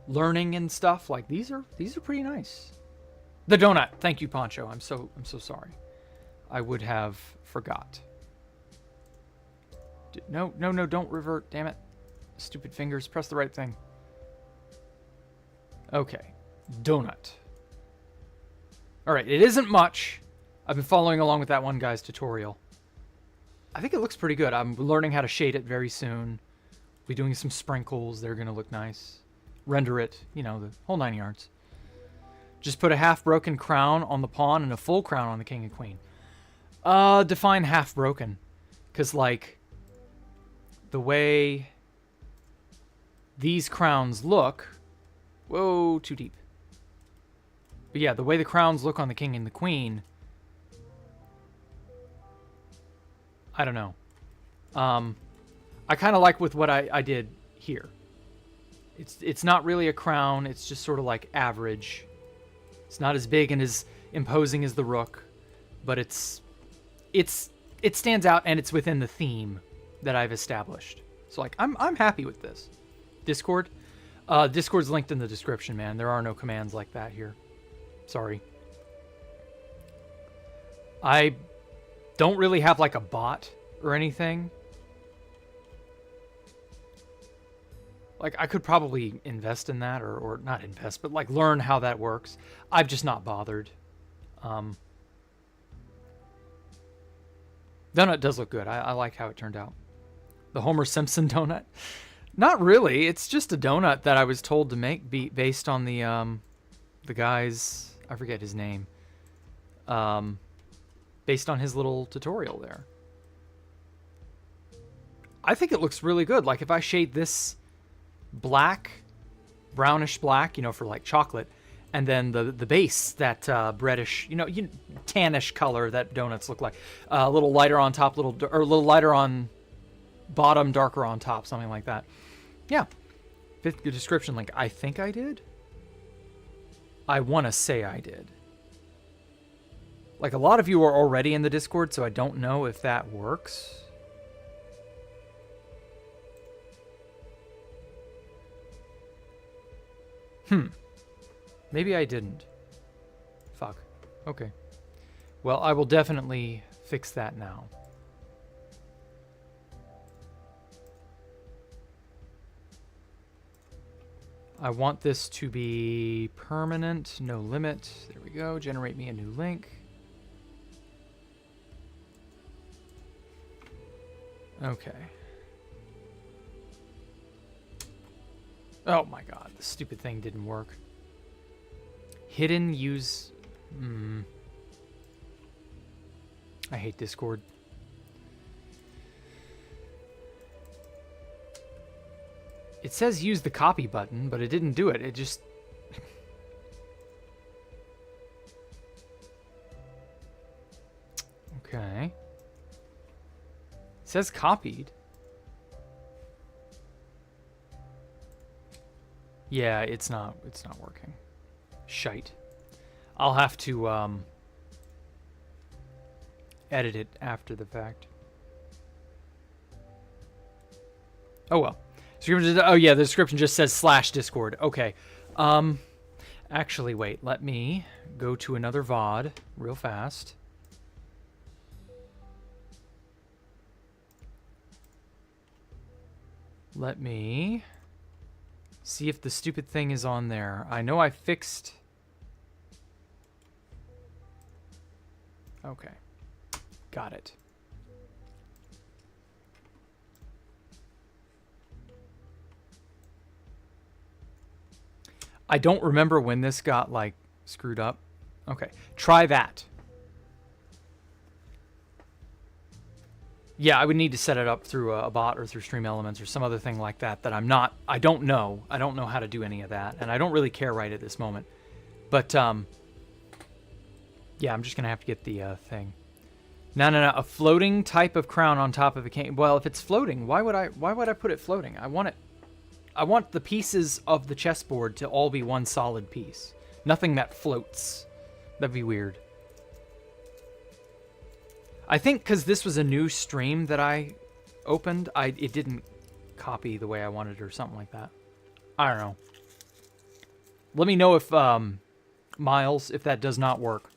learning and stuff, like, these are pretty nice. The donut. Thank you, Poncho. I'm so sorry. I would have forgot. No, don't revert. Damn it. Stupid fingers. Press the right thing. Okay. Donut. Alright, it isn't much. I've been following along with that one guy's tutorial. I think it looks pretty good. I'm learning how to shade it very soon. Be doing some sprinkles. They're going to look nice. Render it. You know, the whole 9 yards. Just put a half-broken crown on the pawn and a full crown on the king and queen. Define half-broken. Because, like, the way these crowns look... Whoa, too deep. But yeah, the way the crowns look on the king and the queen... I don't know. I kind of like with what I did here. It's not really a crown. It's just sort of like average. It's not as big and as imposing as the rook, but it stands out and it's within the theme that I've established. So like I'm happy with this. Discord, Discord's linked in the description, man. There are no commands like that here. Sorry. I don't really have like a bot or anything. Like, I could probably invest in that, or not invest, but, like, learn how that works. I've just not bothered. Donut does look good. I like how it turned out. The Homer Simpson donut? Not really. It's just a donut that I was told to make based on the guy's... I forget his name. Based on his little tutorial there. I think it looks really good. Like, if I shade this... black, brownish black, you know, for like chocolate, and then the base, that breadish, you know, tannish color that donuts look like, a little lighter on top, a little lighter on bottom, darker on top, something like that. Yeah, fifth description link. I think I did. I want to say I did. Like, a lot of you are already in the Discord, so I don't know if that works. Maybe I didn't. Fuck. Okay. Well, I will definitely fix that now. I want this to be permanent, no limit. There we go. Generate me a new link. Okay. Oh my god, the stupid thing didn't work. Hidden use... I hate Discord. It says use the copy button, but it didn't do it. It just... Okay. It says copied. Yeah, it's not working. Shite. I'll have to edit it after the fact. Oh well. Oh yeah, the description just says /Discord. Okay. Actually, wait. Let me go to another VOD real fast. Let me see if the stupid thing is on there. I know I fixed... Okay. Got it. I don't remember when this got, like, screwed up. Okay, try that. Yeah, I would need to set it up through a bot or through Stream Elements or some other thing like that that I don't know. I don't know how to do any of that, and I don't really care right at this moment. But, yeah, I'm just going to have to get the thing. No. A floating type of crown on top of a cane. Well, if it's floating, why would I put it floating? I want the pieces of the chessboard to all be one solid piece. Nothing that floats. That'd be weird. I think because this was a new stream that I opened, it didn't copy the way I wanted or something like that. I don't know. Let me know if, Miles, if that does not work.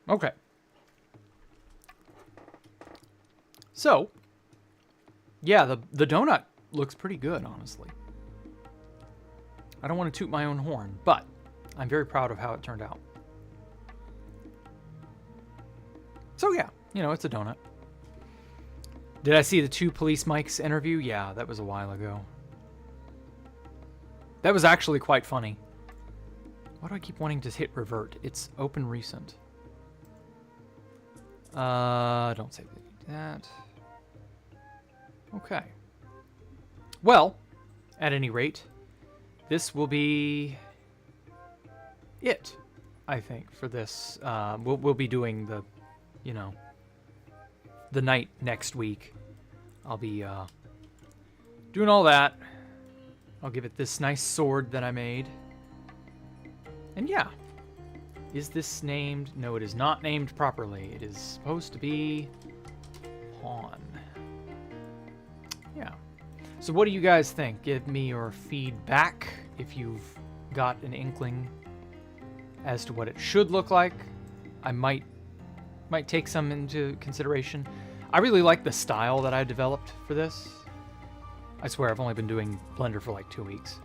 Okay. So, yeah, the donut looks pretty good, honestly. I don't want to toot my own horn, but I'm very proud of how it turned out. So yeah, you know, it's a donut. Did I see the 2 Police Mike's interview? Yeah, that was a while ago. That was actually quite funny. Why do I keep wanting to hit revert? It's open recent. Don't say that. Okay. Well, at any rate, this will be it, I think, for this. We'll be doing the, you know, the night next week. I'll be doing all that. I'll give it this nice sword that I made. And yeah. Is this named? No, it is not named properly. It is supposed to be pawn. Yeah. So what do you guys think? Give me your feedback if you've got an inkling as to what it should look like. I might take some into consideration. I really like the style that I developed for this. I swear I've only been doing Blender for like 2 weeks.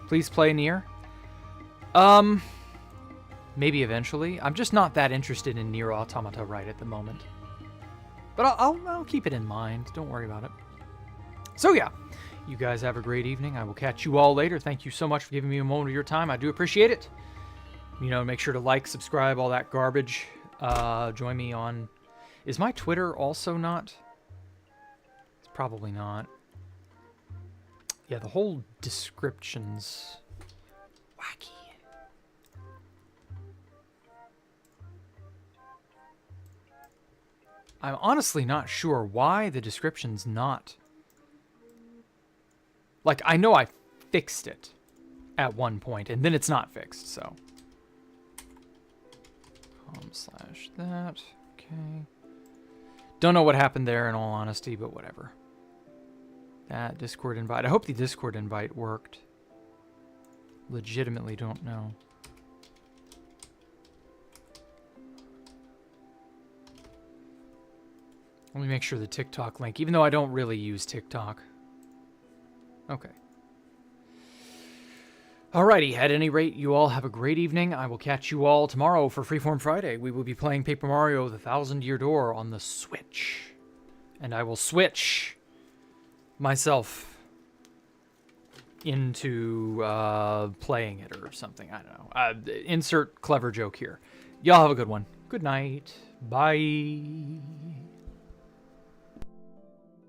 Please play Nier. Maybe eventually. I'm just not that interested in Nier Automata right at the moment. But I'll keep it in mind. Don't worry about it. So yeah, you guys have a great evening. I will catch you all later. Thank you so much for giving me a moment of your time. I do appreciate it. You know, make sure to like, subscribe, all that garbage. Join me on... Is my Twitter also not? It's probably not. Yeah, the whole description's wacky. I'm honestly not sure why the description's not... Like, I know I fixed it at one point, and then it's not fixed, so... /that. Okay. Don't know what happened there, in all honesty, but whatever. That Discord invite. I hope the Discord invite worked. Legitimately don't know. Let me make sure the TikTok link, even though I don't really use TikTok. Okay. Alrighty, at any rate, you all have a great evening. I will catch you all tomorrow for Freeform Friday. We will be playing Paper Mario The Thousand Year Door on the Switch. And I will switch myself into playing it or something. I don't know. Insert clever joke here. Y'all have a good one. Good night. Bye.